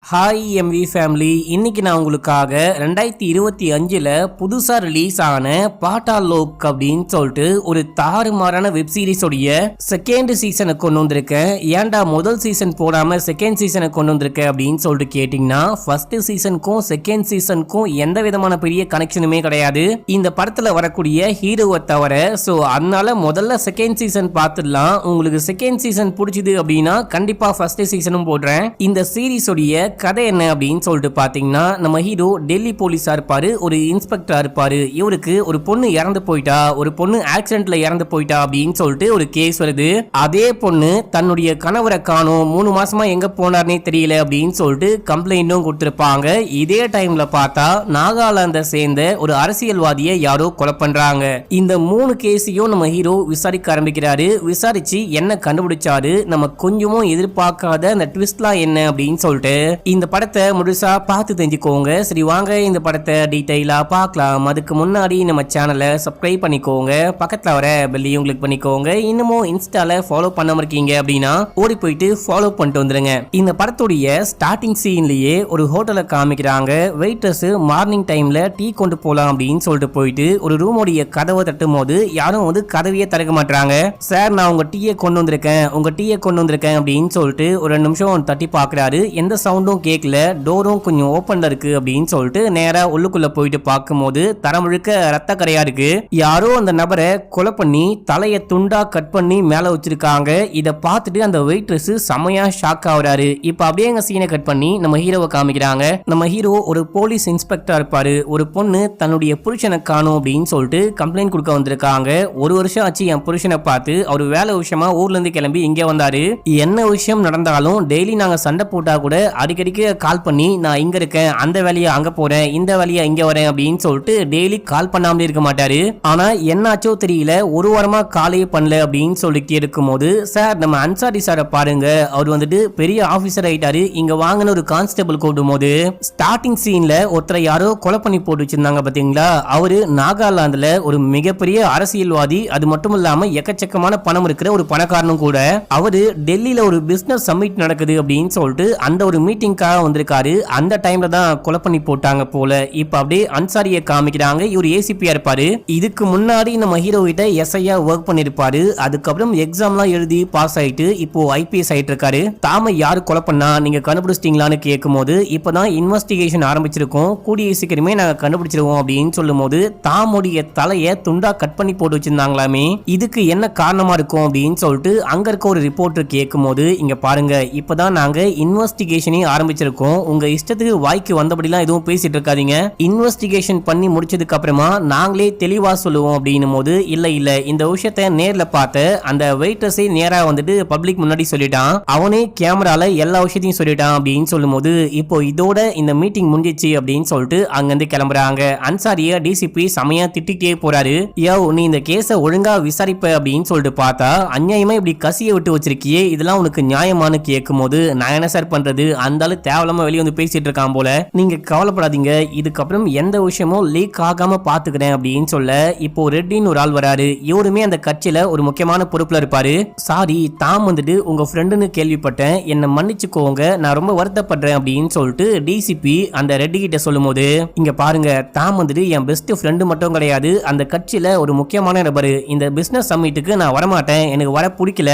Hi MV family, இன்னைக்கு நான் உங்களுக்காக 2025ல் புதுசா ரிலீஸ் ஆன பாட்டாலோக் அப்படின்னு சொல்லிட்டு ஒரு தாறுமாறான வெப் சீரிஸோடைய செகண்ட் சீசனை கொண்டு வந்திருக்கேன். ஏன்டா முதல் சீசன் போடாம செகண்ட் சீசனை கொண்டு வந்திருக்க அப்படின்னு சொல்லிட்டு கேட்டீங்கன்னா, ஃபர்ஸ்ட் சீசனுக்கும் செகண்ட் சீசனுக்கும் எந்த விதமான பெரிய கனெக்ஷனுமே கிடையாது இந்த படத்துல வரக்கூடிய ஹீரோவை தவிர. ஸோ அதனால முதல்ல செகண்ட் சீசன் பார்த்துடலாம். உங்களுக்கு செகண்ட் சீசன் பிடிச்சது அப்படின்னா கண்டிப்பா ஃபர்ஸ்ட் சீசனும் போடுறேன். இந்த சீரிஸோடைய கதை என்ன அப்படின்னு சொல்லிட்டு பாத்தீங்கன்னா, நம்ம ஹீரோ டெல்லி போலீஸா இருப்பாரு, ஒரு இன்ஸ்பெக்டரா இருப்பாரு. இவருக்கு ஒரு பொண்ணு இறந்து போயிட்டா, ஒரு பொண்ணு ஆக்சிடென்ட்ல இறந்து போயிட்டா அப்படின்னு சொல்லிட்டு ஒரு கேஸ் வருது. அதே பொண்ணு தன்னுடைய கணவரை காணோம், 3 மாசமா எங்க போனார்னே தெரியல அப்படின்னு சொல்லிட்டு கம்ப்ளைண்டும் கொடுத்திருப்பாங்க. இதே டைம்ல பார்த்தா நாகாலாந்தை சேர்ந்த ஒரு அரசியல்வாதியை யாரோ கொலை பண்றாங்க. இந்த 3 கேஸையும் நம்ம ஹீரோ விசாரிக்க ஆரம்பிக்கிறாரு. விசாரிச்சு என்ன கண்டுபிடிச்சாரு, நம்ம கொஞ்சமும் எதிர்பார்க்காத அந்த ட்விஸ்ட்லாம் என்ன அப்படின்னு சொல்லிட்டு இந்த படத்தை முழுசா பார்த்து தெரிஞ்சுக்கோங்க. சரி வாங்க இந்த படத்தை டீடைலா பார்க்கலாம். அதுக்கு முன்னாடி நம்ம சேனலை சப்ஸ்கிரைப் பண்ணிக்கோங்க, பக்கத்துல வர பெல்லையும் கிளிக் பண்ணிக்கோங்க. இன்னமும் இன்ஸ்டால ஃபாலோ பண்ணாம இருக்கீங்க அப்படின்னா ஓடி போயிட்டு ஃபாலோ பண்ணிட்டு வந்துருங்க. இந்த படத்துடைய ஸ்டார்டிங் சீன்லயே ஒரு ஹோட்டலை காமிக்கிறாங்க. வெயிட்டர்ஸ் மார்னிங் டைம்ல டீ கொண்டு போலாம் அப்படின்னு சொல்லிட்டு போயிட்டு ஒரு ரூமோடைய கதவை தட்டும் போது யாரும் வந்து கதவையே திறக்க மாட்டாங்க. சார், நான் உங்க டீயை கொண்டு வந்திருக்கேன் அப்படின்னு சொல்லிட்டு ஒரு 2 நிமிஷம் தட்டி பாக்குறாரு. எந்த சவுண்டும் கேட்கல, டோரும் கொஞ்சம் ஓபன்ல இருக்கு அப்படின்னு சொல்லிட்டு நேரா உள்ளுக்குள்ள போயிட்டு பார்க்கும்போது தர முழுக்க ரத்த கரையா இருக்கு. யாரோ அந்த நபரை கொலை பண்ணி தலைய துண்டா கட் பண்ணி மேல வச்சிருக்காங்க. இத பார்த்துட்டு அந்த வெயிட்ரஸ் செமையா ஷாக் ஆகுறாரு. இப்ப அப்படியே எங்க சீனை கட் பண்ணி நம்ம ஹீரோவை காமிக்கிறாங்க. நம்ம ஹீரோ ஒரு போலீஸ் இன்ஸ்பெக்டரா இருப்பாரு. ஒரு பொண்ணு தன்னுடைய புருஷனை காணும் அப்படின்னு சொல்லிட்டு கம்ப்ளைண்ட் கொடுக்க வந்திருக்காங்க. 1 வருஷம் ஆச்சு என் புருஷனை பார்த்து, அவர் வேலை விஷயமா ஊர்ல இருந்து கிளம்பி இங்க வந்தாரு. என்ன விஷயம் நடந்தாலும் டெய்லி நாங்க சண்டை போட்டா கூட அடிக்கடிக்கு கால் பண்ணி நான் இங்க இருக்கேன், அந்த வேலையை அங்க போறேன், இந்த வேலையை இங்க வரேன் அப்படின்னு சொல்லிட்டு டெய்லி கால் பண்ணாமலே இருக்க மாட்டாரு. ஆனா என்னாச்சோ தெரியல, 1 வாரமா காலே பண்ணல அப்படின்னு சொல்லிட்டு இருக்கும்போது, சார் நம்ம அன்சாரி சாரை பாருங்க, அவர் வந்துட்டு பெரிய ஆபீசர் ஆயிட்டாரு, இங்க வாங்கின ஒரு கான்ஸ்டபிள் கூட்டும் போது ஸ்டார்டிங் சீன்ல ஒருத்தரை யாரோ கொலை பண்ணி போட்டு வச்சிருந்தாங்க பாத்தீங்களா, அவரு நாகாலாந்துல ஒரு மிகப்பெரிய அரசியல்வாதி. அது மட்டும் இல்லாம எக்கச்சக்கமான பணம் இருக்கிற ஒரு பணக்காரனும் கூட. அவரு டெல்லியில ஒரு பிசினஸ் சம்மிட் நடக்குது அப்படின்னு சொல்லிட்டு அந்த ஒரு மீட்டிங்காக வந்திருக்காரு. அந்த டைம்ல தான் கொலை பண்ணி போட்டாங்க போல. இப்ப அப்படியே அன்சாரியை காமிக்கிறாங்க. இவர் ஏசிபியா இருப்பாரு. இதுக்கு முன்னாடி நம்ம ஹீரோ கிட்ட எஸ்ஐயா ஒர்க் பண்ணிருப்பாரு. அதுக்கப்புறம் எக்ஸாம்லாம் எழுதி பாஸ் ஆயிட்டு இப்போ ஐபிஎஸ் ஆயிட்டு இருக்காரு. தாம யாரு கொலை பண்ணா நீங்க கண்டுபிடிச்சிட்டீங்களான்னு கேட்கும் போது, இப்பதான் இன்வெஸ்டிகேஷன் ஆரம்பிச்சிருக்கோம், கூடிய சீக்கிரமே நாங்க கண்டுபிடிச்சிருவோம் அப்படின்னு சொல்லும் போது, தாமுடைய தலைய துண்டா கட் பண்ணி போட்டு வச்சிருந்தாங்களாமே, இதுக்கு என்ன காரணமா இருக்கும் அப்படின்னு சொல்லிட்டு அங்க இருக்க ஒரு ரிப்போர்ட்டர் கேட்கும் போது, இங்க பாருங்க இப்பதான் நாங்க இன்வெஸ்டிகேஷனே ஆரம்பிச்சிருக்கோம், உங்க இஷ்டத்துக்கு வாய்க்கு வந்தபடிலாம் எதுவும் பேசிட்டு இருக்காதீங்க, இன்வெஸ்டிகேஷன் பண்ணி முடிச்சதுக்கு அப்புறமா நாங்களே தெளிவா சொல்லுவோம் அப்படின்னும் போது, இல்ல இந்த விஷயத்தை நேர்ல பார்த்த அந்த வெயிட்டர்ஸே நேரா வந்துட்டு பப்ளிக் முன்னாடி சொல்லிட்டான், அவனே கேமரால எல்லா விஷயத்தையும் சொல்லிட்டான் அப்படின்னு சொல்லும் போது, இப்போ இதோட இந்த மீட்டிங் முடிஞ்சிச்சு அப்படின்னு சொல்லிட்டு அங்கிருந்து கிளம்புறாங்க. அன்சாரிய டிசிபி செமையா திட்டிகிட்டே போறாரு. யோ, நீ இந்த கேஸை ஒழுங்கா விசாரிப்ப அப்படின்னு சொல்லிட்டு பார்த்தா அநியாயமா இப்படி கசிய விட்டு வச்சிருக்கியே, இதெல்லாம் உனக்கு நியாயமானு கேட்கும் போது, நான் என்ன சார் பண்றது, அந்த தேவலாம வெளியே வந்து பேசிட்டு இருக்கான் போல, நீங்க கவலைப்படாதீங்க, இதுக்கப்புறம் எந்த விஷயமும் லீக் ஆகாம பாத்துக்கிறேன் அப்படின்னு சொல்ல, இப்போ ரெட்டின்னு ஒரு ஆள் வராரு. இவருமே அந்த கட்சியில ஒரு முக்கியமான பொறுப்புல இருப்பாரு. சாரி, தாம் வந்துட்டு உங்க ஃப்ரெண்டுன்னு கேள்விப்பட்டேன், என்ன மன்னிச்சுக்கோங்க, நான் ரொம்ப வருத்தப்படுறேன் அப்படின்னு சொல்லிட்டு டிசிபி அந்த ரெட்டி கிட்ட சொல்லும் போது, இங்க பாருங்க, தாம் வந்துட்டு என் பெஸ்ட் ஃப்ரெண்டு மட்டும் கிடையாது, அந்த கட்சியில ஒரு முக்கியமான நபரு. இந்த பிசினஸ் சம்மிட்டுக்கு நான் வரமாட்டேன், எனக்கு வர பிடிக்கல,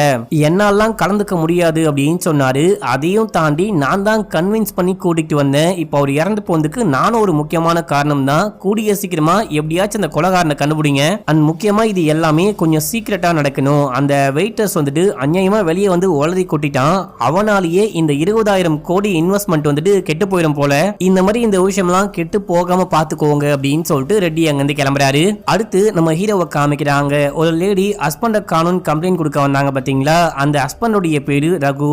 என்னாலாம் கலந்துக்க முடியாது அப்படின்னு சொன்னாரு. அதையும் தாண்டி நான் தான் கன்வின்ஸ் பண்ணி கூட்டிட்டு வந்தேன். இப்போ அவர் இறந்து போனதுக்கு நானும் ஒரு முக்கியமான காரணம் தான். கூடிய சீக்கிரமா எப்படியாச்சும் அந்த கொலைகாரனை கண்டுபிடிங்க. அண்ட் முக்கியமா இது எல்லாமே கொஞ்சம் சீக்கிரட்டா நடக்கணும். அந்த வெயிட்டர்ஸ் வந்துட்டு அநியாயமா வெளியே வந்து உளறி கொட்டிட்டான், அவனாலேயே இந்த 20,000 கோடி இன்வெஸ்ட்மெண்ட் வந்துட்டு கெட்டு போயிடும் போல. இந்த மாதிரி இந்த விஷயம்லாம் கெட்டு போகாம பாத்துக்கோங்க அப்படின்னு சொல்லிட்டு ரெட்டி அங்கிருந்து கிளம்புறாரு. அடுத்து நம்ம ஹீரோவை காமிக்கிறாங்க. ஒரு லேடி ஹஸ்பண்ட காணும் கம்ப்ளைண்ட் கொடுக்க வந்தாங்க பாத்தீங்களா, அந்த ஹஸ்பண்டோடைய பேரு ரகு.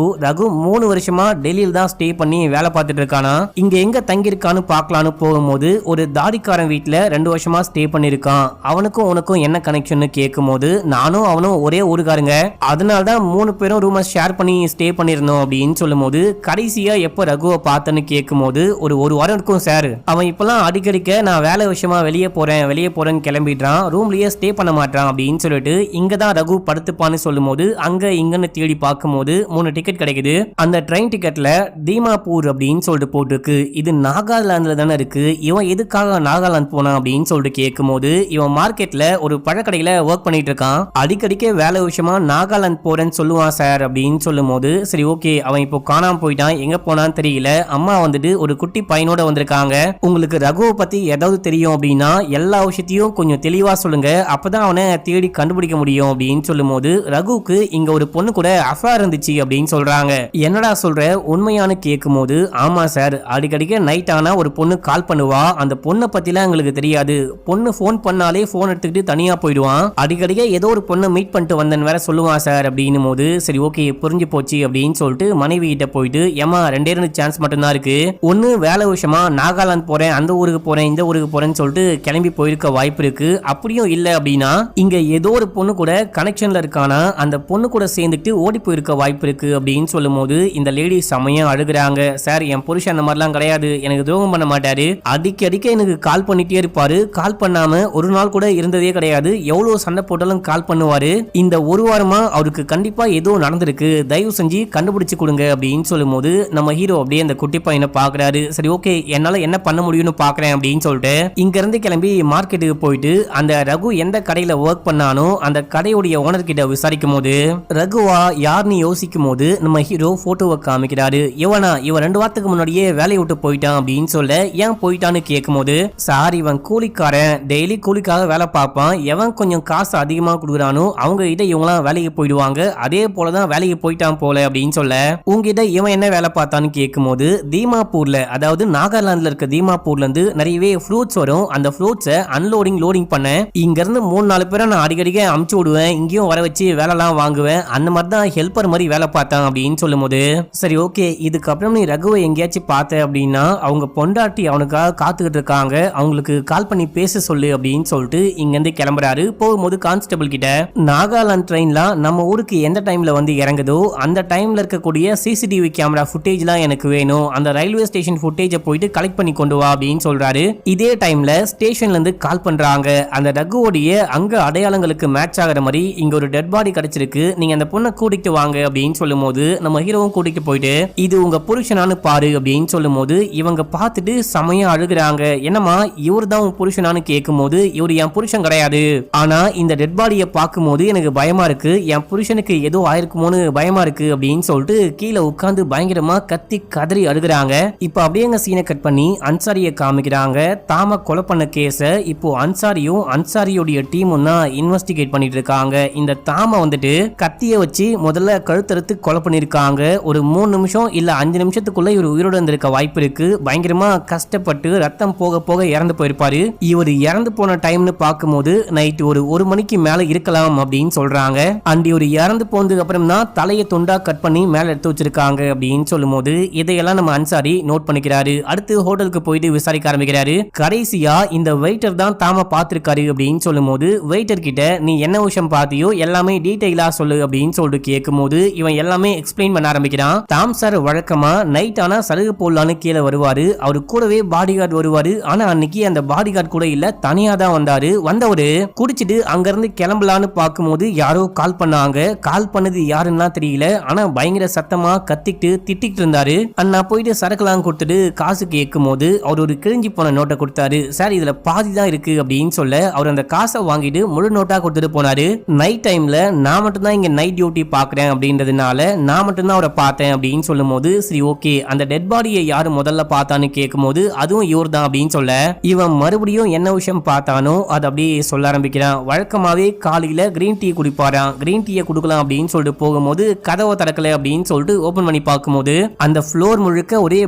3 வருஷமா டெல்லியில் தான் ஸ்டே பண்ணி வேலை பார்த்துட்டு இருக்கானா. இங்க எங்க தங்கி இருக்கான்னு பாக்கலான்னு போகும்போது ஒரு தாடிக்காரன் வீட்டுல 2 வருஷமா ஸ்டே பண்ணிருக்கான். அவனுக்கும் உனக்கும் என்ன கனெக்ஷன் கேட்கும் போது, நானும் அவனும் ஒரே ஊருக்காரங்க, அதனாலதான் 3 பேரும் ரூமை ஷேர் பண்ணி ஸ்டே பண்ணிருந்தோம் அப்படின்னு சொல்லும் போது, கடைசியா எப்ப ரகுவை பார்த்தன்னு கேட்கும் போது, ஒரு வாரம் இருக்கும் சார், அவன் இப்பெல்லாம் அடிக்கடிக்க நான் வேலை விஷயமா வெளியே போறேன்னு கிளம்பிடுறான், ரூம்லயே ஸ்டே பண்ண மாட்டான் அப்படின்னு சொல்லிட்டு இங்கதான் ரகு படுத்துப்பான்னு சொல்லும் போது, அங்க இங்கன்னு தேடி பார்க்கும் போது 3 டிக்கெட் கிடைக்குது. அந்த ட்ரெயின் டிக்கெட்ல தி தீமாப்பூர் அப்படின்னு சொல்லிட்டு போட்டிருக்கு. இது நாகாலாந்துல தானே இருக்கு, இவன் எதுக்காக நாகாலாந்து போனான் அப்படின்னு சொல்லிட்டு கேட்கும்போது இவன் மார்க்கெட்ல ஒரு பழக்கடையில ஒர்க் பண்ணிட்டு இருக்கான். அடிக்கடிக்க வேலை விஷயமா நாகாலாந்து போறேன்னு சொல்லுவான் சார் அப்படின்னு சொல்லும் போது சரி ஓகே, அவன் இப்போ காணாம போயிட்டான், எங்க போனான்னு தெரியல, அம்மா வந்துட்டு ஒரு குட்டி பையனோட வந்திருக்காங்க, உங்களுக்கு ரகுவை பத்தி ஏதாவது தெரியும் அப்படின்னா எல்லா விஷயத்தையும் கொஞ்சம் தெளிவா சொல்லுங்க, அப்பதான் அவனை தேடி கண்டுபிடிக்க முடியும் அப்படின்னு சொல்லும் போது ரகுவுக்கு இங்க ஒரு பொண்ணு கூட அஃபேர் இருந்துச்சு அப்படின்னு சொல்றாங்க. என்னடா சொல்ற, உண்மையானு கேட்கும் போது ஆமா சார், அடிக்கடிக்க நைட் ஆனா ஒரு பொண்ணு கால் பண்ணுவா, அந்த பொண்ணை பத்திலாம் எங்களுக்கு தெரியாது, பொண்ணு போன் பண்ணாலே போன் எடுத்துக்கிட்டு தனியா போயிடுவான், அடிக்கடிக்க ஏதோ ஒரு பொண்ணை மீட் பண்ணிட்டு வந்தேன்னு வேற சொல்லுவான் சார் அப்படின்னும் போது சரி ஓகே புரிஞ்சு போச்சு அப்படின்னு சொல்லிட்டு மனைவி கிட்ட போயிட்டு ஏமா 2 சான்ஸ் மட்டும்தான் இருக்கு, ஒன்னு வேலை விஷயமா நாகாலாந்து போறேன், அந்த ஊருக்கு போறேன், இந்த ஊருக்கு போறேன்னு சொல்லிட்டு கிளம்பி போயிருக்க வாய்ப்பு இருக்கு, அப்படியும் இல்ல அப்படின்னா இங்க ஏதோ ஒரு பொண்ணு கூட கனெக்ஷன்ல இருக்கானா, அந்த பொண்ணு கூட சேர்ந்துட்டு ஓடி போயிருக்க வாய்ப்பு இருக்கு அப்படின்னு சொல்லும் போது இந்த லேடி செமையா அழுகுறாங்க. சார் என் புருஷன் அந்த மாதிரிலாம் கிடையாது, எனக்கு துரோகம் பண்ண மாட்டாரு, அடிக்கடிக்க எனக்கு கால் பண்ணிட்டே இருப்பாரு, கால் பண்ணாம ஒரு நாள் கூட இருந்ததே கிடையாது, எவ்வளவு சண்டை போட்டாலும் கால் பண்ணுவாரு, இந்த ஒரு வாரமா அவருக்கு கண்டிப்பா ஏதோ நடந்திருக்கு, தயவு செஞ்சு கண்டுபிடிச்சு கொடுங்க அப்படின்னு சொல்லும் போது நம்ம ஹீரோ அப்படியே அந்த குட்டி பையனை பாக்குறாரு. சரி ஓகே, என்னால என்ன பண்ண முடியும்னு பாக்குறேன் அப்படின்னு சொல்லிட்டு இங்க இருந்து கிளம்பி மார்க்கெட்டுக்கு போயிட்டு அந்த ரகு எந்த கடையில ஒர்க் பண்ணானோ அந்த கடையுடைய ஓனர் கிட்ட விசாரிக்கும் போது ரகுவா யாருன்னு யோசிக்கும் போது நம்ம ஹீரோ போட்டோவை காமிக்கிறாரு. இவன் 2 வாரத்துக்கு முன்னாடியே வேலையை விட்டு போயிட்டான் அப்படின்னு சொல்ல ஏன் போயிட்டான்னு கேட்கும் போது சார் இவன் கூலிக்காரன், டெய்லி கூலிக்காக வேலை பார்ப்பான், எவன் கொஞ்சம் காசு அதிகமா கொடுக்குறானோ அவங்க கிட்ட இவங்களாம் வேலைக்கு போயிடுவாங்க, அதே போலதான் வேலைக்கு போயிட்டான் போல அப்படின்னு சொல்ல உங்ககிட்ட இவன் என்ன வேலை பார்த்தான்னு கேட்கும் போது தீமாப்பூர்ல, அதாவது நாகாலாந்துல இருக்க தீமாப்பூர்ல இருந்து நிறையவே ஃப்ரூட்ஸ் வரும், அந்த ஃப்ரூட்ஸை அன்லோடிங் லோடிங் பண்ண இங்க இருந்து 3-4 பேரை நான் அடிக்கடிக்க அமுச்சு விடுவேன், இங்கேயும் வர வச்சு வேலைலாம் வாங்குவேன், அந்த மாதிரி தான் ஹெல்ப்பர் மாதிரி வேலை பார்த்தான் அப்படின்னு சொல்லும் போது சரி ஓகே, இதுக்கப்புறம் நீ ரகுவை எங்கேயாச்சும் பார்த்த அப்படின்னா அவங்க பொண்டாட்டி அவனுக்காக காத்துக்கிட்டு இருக்காங்க, அவங்களுக்கு கால் பண்ணி பேச சொல்லு அப்படின்னு சொல்லிட்டு இங்க இருந்து கிளம்புறாரு. போகும்போது கான்ஸ்டபிள் கிட்ட நாகாலாந்து ட்ரெயின்ல நம்ம ஊருக்கு எந்த டைம்ல வந்து இறங்குதோ அந்த டைம்ல இருக்கக்கூடிய சிசிடிவி கேமரா ஃபுட்டேஜ்லாம் எனக்கு வேணும், அந்த ரயில்வே ஸ்டேஷன் ஃபுட்டேஜை போயிட்டு கலெக்ட் பண்ணி கொண்டு வா அப்படின்னு சொல்றாரு. இதே டைம்ல ஸ்டேஷன்ல இருந்து கால் பண்றாங்க, அந்த ரகுவோடைய அங்க அடையாளங்களுக்கு மேட்ச் ஆகிற மாதிரி இங்க ஒரு டெட் பாடி கிடைச்சிருக்கு, நீங்க அந்த பொண்ணை கூட்டிட்டு வாங்க அப்படின்னு சொல்லும் போது நம்ம ஹீரோவும் கூட்டிட்டு போயிட்டு இது உங்க புருஷனானு பாரு அப்படின்னு சொல்லும் போது இவங்க பார்த்துட்டு செமையா அழுகுறாங்க. என்னமா இவர் தான் உன் புருஷனானு கேட்கும் போது இவர் என் புருஷன் கிடையாது, ஆனா இந்த டெட் பாடியை பார்க்கும் போது எனக்கு பயமா இருக்கு, என் புருஷனுக்கு ஏதோ ஆயிருக்குமோன்னு பயமா இருக்கு அப்படின்னு சொல்லிட்டு கீழே உட்கார்ந்து பயங்கரமா கத்தி கதறி அழுகுறாங்க. இப்ப அப்படியே சீனை கட் பண்ணி அன்சாரியை காமிக்கிறாங்க. தாம கொலை பண்ண கேஸ இப்போ அன்சாரியும் அன்சாரியோடைய டீமும் தான் இன்வெஸ்டிகேட் பண்ணிட்டு இருக்காங்க. இந்த தாம வந்துட்டு கத்திய வச்சு முதல்ல கழுத்தறுத்து கொலை பண்ணிருக்காங்க. ஒரு 3 நிமிஷம் இல்ல 5 நிமிஷத்துக்குள்ள இவர் உயிரோட இருந்திருக்க வாய்ப்பு இருக்கு. பயங்கரமா கஷ்டப்பட்டு ரத்தம் போக போக இறந்து போயிருப்பாரு. இவர் இறந்து போன டைம்னு பார்க்கும்போது நைட் ஒரு 1 மணிக்கு மேல இருக்கலாம் அப்படின்னு சொல்றாங்க. அண்ட் இவர் இறந்து போனதுக்கு அப்புறம் தான் தலையை துண்டா கட் பண்ணி மேல எடுத்து வச்சிருக்காங்க அப்படின்னு சொல்லும் போது இதையெல்லாம் நம்ம அன்சாரி நோட் பண்ணிக்கிறாரு. அடுத்து ஹோட்டலுக்கு போயிட்டு விசாரிக்க ஆரம்பிக்கிறாரு. கடைசியா இந்த வெயிட்டர் தான் தாம பாத்திருக்காரு அப்படின்னு சொல்லும் போது வெயிட்டர் கிட்ட நீ என்ன விஷயம் பாத்தியோ எல்லாமே டீடைலா சொல்லு அப்படின்னு சொல்லிட்டு கேட்கும் போது இவன் எல்லாமே எக்ஸ்பிளைன் பண்ண ஆரம்பிக்கிறான். தாம் சார் வழக்கமா நைட் ஆனா சருகு போடலான்னு கீழே வருவாரு, அவரு கூடவே பாடி கார்டு வருவாரு, ஆனா அன்னைக்கு அந்த பாடி கார்டு கூட இல்ல, தனியா தான் வந்தாரு. வந்தவரு குடிச்சிட்டு அங்க இருந்து கிளம்பலான்னு பார்க்கும்போது யாரோ கால் பண்ணாங்க, கால் பண்ணது யாருன்னா தெரியல, ஆனா பயங்கர சத்தமா கத்திட்டு திட்டிட்டு இருந்தாரு. அண்ணா போயிட்டு சரக்குலாம் கொடுத்துட்டு காசு கேட்கும் போது அவர் ஒரு கிழிஞ்சி போன நோட்டை கொடுத்தாரு. சார் இதுல பாதி தான் இருக்கு அப்படின்னு சொல்ல அவர் அந்த காசை வாங்கிட்டு முழு நோட்டா கொடுத்துட்டு போனாரு. நைட் டைம்ல நான் மட்டும் தான் இங்க நைட் டியூட்டி பாக்குறேன் அப்படின்றதுனால நான் மட்டும் தான் அவரை பார்த்தேன் அப்படின்னு சொல்லும் போது சரி ஓகே, அந்த டெட் பாடியை யாரு முதல்ல பார்த்தான்னு கேட்கும் போது அதுவும் இவர் தான் அப்படின்னு சொல்ல இவன் மறுபடியும் என்ன விஷயம் பார்த்தானோ அது அப்படியே சொல்ல ஆரம்பிக்கிறான். வழக்கமாவே காலையில கிரீன் டீ குடிப்பாராம், கிரீன் டீயை கொடுக்கலாம் அப்படின்னு சொல்லிட்டு போகும்போது கதவை திறக்கல அப்படின்னு சொல்லிட்டு ஓபன் பண்ணி பார்க்கும்போது அந்த ஃப்ளோர் முழுக்க ஒரே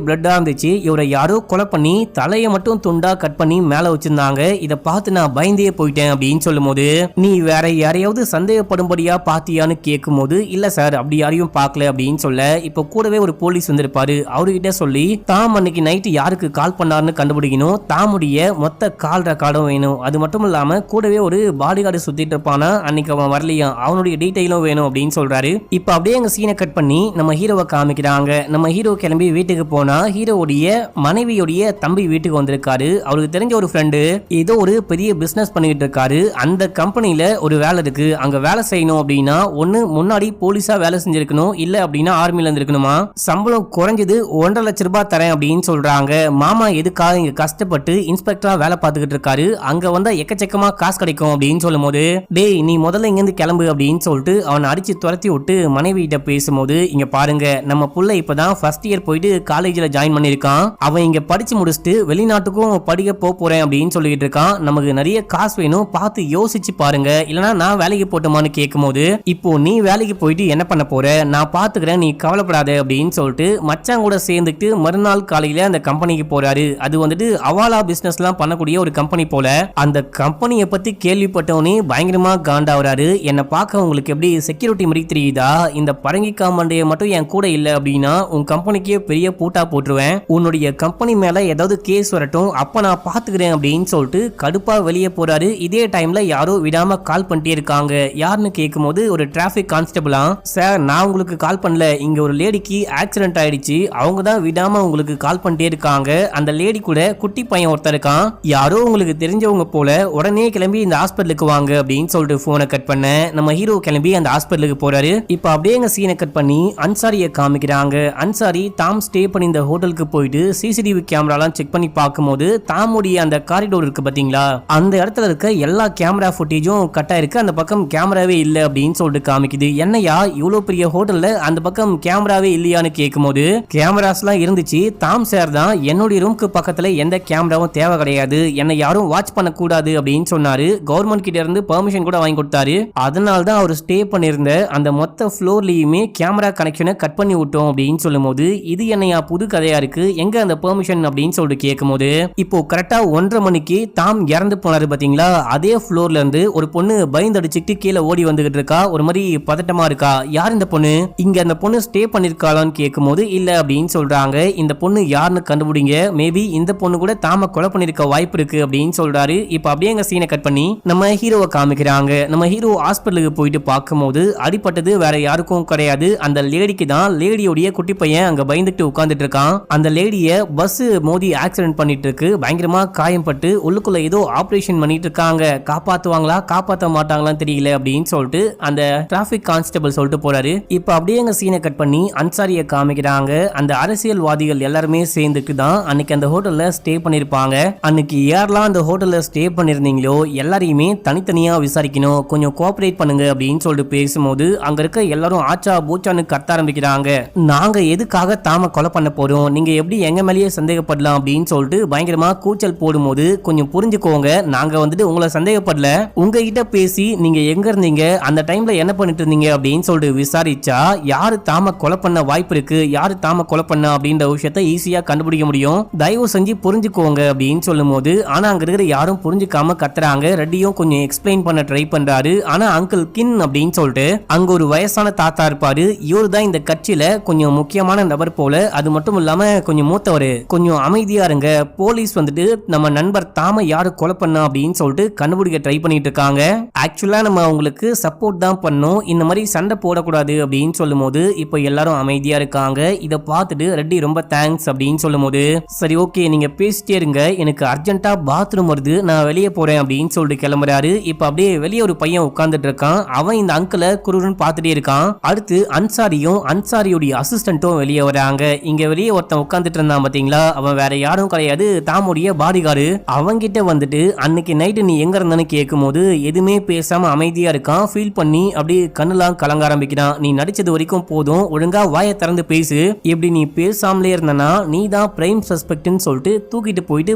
பிளட்டா இருந்துச்சு. இவரை யாரோ கொலை பண்ணி தலையை மட்டும் துண்டா கட் பண்ணி மேல வச்சிருந்தாங்க. இதை பார்த்து நான் பயந்தே போயிட்டேன் அப்படின்னு சொல்லும் போது நீ வேற யாரையாவது சந்தேகப்படும்படியா பாத்தியான்னு கேட்கும் போது இல்ல சார் அப்படி யாரையும் பார்க்கல அப்படின்னு சொல்ல இப்ப கூடவே ஒரு போலீஸ் வந்திருப்பாரு. அவர்கிட்ட சொல்லி தாம் அன்னைக்கு நைட்டு யாருக்கு கால் பண்ணாருன்னு கண்டுபிடிக்கணும், தாமுடைய மொத்த கால் ரெக்கார்டும் வேணும், அது மட்டும் இல்லாம கூடவே ஒரு பாடி கார்டு சுத்திட்டு இருப்பானா அன்னைக்கு அவன் வரலையா அவனுடைய டீடைலும் வேணும் அப்படின்னு சொல்றாரு. இப்ப அப்படியே எங்க சீனை கட் பண்ணி நம்ம ஹீரோவை காமிக்கிறாங்க. நம்ம ஹீரோ கிளம்பி வீட்டுக்கு போனா ஹீரோவுடைய மனைவியுடைய தம்பி வீட்டுக்கு வந்திருக்காரு. அவருக்கு தெரிஞ்ச ஒரு ஃப்ரெண்டு ஏதோ ஒரு பெரிய பிசினஸ் பண்ணிட்டு இருக்காரு. அந்த கம்பெனில ஒரு வேலை இருக்கு, அங்க வேலை செய்யணும் அப்படின்னா ஒண்ணு முன்னாடி போலீஸா வேலை செஞ்சிருக்கணும், இல்ல அப்படின்னா ஆர்மில இருந்திருக்கணுமா, சம்பளம் குறைஞ்சது 1.5 லட்சம் ரூபாய் தரேன் அப்படின்னு சொல்றாங்க. மாமா எதுக்காக இங்க கஷ்டப்பட்டு இன்ஸ்பெக்டரா வேலை பார்த்துக்கிட்டு இருக்காரு, அங்க வந்தா எக்கச்சக்கமா காசு கிடைக்கும் அப்படின்னு சொல்லும் போது, டேய் நீ முதல்ல இங்க இருந்து கிளம்பு அப்படின்னு சொல்லிட்டு அவனை அடிச்சு துரத்தி விட்டு மனைவி கிட்ட பேசும்போது, இங்க பாருங்க நம்ம புள்ள இப்பதான் ஃபர்ஸ்ட் இயர் போயிட்டு காலேஜ்ல ஜாயின் பண்ணிருக்கான், அவன் இங்க படிச்சு முடிச்சுட்டு வெளிநாட்டுக்கும் படிக்க போறேன் அப்படின்னு சொல்லிட்டு இருக்கான், நமக்கு நிறைய காசு வேணும், பார்த்து யோசிச்சு பாருங்க, இல்லனா நான் வேலைக்கு போட்டுமான்னு கேட்கும்போது, இப்போ நீ வேலைக்கு போயிட்டு என்ன பண்ண போற, நான் பாத்துக்கிறேன் நீ கவலைப்படாத அப்படின்னு சொல்லிட்டு மச்சான் கூட சேர்ந்துட்டு மறுநாள் காலையில அந்த கம்பெனிக்கு போறாரு. அது வந்துட்டு அவாலா பிசினஸ் எல்லாம் பண்ணக்கூடிய ஒரு கம்பெனி போல. அந்த கம்பெனியை பத்தி கேள்விப்பட்டவனே பயங்கரமா காண்டாவறாரு. என்ன பார்க்க உங்களுக்கு எப்படி செக்யூரிட்டி மாதிரி தெரியுதா, இந்த பரங்கி காமண்டைய மட்டும் என் கூட இல்ல அப்படின்னா உன் கம்பெனிக்கே பெரிய பூட்டா போட்டுருவேன், உன்னுடைய கம்பெனி மேல ஏதாவது கேஸ் வரட்டும் அப்ப நான் பாத்துக்கிறேன் அப்படின்னு சொல்லிட்டு கடுப்பா வெளியே போறாரு. இதே டைம்ல யாரோ விடாம கால் பண்ணிட்டே இருக்காங்க. யாருன்னு கேட்கும்போது ஒரு டிராபிக் கான்ஸ்டபிளா, சார் நான் உங்களுக்கு கால் பண்ணல, இங்க ஒரு லேடிக்கு ஆக்சிடென்ட் ஆயிடுச்சு, அவங்க தான் விடாம உங்களுக்கு கால் பண்ணிட்டே இருக்காங்க, அந்த லேடி கூட குட்டி பையன் ஒருத்தர் இருக்கான், யாரோ உங்களுக்கு தெரிஞ்சவங்க போல, உடனே கிளம்பி இந்த ஹாஸ்பிட்டலுக்கு வாங்க அப்படின்னு சொல்லிட்டு போனை கட் பண்ண நம்ம ஹீரோ கிளம்பி அந்த ஹாஸ்பிட்டலுக்கு போறாரு. இப்ப அப்படியே எங்க சீனை கட் பண்ணி அன்சாரியை காமிக்கிறாங்க. அன்சாரி தாம் ஸ்டே பண்ணி இந்த ஹோட்டலுக்கு போயிட்டு சிசிடிவி கேமராலாம் செக் பண்ணி பார்க்கும்போது தாமுடைய அந்த காரிடோர் இருக்கு பாத்தீங்களா, அந்த இடத்துல இருக்க எல்லா கேமரா ஃபுட்டேஜும் கட் ஆயிருக்கு, அந்த பக்கம் கேமராவே இல்ல அப்படின்னு சொல்லிட்டு காமிக்குது. என்னையா இவ்வளவு பெரிய ஹோட்டல்ல அந்த பக்கம் கேமராவே இல்லையான்னு கேட்கும்போது, கேமராஸ் எல்லாம் இருந்துச்சு, தாம் சார் தான் என்னுடைய ரூமுக்கு பக்கத்துல எந்த கேமராவும் தேவை கிடையாது, என்னை யாரும் வாட்ச் பண்ண கூடாது அப்படின்னு சொன்னாரு, கவர்மெண்ட் கிட்ட இருந்து பெர்மிஷன் கூட வாங்கி கொடுத்தாரு, அதனால தான் அவர் ஸ்டே பண்ணிருந்த அந்த மொத்த ஃப்ளோர்லயுமே கேமரா கனெக்ஷனை கட் பண்ணி விட்டோம் அப்படின்னு சொல்லும்போது, இது என்னையா புது கதையா இருக்கு, எங்க அந்த பெர்மிஷன் அப்படின்னு சொல்லிட்டு கேட்கும்போது, இப்போ கரெக்டா 1:30 மணிக்கு தாம் இறந்து போனாரு பாத்தீங்களா, அதே ஃப்ளோர்ல இருந்து ஒரு பொண்ணு பயந்து அடிச்சுட்டு கீழே ஓடி வந்துகிட்டு இருக்கா, ஒரு மாதிரி பதட்டமா இருக்கா. யார் இந்த பொண்ணு, இங்க அந்த பொண்ணு ஸ்டே பண்ணிருக்காளான்னு கேட்கும்போது இல்ல அப்படின்னு சொல்றாங்க. இந்த பொண்ணு யாருன்னு கண்டுபிடிங்க, மேபி இந்த பொண்ணு கூட தாம கொலை பண்ணிருக்க வாய்ப்பு இருக்கு அப்படின்னு சொல்றாரு. இப்ப அப்படியே எங்க சீனை கட் பண்ணி நம்ம ஹீரோவை காமிக்கிறாங்க. நம்ம ஹீரோ ஹாஸ்பிட்டலுக்கு போயிட்டு பார்க்கும்போது அடிப்பட்டது வேற யாருக்கும் கிடையாது, அந்த லேடிக்கு தான். லேடியோடைய குட்டி பையன் அங்க பயந்துட்டு உட்கார்ந்துட்டு இருக்கான். அந்த லேடிய பஸ் மோதி ஆக்சிடென்ட் பண்ணிட்டு இருக்கு, பயங்கரமா காயம்பட்டு உள்ளுக்குள்ள ஏதோ ஆபரேஷன் பண்ணிட்டு இருக்காங்க, காப்பாத்துவாங்களா காப்பாத்த மாட்டாங்களான்னு தெரியல அப்படின்னு சொல்லிட்டு அந்த டிராபிக் கான்ஸ்டபிள் சொல்லிட்டு போறாரு. இப்ப அப்படியே எங்க சீனை கட் பண்ணி அன்சாரியை காமிக்கிறாங்க. அந்த அரசியல்வாதிகள் எல்லாருமே சேர்ந்துட்டு தான் அன்னைக்கு அந்த ஹோட்டல்ல ஸ்டே பண்ணிருப்பாங்க. அன்னைக்கு யாரெல்லாம் அந்த ஹோட்டல்ல ஸ்டே பண்ணிருந்தீங்களோ எல்லாரையுமே தனித்தனியா விசாரிக்கணும், கொஞ்சம் கோஆபரேட் பண்ணுங்க அப்படின்னு சொல்லிட்டு பேசும்போது அங்க இருக்க எல்லாரும் ஆச்சா பூச்சான்னு கத்த ஆரம்பிக்கிறாங்க. நாங்க எதுக்காக தாம கொலை பண்ண போறோம், நீங்க எப்படி எங்க மேலேயே சந்தேகப்படலாம் அப்படின்னு சொல்லிட்டு பயங்கரமா கூச்சல் போடும்போது, கொஞ்சம் புரிஞ்சுக்கோங்க, நாங்க வந்துட்டு உங்களை சந்தேகப்படல, உங்ககிட்ட பேசி நீங்க எங்க இருந்தீங்க, அந்த டைம்ல என்ன பண்ணிட்டு இருந்தீங்க அப்படின்னு சொல்லிட்டு விசாரிச்சா யாரு தாம கொலை பண்ண வாய்ப்பு இருக்கு, யாரு தாம கொலை பண்ண அப்படின்ற விஷயத்தை ஈஸியா கண்டுபிடிக்க முடியும், தயவு செஞ்சு புரிஞ்சுக்கோங்க அப்படின்னு சொல்லும் போது, ஆனா அங்க இருக்கிற யாரும் புரிஞ்சுக்காம கத்துறாங்க. ரெட்டியும் கொஞ்சம் எக்ஸ்பிளைன் பண்ண ட்ரை பண்றாரு. ஆனா அங்கிள் கின் அப்படின்னு சொல்லிட்டு அங்க ஒரு வயசான தாத்தா இருப்பாரு, இவரு தான் இந்த கட்சியில கொஞ்சம் முக்கியமான நபர் போல, அது மட்டும் இல்லாம கொஞ்சம் மூத்தவரு, கொஞ்சம் அமைதியா இருங்க, போலீஸ் வந்துட்டு நம்ம நண்பர் தாம யாரு கொலை பண்ணா அப்படின்னு சொல்லிட்டு கண்டுபிடிக்க ட்ரை பண்ணிட்டு இருக்காங்க, ஆக்சுவலா நம்ம அவங்களுக்கு சப்போர்ட் தான் பண்ணோம், இந்த மாதிரி சண்டை போடக்கூடாது அப்படின்னு சொல்லும் போது இப்ப எல்லாரும் அமைதியா இருக்காங்க. இத பார்த்துட்டு ரெட்டி ரொம்ப தேங்க்ஸ் அப்படின்னு சொல்லும் போது, சரி ஓகே நீங்க பேசிட்டே இருங்க, எனக்கு அர்ஜென்ட்டா பாத்ரூம் வருது, நான் வெளியே போறேன் அப்படின்னு சொல்லிட்டு கிளம்புறாரு. இப்ப அப்படியே வெளியே ஒரு பையன் உட்கார்ந்துட்டு இருக்கான், அவன் இந்த அங்கிளை குருன்னு பார்த்துட்டே இருக்கான். அடுத்து அன்சாரியும் அன்சாரியுடைய அசிஸ்டன்ட்டும் வெளியே வராங்க. இங்க வெளியே ஒருத்தன் உட்கார்ந்துட்டு இருந்தான் பாத்தீங்களா, அவன் வேற யாரும் கிடையாது, தாமுடைய பாடிகார்டு. அவங்கிட்ட வந்துட்டு அன்னைக்கு நைட்டு நீ எங்க இருந்தான்னு கேட்கும் போது எதுவுமே பேசாம அமைதியா இருக்கான். ஃபீல் பண்ணி அப்படியே கண்ணுலாம் கலங்க ஆரம்பிக்கிறான். நீ நடிச்சது வரைக்கும் போதும், ஒழுங்கா வாயை திறந்து பேசு, இப்படி நீ பேசாமலே இருந்தனா நீ தான் பிரைம் சஸ்பெக்ட்னு சொல்லிட்டு தூக்கிட்டு போயிட்டு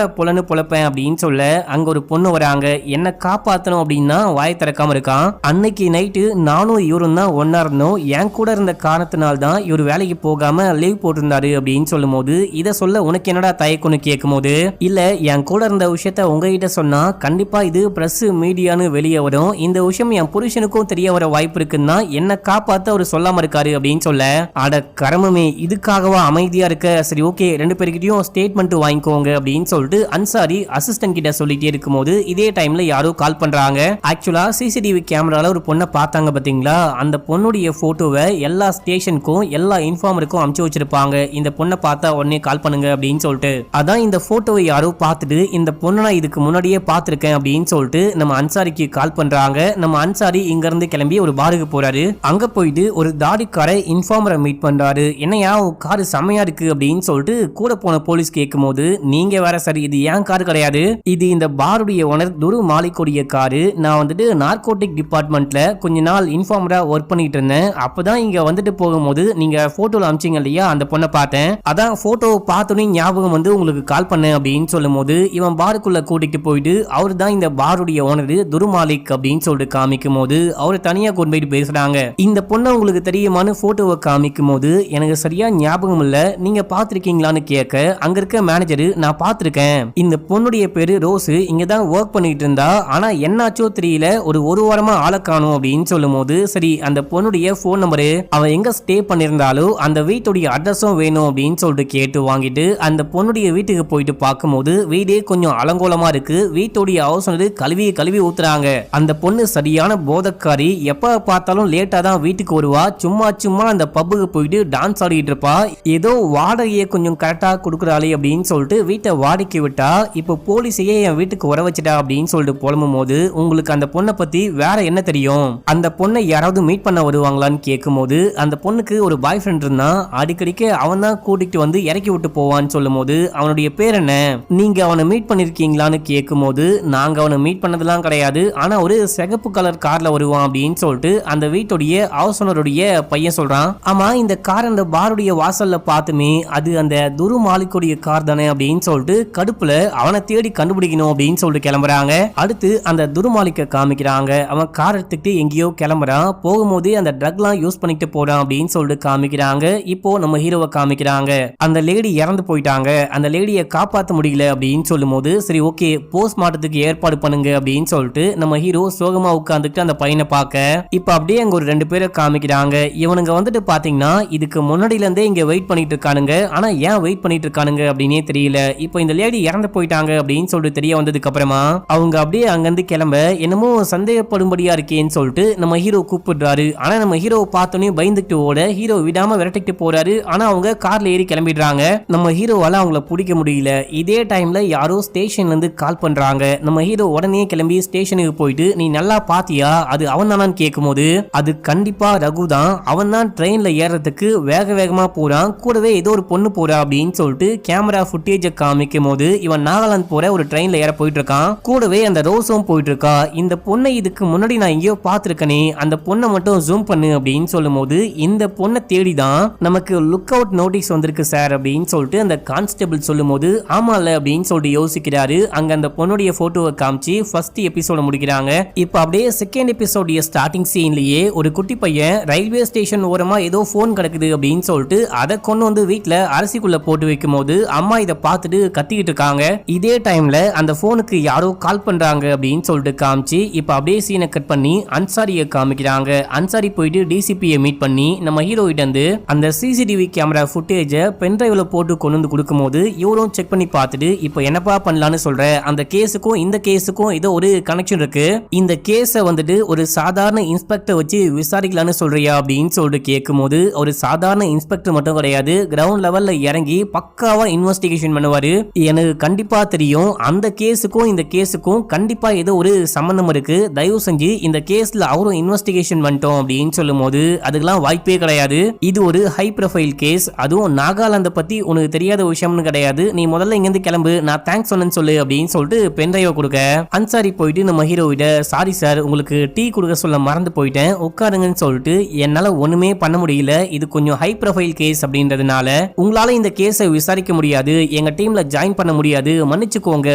பொலன்னு பொழப்பேன் அப்படின்னு சொல்ல அங்க ஒரு பொண்ணு வராங்க. என்ன காப்பாத்தணும் அப்படின்னா வாயை திறக்காம இருக்கான். அன்னைக்கு நைட்டு நானும் இவரும் தான் ஒன்னா இருந்தோம், என் கூட இருந்த காரணத்தினால்தான் இவர் வேலைக்கு போகாம லீவ் போட்டிருந்தாரு அப்படின்னு சொல்லும் போது, இத சொல்ல உனக்கு என்னடா தயக்கம்னு கேட்கும் போது, இல்ல என் கூட இருந்த விஷயத்த உங்ககிட்ட சொன்னா கண்டிப்பா இது பிரஸ் மீடியான்னு வெளியே வரும், இந்த விஷயம் என் புருஷனுக்கும் தெரிய வர வாய்ப்பு இருக்குன்னா என்ன காப்பாத்த அவர் சொல்லாம இருக்காரு அப்படின்னு சொல்ல, அட கர்மமே இதுக்காகவா அமைதியா இருக்க, சரி ஓகே ரெண்டு பேருக்கிட்டையும் ஸ்டேட்மெண்ட் வாங்கிக்கோங்க அப்படின்னு சொல்லிட்டு அன்சாரி அசிஸ்டன்ட் கிட்ட சொல்லிட்டே இருக்கும்போது இதே டைம்ல யாரோ கால் பண்றாங்க. ஆக்சுவலா சிசிடிவி கேமரால ஒரு பொண்ணை பார்த்தாங்க பாத்தீங்களா, அந்த பொண்ணுடைய போட்டோவை எல்லா ஸ்டேஷனுக்கும் எல்லா இன்ஃபார்மருக்கும் அனுப்பிச்சு வச்சிருப்பாங்க, இந்த பொண்ணை பார்த்தா உடனே கால் பண்ணுங்க அப்படின்னு சொல்லிட்டு. அதான் இந்த போட்டோவை யாரோ பார்த்துட்டு இந்த பொண்ணை நான் இதுக்கு முன்னாடியே பார்த்திருக்கேன் அப்படின்னு சொல்லிட்டு நம்ம அன்சாரிக்கு கால் பண்றாங்க. நம்ம அன்சாரி இங்க இருந்து கிளம்பி ஒரு பாருக்கு போறாரு. அங்க போயிட்டு ஒரு தாடிக்கார இன்ஃபார்மரை மீட் பண்றாரு. என்னையா காரு செமையா இருக்கு அப்படின்னு சொல்லிட்டு கூட போன போலீஸ் கேட்கும்போது, நீங்க வேற சரி, இது ஏன் காரு கிடையாது, இது இந்த பாருடைய ஓனர் துரு மாலிக்குடைய காரு. நான் வந்துட்டு நார்கோட்டிக் டிபார்ட்மெண்ட்ல கொஞ்ச நாள் இன்ஃபார்மரா ஒர்க் பண்ணிட்டு இருந்தேன். அப்பதான் இங்க வந்துட்டு போகும்போது நீங்க போட்டோல அமிச்சிங்க இல்லையா, அந்த பொண்ணை பார்த்தேன். அதான் போட்டோ பார்த்தோன்னே ஞாபகம் வந்து உங்களுக்கு கால் பண்ணேன் அப்படின்னு சொல்லும் போது, இவன் பாருக்குள்ள கூட்டிட்டு போயிட்டு அவரு தான் இந்த பாருடைய ஓனர் துரு மாலிக் அப்படின்னு சொல்லிட்டு காமிக்கும் போது அவரை தனியா கொண்டு போயிட்டு பேசுறாங்க. இந்த பொண்ணை உங்களுக்கு தெரியுமான்னு போட்டோவை காமிக்கும் போது, எனக்கு சரியா ஞாபகம் இல்ல, நீங்க பாத்திருக்கீங்களான்னு கேட்க, அங்க இருக்க மேனேஜர் நான் பாத்திருக்கேன், இந்த பொண்ணுடைய பேரு ரோஸ், இங்க தான் ஒர்க் பண்ணிட்டு இருந்தா, ஆனா என்னாச்சோ தெரியல, ஒரு வாரமா ஆளை காணும் அப்படின்னு சொல்லும் போது, சரி அந்த பொண்ணுடைய போன் நம்பரு, அவ எங்க ஸ்டே பண்ணிருந்தாலோ அந்த வீட்டுடைய அட்ரஸும் வேணும் அப்படின்னு சொல்லிட்டு கேட்டு வாங்கிட்டு அந்த பொண்ணுடைய வீட்டுக்கு போயிட்டு பார்க்கும்போது வீடே கொஞ்சம் அலங்கோலமா இருக்கு. வீட்டுடைய அவசரம் கழுவி ஊத்துறாங்க. அந்த பொண்ணு சரியான போதக்காரி, எப்ப பார்த்தாலும் லேட்டா தான் வீட்டுக்கு வருவா. சும்மா அந்த பப்புக்கு போயிட்டு டான்ஸ் ஆடிட்டு இருப்பா. ஏதோ வாடகையை கொஞ்சம் கரெக்டா கொடுக்குறாளே அப்படின்னு சொல்லிட்டு வீட்டை வாடகைக்கு விட்டா. இப்போ போலீஸையே என் வீட்டுக்கு வர வச்சுட்டா அப்படின்னு சொல்லிட்டு புலம்பும் போது, உங்களுக்கு அந்த பொண்ணை பத்தி வேற என்ன தெரியும், அந்த பொண்ணை யாராவது மீட் பண்ண வருவாங்களான்னு கேட்கும் போது, அந்த பொண்ணுக்கு ஒரு பாய் ஃப்ரெண்ட் இருந்தான், அடிக்கடிக்கு அவன் தான் கூட்டிட்டு வந்து இறக்கி விட்டு போவான்னு சொல்லும் போது, அவனுடைய பேர் என்ன, நீங்க அவனை மீட் பண்ணிருக்கீங்களான்னு கேட்கும் போது, நாங்க அவனை மீட் பண்ணதெல்லாம் கிடையாது, ஆனா ஒரு சிகப்பு கலர் கார்ல வருவான் அப்படின்னு சொல்லிட்டு அந்த வீட்டுடைய அவசனருடைய பையன் சொல்றான். ஆமா, இந்த கார் அந்த பாருடைய வாசல்ல பார்த்துமே அது அந்த துரு மாலிக்குடைய கார் தானே அப்படின்னு சொல்லிட்டு கடுப்புல அவனை தேடி கண்டுபிடிக்கணும் அப்படின்னு சொல்லிட்டு கிளம்புறாங்க. அடுத்து அந்த துரு மாலிக்க காமிக்கிறாங்க. அவன் கார் எடுத்துக்கிட்டு எங்கேயோ கிளம்புறான். போகும்போது அந்த ட்ரக்லாம் யூஸ் பண்ணிட்டு போறான் அப்படின்னு சொல்லிட்டு காமிக்கிறாங்க. இப்போ நம்ம ஹீரோவை காமிக்கிறாங்க. அந்த லேடி இறந்து போயிட்டாங்க, அந்த லேடியை காப்பாற்ற முடியல அப்படின்னு சொல்லும் போது, சரி ஓகே போஸ்ட் மார்ட்டத்துக்கு ஏற்பாடு பண்ணுங்க அப்படின்னு சொல்லிட்டு நம்ம ஹீரோ சோகமா உட்கார்ந்துட்டு அந்த பையனை பார்க்க, இப்ப அப்படியே அங்க ஒரு 2 பேரை காமிக்கிறாங்க. இவனுங்க வந்துட்டு பாத்தீங்கன்னா இதுக்கு முன்னாடில இருந்தே இங்க வெயிட் பண்ணிட்டு இருக்கானுங்க. ஆனா ஏன் வெயிட் பண்ணிட்டு இருக்கானுங்க அப்படின்னே தெரியல. இப்போ இந்த லேடி இறந்து போயிட்டாங்க அப்படின்னு சொல்லிட்டு தெரிய வந்ததுக்கு அப்புறமா அவங்க அப்படியே அங்கிருந்து கிளம்ப, என்னமோ சந்தேகப்படும்படியா இருக்கேன்னு சொல்லிட்டு நம்ம ஹீரோ கூப்பிடுறாரு. ஆனா நம்ம ஹீரோ பார்த்தோன்னே பயந்துட்டு ஓட ஹீரோ விடாம விரட்டிட்டு போறாரு. ஆனா அவங்க கார்ல ஏறி கிளம்பிடுறாங்க. நம்ம ஹீரோவால அவங்கள பிடிக்க முடியல. இதே டைம்ல யாரோ ஸ்டேஷன்ல இருந்து கால் பண்றாங்க. நம்ம ஹீரோ உடனே கிளம்பி ஸ்டேஷனுக்கு போயிட்டு, நீ நல்லா பாத்தியா, அது அவன் தானான்னு கேட்கும் போது, அது கண்டிப்பா ரகு தான், அவன் தான் ட்ரெயின்ல ஏறதுக்கு வேகமா போறான், கூடவே ஏதோ ஒரு பொண்ணு போறா அப்படின்னு சொல்லிட்டு கேமரா ஃபுட்டேஜ காமிக்கும் போது, இவன் நாகாலாந்து போற ஒரு ட்ரெயின்ல ஏற போயிட்டு இருக்கான். கூடவே அந்த ரோஸும் போயிட்டு இருக்கா. இந்த பொண்ணை இதுக்கு முன்னாடி நான் எங்கேயோ பாத்துருக்கனே, அந்த பொண்ணை மட்டும் ஜூம் பண்ணு அப்படின்னு சொல்லும் போது, இந்த பொண்ணை தேடிதான் நமக்கு லுக் அவுட் நோட்டீஸ் வந்திருக்கு சார் அப்படின்னு சொல்லிட்டு அந்த கான்ஸ்டபிள் சொல்லும் போது, ஆமால அப்படின்னு சொல்லிட்டு யோசிக்கிறாரு. அங்க அந்த பொண்ணுடைய போட்டோவை காமிச்சு ஃபர்ஸ்ட் எபிசோட முடிக்கிறாங்க. இப்ப அப்படியே செகண்ட் எபிசோடைய ஸ்டார்டிங் சீன்லயே ஒரு குட்டி பையன் ரயில்வே ஸ்டேஷன் ஓரமா ஏதோ போன் கிடக்குது அப்படின்னு சொல்லிட்டு அதை கொண்டு வந்து வீட்டுல அரிசிக்குள்ள போட்டு வைக்கும் போது அம்மா இதை பார்த்துட்டு கத்திக்கிட்டு இருக்காங்க. இதே டைம்ல அந்த போனுக்கு யாரோ கால் பண்றாங்க அப்படின்னு சொல்லிட்டு காமிச்சு இப்ப அப்படியே சீனை கட் பண்ணி அன்சாரியை காமிக்கிறாங்க. அன்சாரி போயிட்டு டிசிபியை மீட் பண்ணி நம்ம ஹீரோயிட்ட இருந்து அந்த சிசிடிவி கேமரா ஃபுட்டேஜ பென்டிரைவ்ல போட்டு கொண்டு வந்து கொடுக்கும் போது இவரும் செக் பண்ணி பார்த்துட்டு, இப்போ என்னப்பா பண்ணலான்னு சொல்ற, அந்த கேஸுக்கும் இந்த கேஸுக்கும் ஏதோ ஒரு கனெக்ஷன் இருக்கு, இந்த கேஸை வந்துட்டு ஒரு சாதாரண இன்ஸ்பெக்டர் வச்சு விசாரிக்கலான்னு சொல்றியா அப்படின்னு சொல்லிட்டு கேட்கும் போது, ஒரு சாதாரண இன்ஸ்பெக்டர் மட்டும் கிடையாது, கிரவுண்ட் லெவல்ல இறங்கி பக்காவா இன்வெஸ்டிகேஷன் பண்ணுவாரு. எனக்கு கண்டிப்பா தெரியும் அந்த கேஸுக்கும் இந்த கேஸுக்கும் கண்டிப்பா ஏதோ ஒரு சம்பந்தம் இருக்கு, தயவு செஞ்சு இந்த கேஸ்ல அவரும் இன்வெஸ்டிகேஷன் பண்ணிட்டோம் அப்படின்னு சொல்லும் போது, அதுக்கெல்லாம் வாய்ப்பே கிடையாது, இது ஒரு ஹை ப்ரொஃபைல் கேஸ், அதுவும் நாகாலாந்து பத்தி உனக்கு தெரியாத விஷயம்னு கிடையாது, நீ முதல்ல இங்கிருந்து கிளம்பு, நான் தேங்க்ஸ் சொன்னேன்னு சொல்லு அப்படின்னு சொல்லிட்டு பென்ட்ரைவ் கொடுக்க, அன்சாரி போயிட்டு நம்ம ஹீரோவிட, சாரி சார் உங்களுக்கு டீ கொடுக்க சொல்ல மறந்து போயிட்டேன், உட்காருங்கன்னு சொல்லிட்டு, என்னால ஒண்ணுமே பண்ண முடியல, இது கொஞ்சம் ஹை ப்ரொஃபைல் கேஸ் அப்படின்றதுனால உங்களால இந்த கேஸை விசாரிக்க முடியாது, எங்க டீம்ல ஜாயின் பண்ண முடியாது, மன்னிச்சுக்கோங்க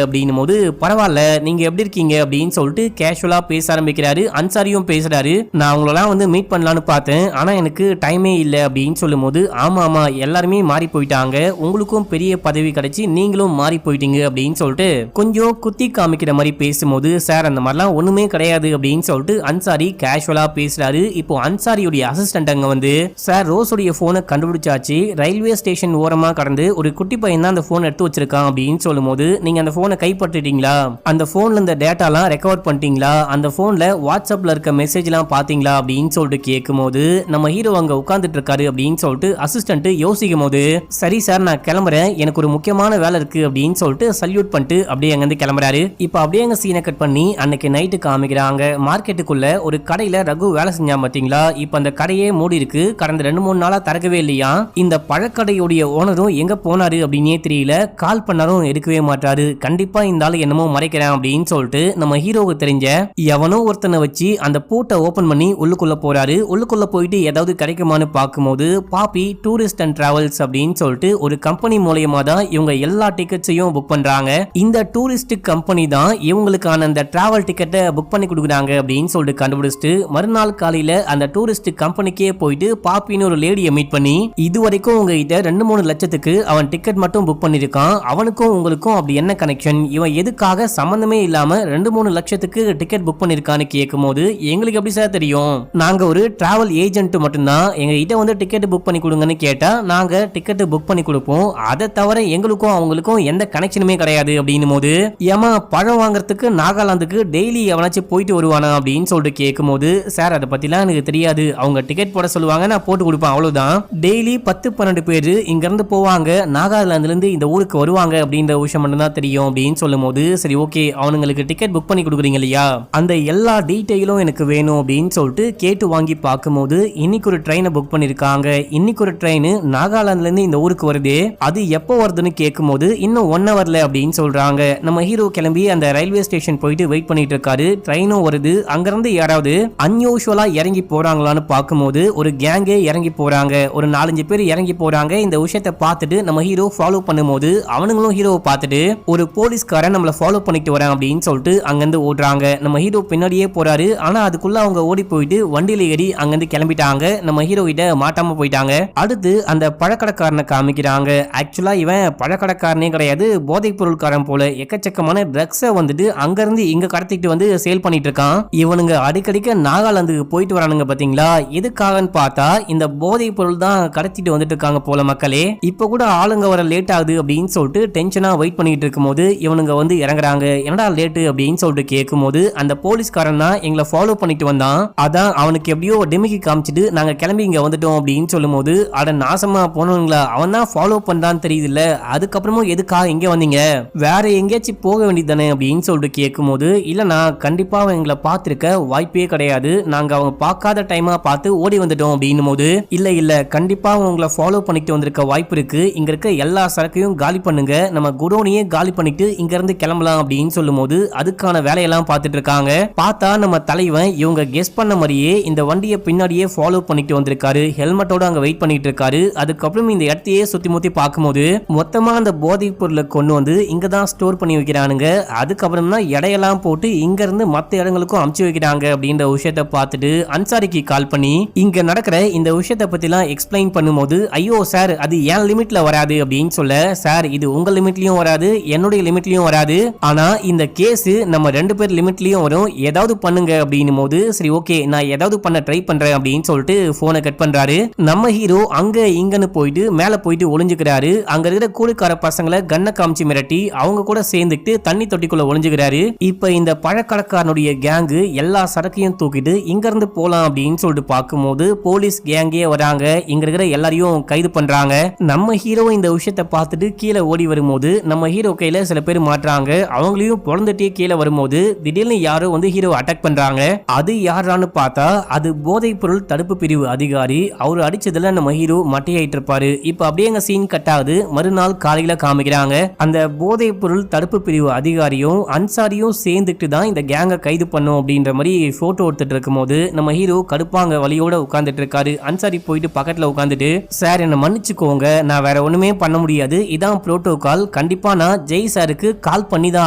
அப்படின்னும் போது, பரவாயில்ல நீங்க எப்படி இருக்கீங்க அப்படின்னு சொல்லிட்டு கேஷுவலா பேச ஆரம்பிக்கிறாரு. அன்சாரியும் பேசுறாரு, நான் உங்களெல்லாம் வந்து மீட் பண்ணலான்னு பார்த்தேன், ஆனா எனக்கு டைமே இல்லை அப்படின்னு சொல்லும் போது, ஆமா எல்லாருமே மாறி போயிட்டாங்க, உங்களுக்கும் பெரிய பதவி கிடைச்சி நீங்களும் மாறி போயிட்டீங்க அப்படின்னு சொல்லிட்டு கொஞ்சம் குத்தி காமிக்கிற மாதிரி பேசும்போது, சார் அந்த மாதிரிலாம் ஒண்ணுமே கிடையாது அப்படின்னு சொல்லிட்டு அன்சாரி கேஷுவலா பேசுறாரு. இப்போ அன்சாரியுடைய அசிஸ்டன்ட் அங்க வந்து, சார் ரோஸுடைய போனை கண்டுபிடிச்சாச்சு, ரயில்வே ஸ்டேஷன் ஓரமா கடந்து ஒரு குட்டி பையன் தான் அந்த போன் எடுத்து வச்சிருக்கான் அப்படின்னு சொல்லும் போது, நீங்க அந்த போனை கைப்பற்றிட்டீங்களா, அந்த போன்ல இந்த டேட்டாலாம் ரெக்கவர் பண்ணிட்டீங்களா, அந்த போன்ல வாட்ஸ்அப்ல இருக்க மெசேஜ் எல்லாம் பாத்தீங்களா அப்படின்னு சொல்லிட்டு கேட்கும் போது, நம்ம ஹீரோ அங்க உட்கார்ந்துட்டு இருக்காரு அப்படின்னு சொல்லிட்டு அசிஸ்டன்ட் யோசிக்கும் போது, சரி சார் நான் கிளம்புறேன், எனக்கு ஒரு முக்கியமான வேலை இருக்கு அப்படின்னு சொல்லிட்டு சல்யூட் பண்ணிட்டு அப்படியே அங்கிருந்து கிளம்புறாரு. இப்ப அப்படியே அங்க சீனை கட் பண்ணி அன்னைக்கு நைட்டு காமிக்கிறாங்க. மார்க்கெட்டுக்குள்ள ஒரு கடையில ரகு வேலை செஞ்சா பாத்தீங்களா, இப்ப அந்த கடையே மூடி இருக்கு, கடந்த 2-3 நாளா திறக்கவே இல்லையா. இந்த பழக்கடையுடைய ஓனரும் எங்க போனாரு அப்படின்னே தெரியல. கால் பண்ணாரும் எடுக்கவே மாட்டாரு. கண்டிப்பா இந்த ஆளு என்னமோ மறைக்கிறேன் அப்படின்னு சொல்லிட்டு நம்ம ஹீரோவுக்கு தெரிஞ்ச எவனோ ஒருத்தனை வச்சு அந்த பூட்டை ஓபன் பண்ணி உள்ளுக்குள்ள போறாரு. உள்ளுக்குள்ள போயிட்டு ஏதாவது கிடைக்குமான்னு பார்க்கும்போது பாப்பி டூரிஸ்ட் அண்ட் டிராவல்ஸ் அப்படின்னு சொல்லிட்டு ஒரு கம்பெனி மூலமா தான் இவங்க எல்லா டிக்கெட்ஸையும் புக் பண்றாங்க. இந்த டூரிஸ்ட் கம்பெனி தான் இவங்களுக்கான அந்த டிராவல் டிக்கெட்டை புக் பண்ணி கொடுக்குறாங்க அப்படின்னு சொல்லிட்டு கண்டுபிடிச்சிட்டு மறுநாள் காலையில அந்த டூரிஸ்ட் கம்பெனிக்கே போயிட்டு பாப்பின்னு ஒரு லேடியை மீட் பண்ணி இது வரைக்கும் உங்ககிட்ட 2-3 லட்சத்துக்கு அவன் டிக்கெட் மட்டும் புக் பண்ணிருக்கான். அவனுக்கும் உங்களுக்கும் அப்படி என்ன கனெக்ஷன்? இவன் எதுக்காக சம்பந்தமே இல்லாம 2-3 லட்சத்துக்கு டிக்கெட் புக் பண்ணிருக்கான்னு கேட்கும் போது எங்களுக்கு எப்படி சார் தெரியும்? நாங்க ஒரு டிராவல் ஏஜென்ட் மட்டும்தான். எங்க கிட்ட வந்து டிக்கெட் புக் பண்ணி கொடுங்கன்னு கேட்டா நாங்க டிக்கெட் புக் பண்ணி கொடுப்போம். அதை தவிர எங்களுக்கும் அவங்களுக்கும் எந்த கனெக்ஷனுமே கிடையாது அப்படின்னும் போது ஏமா பழம் வாங்குறதுக்கு நாகாலாந்துக்கு டெய்லி எவனாச்சும் போயிட்டு வருவானா அப்படின்னு சொல்லிட்டு கேட்கும் போது சார் அதை பத்திலாம் எனக்கு தெரியாது. அவங்க டிக்கெட் போட சொல்லுவாங்க, நான் போட்டு கொடுப்பேன், அவ்வளவுதான். டெய்லி 10-12 பேர் இங்க இருந்து போவாங்க, நாகாலாந்துல இருந்து இந்த ஊருக்கு வருவாங்க அப்படின்ற விஷயம் மட்டும் தான் தெரியும் அப்படின்னு சொல்லும் போது சரி ஓகே அவனுங்களுக்கு டிக்கெட் புக் பண்ணி கொடுக்குறீங்க இல்லையா, அந்த எல்லா டீடைலும் எனக்கு வேணும் அப்படின்னு சொல்லிட்டு கேட்டு வாங்கி பார்க்கும்போது இன்னைக்கு ஒரு ட்ரெயினை புக் பண்ணிருக்காங்க. இன்னைக்கு ஒரு ட்ரெயின் நாகாலாந்துல இருந்து இந்த ஊருக்கு வருது. அது எப்போ வருதுன்னு கேட்கும் போது இன்னும் 1 ஹவர்ல அப்படின்னு சொல்றாங்க. நம்ம ஹீரோ கிளம்பி அந்த ரயில்வே ஸ்டேஷன் போயிட்டு வெயிட் பண்ணிட்டு இருக்காரு. ட்ரெயினும் வருது. அங்கிருந்து யாராவது அன்யூஷுவலா இறங்கி போறாங்களான்னு பார்க்கும்போது ஒரு கேங்கே இறங்கி போறாங்க. ஒரு 4-5 பேர் இறங்கி போறாங்க. இந்த விஷயத்தை பார்த்துட்டு நம்ம ஹீரோ ஃபாலோ பண்ணும்போது அவனுங்களும் ஹீரோவை பார்த்துட்டு ஒரு போலீஸ்காரன் நம்மள ஃபாலோ பண்ணிட்டு வரேன் அப்படின்னு சொல்லிட்டு அங்கிருந்து ஓடுறாங்க. நம்ம ஹீரோ பின்னாடியே போறாரு. ஆனா அதுக்குள்ள அவங்க ஓடி போயிட்டு வண்டியில ஏறி அங்கிருந்து கிளம்பிட்டாங்க. நம்ம ஹீரோ கிட்ட மாட்டாம போயிட்டாங்க. அடுத்து அந்த பழக்கடைக்காரனை காமிக்கிறாங்க. ஆக்சுவலா இவன் பழக்கடைக்காரனே கிடையாது, போதைப் பொருள்காரன் போல. எக்கச்சக்கமான ட்ரக்ஸை வந்துட்டு அங்கிருந்து இங்க கடத்திட்டு வந்து சேல் பண்ணிட்டு இருக்கான். இவனுங்க அடிக்கடிக்க நாகாலாந்துக்கு போயிட்டு வரானுங்க பாத்தீங்களா. எதுக்காகன்னு பார்த்தா இந்த போதைப் பொருள் தான் கடத்திட்டு வந்துட்டு இருக்காங்க போல மக்களே. இப்ப கூட ஆளுங்க வர லேட் ஆகுது அப்படின்னு சொல்லிட்டு டென்ஷனா வெயிட் பண்ணிட்டு இருக்கும் போது இவனுங்க வந்து இறங்குறாங்க. என்னடா லேட்டு அப்படின்னு சொல்லிட்டு கேட்கும் போது அந்த போலீஸ்காரன் தான் எங்களை ஃபாலோ பண்ணிட்டு வந்தான், அதான் அவனுக்கு எப்படியோ டிமிக்கி காமிச்சிட்டு நாங்க கிளம்பி இங்க வந்துட்டோம் அப்படின்னு சொல்லும் போது அட நாசமா போனவங்களா, அவன் தான் ஃபாலோ பண்றான்னு தெரியுது இல்ல, அதுக்கப்புறமும் எதுக்காக இங்க வந்தீங்க, வேற எங்கேயாச்சும் போக வேண்டியதானே அப்படின்னு சொல்லிட்டு கேட்கும் போது இல்லனா கண்டிப்பா எங்களை பார்த்திருக்க வாய்ப்பே கிடையாது, நாங்க அவங்க பார்க்காத டைமா பார்த்து ஓடி வந்துட்டோம் அப்படின்னும் போது இல்ல கண்டிப்பா உங்களை ஃபாலோ பண்ணிட்டு வந்திருக்க வாய்ப்பு இருக்கு, இங்க இருக்க எல்லா சரக்கையும் காலி பண்ணுங்க, நம்ம குடோனியே காலி பண்ணிட்டு இங்க இருந்து கிளம்பலாம் அப்படின்னு சொல்லும் போது அதுக்கான வேலையெல்லாம் பார்த்துட்டு இருக்காங்க. பார்த்தா நம்ம தலைவன் இவங்க கெஸ் பண்ண மாதிரியே இந்த வண்டியை பின்னாடியே ஃபாலோ பண்ணிட்டு வந்திருக்காரு. ஹெல்மெட்டோட அங்க வெயிட் பண்ணிட்டு இருக்காரு. அதுக்கப்புறம் இந்த இடத்தையே சுத்தி முத்தி பார்க்கும்போது மொத்தமா அந்த போதைப் பொருளை கொண்டு வந்து இங்க தான் ஸ்டோர் பண்ணி வைக்கிறானுங்க. அதுக்கப்புறம் தான் எடையெல்லாம் போட்டு இங்க இருந்து மத்த இடங்களுக்கும் அமுச்சு வைக்கிறாங்க அப்படின்ற விஷயத்தை பார்த்துட்டு அன்சாரிக்கு கால் பண்ணி இங்க நடக்கிற இந்த விஷயத்தை பத்தி எல்லாம் எக்ஸ்பிளைன் பண்ணும்போது ஐயோ சார் அது என் லிமிட்ல வராது அப்படின்னு சொல்ல, சார் இது உங்க லிமிட்லயும் வராது என்னுடைய லிமிட்லயும் வராது, ஆனா இந்த கேஸ் நம்ம 2 பேர் லிமிட்லயும் வரும், ஏதாவது பண்ணுங்க அப்படின்னும் போது சரி ஓகே நான் ஏதாவது பண்ண ட்ரை பண்றேன் அப்படின்னு சொல்லிட்டு போனை கட் பண்றாரு. நம்ம ஹீரோ அங்க இங்கன்னு போயிட்டு மேல போயிட்டு ஒளிஞ்சுக்கிறாரு. அங்க இருக்கிற கூலிக்கார பசங்களை கண்ணை காமிச்சு மிரட்டி அவங்க கூட சேர்ந்துட்டு தண்ணி தொட்டிக்குள்ள ஒளிஞ்சுக்கிறாரு. இப்ப இந்த பழக்கடக்காரனுடைய கேங்கு எல்லா சரக்கையும் தூக்கிட்டு இங்க இருந்து போலாம் அப்படின்னு சொல்லிட்டு பார்க்கும்போது போலீஸ் கேங்கே வராங்க. இங்க இருக்கிற எல்லாரையும் கைது பண்றாங்க. நம்ம ஹீரோ இந்த விஷயத்தை பார்த்துட்டு கீழே ஓடி வரும்போது நம்ம ஹீரோ கையில சில பேர் மாட்டுறாங்க. அவங்களையும் பொழந்துட்டே கீழே வரும்போது திடீர்னு யாரோ வந்து ஹீரோ அட்டாக் பண்றாங்க. அது யாரான்னு பார்த்தா அது போதைப் பொருள் தடுப்பு பிரிவு அதிகாரி. அவரு அடிச்சதுல நம்ம ஹீரோ மட்டையாயிட்டு இருப்பாரு. இப்ப அப்படியே எங்க சீன் கட் ஆகுது. மறுநாள் காலையில காமிக்கிறாங்க. அந்த போதைப் பொருள் தடுப்பு பிரிவு அதிகாரியும் அன்சாரியும் சேர்ந்துட்டு தான் இந்த கேங்கை கைது பண்ணும் அப்படின்ற மாதிரி போட்டோ எடுத்துட்டு இருக்கும் போது நம்ம ஹீரோ கடுப்பாங்க வழியோட உட்கார்ந்துட்டு இருக்காரு. அன்சாரி போயிட்டு பக்கத்துல உட்காந்துட்டு சார் என்ன மன்னிச்சுக்கோங்க, நான் வேற ஒண்ணுமே பண்ண முடியாது, இதான் புரோட்டோகால், கண்டிப்பா நான் ஜெய் சாருக்கு கால் பண்ணி தான்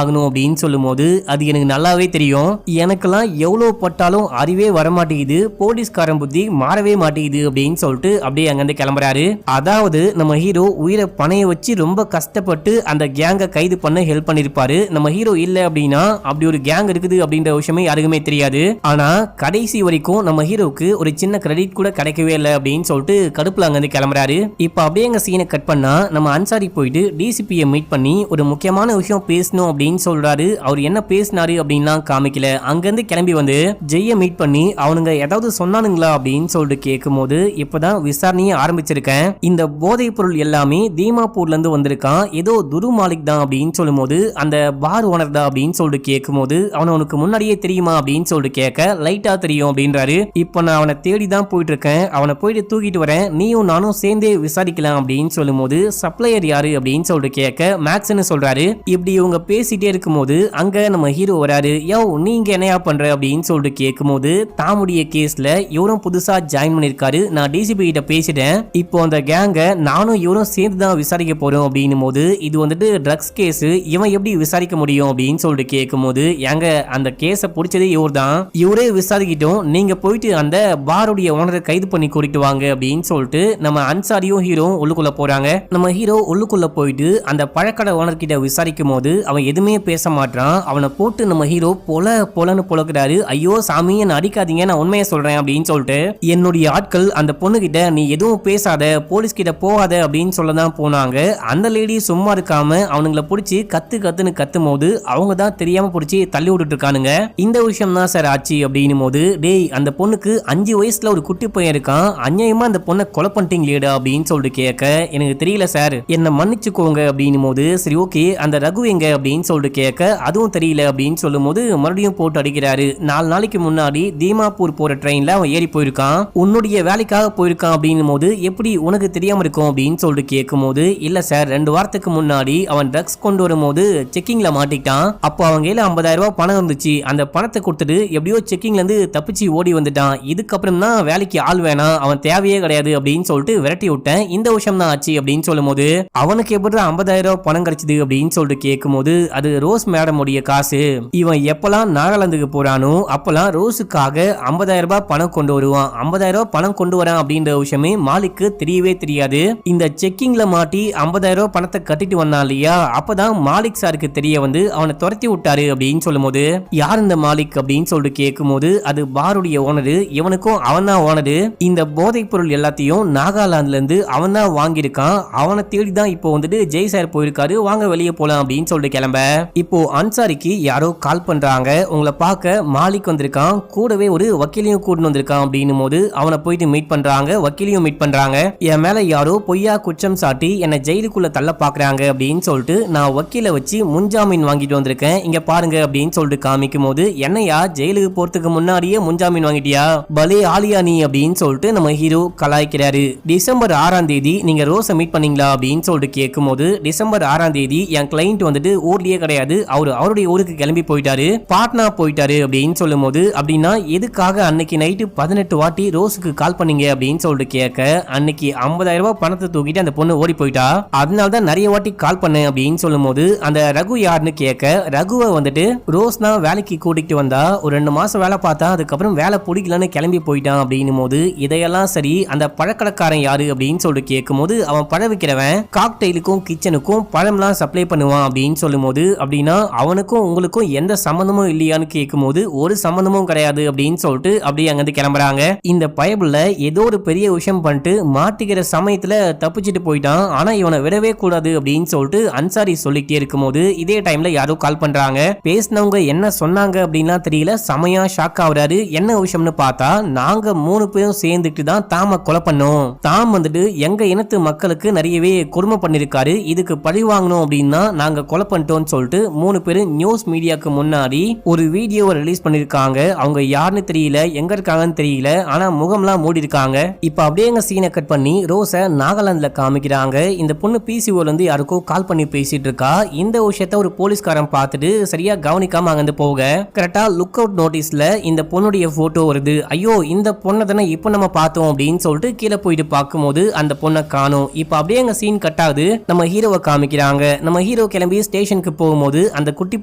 ஆகணும் அப்படின்னு சொல்லும் போது அது எனக்கு நல்லாவே தெரியும், எனக்கெல்லாம் எவ்வளவு பட்டாலும் அறிவே வரமாட்டேங்குது, போலீஸ்காரன் புத்தி மாறவே மாட்டேங்குது அப்படின்னு சொல்லிட்டு அப்படியே அங்கிருந்து கிளம்புறாரு. அதாவது நம்ம ஹீரோ உயிரை பணைய வச்சு ரொம்ப கஷ்டப்பட்டு அந்த கேங்கை கைது பண்ண ஹெல்ப் பண்ணிருப்பாரு. நம்ம ஹீரோ இல்ல அப்படின்னா அப்படி ஒரு கேங் இருக்குது அப்படின்ற விஷயமே யாருக்குமே தெரியாது. ஆனா கடைசி வரைக்கும் நம்ம ஹீரோக்கு ஒரு சின்ன கிரெடிட் கூட கிடைக்கவே இல்லை அப்படின்னு சொல்லிட்டு கடுப்புல அங்கிருந்து கிளம்புறாரு. இப்ப அப்படியே எங்க சீனை கட் பண்ணா நம்ம அன்சாரி போயிட்டு டிசிபியை மீட் பண்ணி ஒரு முக்கியமான விஷயம் பேசணும் அப்படின்னு சொல்றாரு. அவர் என்ன பேசினாரு அப்படின்லாம் காமிக்கல. அங்கிருந்து கிளம்பி வந்து ஜெய்ய மீட் பண்ணி அவனுங்க ஏதாவது சொன்னானுங்களா அப்படின்னு சொல்லிட்டு கேட்கும் போது இப்பதான் விசாரணையை ஆரம்பிச்சிருக்கேன், இந்த போதைப் பொருள் எல்லாமே தீமாப்பூர்ல இருந்து வந்திருக்கான், ஏதோ துரு மாலிக் தான் அப்படின்னு சொல்லும் போது அந்த பார் ஓனர் தான் அப்படின்னு சொல்லிட்டு கேட்கும் போது அவனுக்கு முன்னாடியே தெரியுமா அப்படின்னு சொல்லிட்டு கேட்க லைட்டா தெரியும் அப்படின்றாரு. இப்ப நான் அவனை தேடி தான் போயிட்டு இருக்கேன், அவனை போயிட்டு தூக்கிட்டு வரேன், நீயும் நானும் சேர்ந்தே விசாரிக்கலாம் அப்படின்னு சொல்லும்போது சப்ளையர் யாரு அப்படின்னு சொல்லிட்டு கேட்க மேக்ஸ்னு சொல்றாரு. இப்படி இவங்க பேசிட்டே இருக்கும்போது அங்க நம்ம ஹீரோ வராரு. யோ நீங்க என்னையா பண்ற அப்படின்னு சொல்லிட்டு கேட்கும்போது தாமுடைய கேஸ்ல இவரும் புதுசா ஜாயின் பண்ணிருக்காரு, நான் டிசிபி கிட்ட பேசிட்டேன், இப்போ அந்த கேங்க நானும் இவரும் சேர்ந்து தான் விசாரிக்க போறோம் அப்படின்னும் போது இது வந்துட்டு ட்ரக்ஸ் கேஸ், இவன் எப்படி விசாரிக்க முடியும் அப்படின்னு சொல்லிட்டு கேட்கும்போது ஏங்க அந்த கேஸை பிடிச்சதே இவர் தான், இவரே விசாரிக்கிட்டோம், நீங்க போயிட்டு அந்த பாருடைய ஓனரை கைது பண்ணி கூட்டிட்டு வாங்க அப்படின்னு சொல்லிட்டு நம்ம அன்சாரியும் ஹீரோ உள்ளுக்குள்ள போறாங்க. நம்ம ஹீரோ உள்ளுக்குள்ள போயிட்டு அந்த பழக்கடை ஓனர் கிட்ட விசாரிக்கும் போது அவன் எதுவுமே பேச மாட்டான். அவனை போட்டு நம்ம ஹீரோ பொலன்னு பொழக்கிறாரு. ஐயோ சாமி என்ன அடிக்காதீங்க, நான் உண்மையை சொல்றேன் அப்படின்னு சொல்லிட்டு என்னுடைய ஆட்கள் அந்த பொண்ணு கிட்ட நீ எதுவும் பேசாத, போலீஸ் கிட்ட போகாத அப்படின்னு சொல்லதான் போனாங்க. அந்த லேடி சும்மா இருக்காம அவனுங்களை பிடிச்சி கத்துன்னு கத்தும் போது அவங்க தான் தெரியாம பிடிச்சி தள்ளி விட்டுட்டு இருக்கானுங்க. இந்த விஷயம் தான் சார் ஆச்சு அப்படின்னும் போது டேய் அந்த பொண்ணுக்கு 5 வயசுல ஒரு குட்டி பையன் இருக்கான், அநியாயமா அந்த பொண்ணை கொலை பண்ணிட்டீங்களேடா அப்படின்னு சொல்லிட்டு கேட்க எனக்கு தெரியல சார் என்ன மன்னிச்சுக்கோங்க அப்படின்னும் போது சரி ஓகே அந்த ரகு எங்க அப்படின்னு சொல்லிட்டு கேட்க அதுவும் தெரியல அப்படின்னு சொல்லும் போது மறுபடியும் போட்டு அடிக்கிறாரு. 4 நாளைக்கு முன்னாடி தீமாப்பூர் போற ட்ரெயின்ல அவன் ஏறி போயிருக்கான், உன்னுடைய வேலைக்காக போயிருக்கான் அப்படின்னும் போது எப்படி உனக்கு தெரியாம இருக்கும் அப்படின்னு சொல்லிட்டு கேட்கும் போது இல்ல சார் 2 வாரத்துக்கு முன்னாடி அவன் ட்ரக்ஸ் கொண்டு வரும்போது செக்கிங்ல மாட்டிக்கிட்டான், அப்போ அவங்க 50,000 ரூபாய் பணம் இருந்துச்சு, அந்த பணத்தை கொடுத்துட்டு எப்படியோ செக்கிங்ல இருந்து தப்பிச்சு ஓடி வந்துட்டான், இதுக்கப்புறம் தான் வேலைக்கு ஆள் வேணாம், அவன் தேவையே கிடையாது அப்படின்னு சொல்லிட்டு விரட்டி விட்டேன், இந்த விஷயம் தான் ஆச்சு அப்படின்னு சொல்லும் போது அவனுக்கு எப்படி 50,000 ரூபாய் பணம் கிடைச்சது அப்படின்னு சொல்லிட்டு கேட்கும் போது அது ரோஸ் மேடம் உடைய காசு, இவன் எப்பெல்லாம் நாகாலாந்துக்கு போறானோ அப்பெல்லாம் ரோஸுக்காக 50,000 ரூபாய் பணம் கொண்டு வருவான், 50,000 ரூபாய் பணம் கொண்டு வரான் அப்படின்ற விஷயமே மாலிக்கு தெரியவே தெரியாது. இந்த செக்கிங்ல மாட்டி 50,000 ரூபாய் பணத்தை கட்டிட்டு வந்தான் இல்லையா, அப்பதான் மாலிக் சாருக்கு தெரிய வந்து அவனை துரத்தி விட்டாரு அப்படின்னு சொல்லும் போது யார் இந்த மாலிக் அப்படின்னு சொல்லிட்டு கேட்கும் போது அது பாருடைய ஓனரு, இவனுக்கும் அவன் தான் ஓனரு, இந்த போதைப் பொருள் எல்லாத்தையும் நாகாலாந்துல இருந்து அவன் தான் வாங்கியிருக்கான், அவனை தேடி தான் இப்போ வந்துட்டு ஜெய் சார் போயிருக்காரு, வாங்க வெளியே போலாம் அப்படின்னு சொல்லிட்டு கிளம்ப இப்போ அன்சாரிக்கு யாரோ கால் பண்றாங்க, உங்களை பார்க்க மாலிக் வந்திருக்கான், கூடவே ஒரு வக்கீலையும் கூட்டிட்டு வந்திருக்கான் அப்படின்னும் போது அவனை போயிட்டு மீட் பண்றாங்க, வக்கீலையும் மீட் பண்றாங்க. என் மேல யாரோ பொய்யா குற்றம் சாட்டி என்னை ஜெயிலுக்குள்ள தள்ள பாக்குறாங்க அப்படின்னு சொல்லிட்டு நான் வக்கீல வச்சு முன்ஜாமீன் வாங்கிட்டு வந்திருக்கேன், இங்க பாருங்க அப்படின்னு சொல்லிட்டு காமிக்கும் போது என்னையா ஜெயிலுக்கு போறதுக்கு முன்னாடியே முன்ஜாமீன் வாங்கிட்டியா, பலே ஆலியா நீ அப்படின்னு சொல்லிட்டு நம்ம ஹீரோ கலாய்க்கிறாரு. டிசம்பர் 6ஆம் தேதி நீங்க ரோஸை மீட் பண்ணீங்களா அப்படின்னு சொல்லிட்டு கேட்கும் போது டிசம்பர் 6ஆம் தேதி என் கிளைண்ட் வந்துட்டு ஊர்லயே கிடையாது, அவருடைய ஊருக்கு கிளம்பி போயிட்டாரு, பாட்னா போயிட்டாரு அப்படின்னு சொல்லும் போது அப்படின்னா எதுக்காக அன்னைக்கு நைட்டு 18 வாட்டி ரோஸுக்கு கால் பண்ணீங்க அப்படின்னு சொல்லிட்டு கேட்க அன்னைக்கு 50,000 ரூபாய் பணத்தை தூக்கிட்டு அந்த பொண்ணு ஓடி போயிட்டா, அதனால தான் நிறைய வாட்டி கால் பண்ணேன் அப்படின்னு சொல்லும் போது அந்த ரகு யாருன்னு கேட்க ரகுவை வந்துட்டு ரோஸ் தான் வேலைக்கு கூட்டிட்டு வந்தா, ஒரு 2 மாசம் வேலை பார்த்தா அதுக்கப்புறம் வேலை பிடிக்கலன்னு கிளம்பி போயிட்டான் அப்படின்னும் போது இதையெல்லாம் சரி அந்த பழக்கடைக்காரன் யாரு அப்படின்னு சொல்லிட்டு கேட்கும் போது அவன் பழ விற்கிறவன், காக்டெயிலுக்கும் கிச்சனுக்கும் பழம்லாம் சப்ளை பண்ணுவான் அப்படின்னு சொல்லும் போது அப்படின்னா அவனுக்கும் உங்களுக்கும் எந்த சம்பந்தமும் இல்லையான்னு கேட்கும் போது ஒரு சம்பந்தமும் கிடையாது அப்படின்னு சொல்லிட்டு அப்படியே அங்கிருந்து கிளம்புறாங்க. இந்த பயபுல ஏதோ ஒரு பெரிய விஷயம் பண்ணிட்டு மாட்டிக்கிற சமயத்துல தப்பிச்சுட்டு போயிட்டான், ஆனா இவனை விடவே கூடாது அப்படின்னு சொல்லிட்டு அன்சாரி சொல்லிட்டே இருக்கும் போது இதே டைம்ல யாரோ கால் பண்றாங்க, பேசினவங்க என்ன சொன்னாங்க அப்படின்னா தெரியல, செமையா ஷாக் ஆகுறாரு. என்ன விஷயம்னு பார்த்தா நாங்க 3 பேரும் சேர்ந்துட்டு தான் தாம கொலை பண்ணோம், தாம் வந்துட்டு எங்க இனத்து மக்களுக்கு நிறையவே கொடுமை பண்ணிருக்காரு, இதுக்கு பழி வாங்கணும் அப்படின்னா நாங்க கொலை பண்ணிட்டோம்னு சொல்லிட்டு 3 பேரும் நியூஸ் மீடியாக்கு முன்னாடி ஒரு வீடியோவை ரிலீஸ் பண்ணிருக்காங்க. அவங்க யாருன்னு தெரியல, எங்க இருக்காங்கன்னு தெரியல, ஆனா முகம்லாம் மூடி இருக்காங்க. இப்ப அப்படியே எங்க சீனை கட் பண்ணி ரோஸை நாகாலாந்துல காமிக்கிறாங்க. இந்த பொண்ணு பிசிஓல இருந்து யாருக்கோ கால் பண்ணி பேசிட்டு இருக்கா. இந்த விஷயத்த ஒரு போலீஸ்காரன் பார்த்துட்டு சரியா கவனிக்காம அங்கிருந்து போக கரெக்டா லுக் அவுட் நோட்டீஸ்ல இந்த பொண்ணுடைய போட்டோ வருது. ஐயோ இந்த பொண்ணை தானே இப்ப நம்ம பார்த்தோம் அப்படின்னு சொல்லிட்டு கீழே போயிட்டு பார்க்கும்போது அந்த பொண்ணை காணோம். இப்ப அப்படியே எங்க சீன் கட் ஆகுது, நம்ம ஹீரோவை காமிக்கிறாங்க. நம்ம ஹீரோ கிளம்பி ஸ்டேஷனுக்கு போகும்போது அந்த குட்டி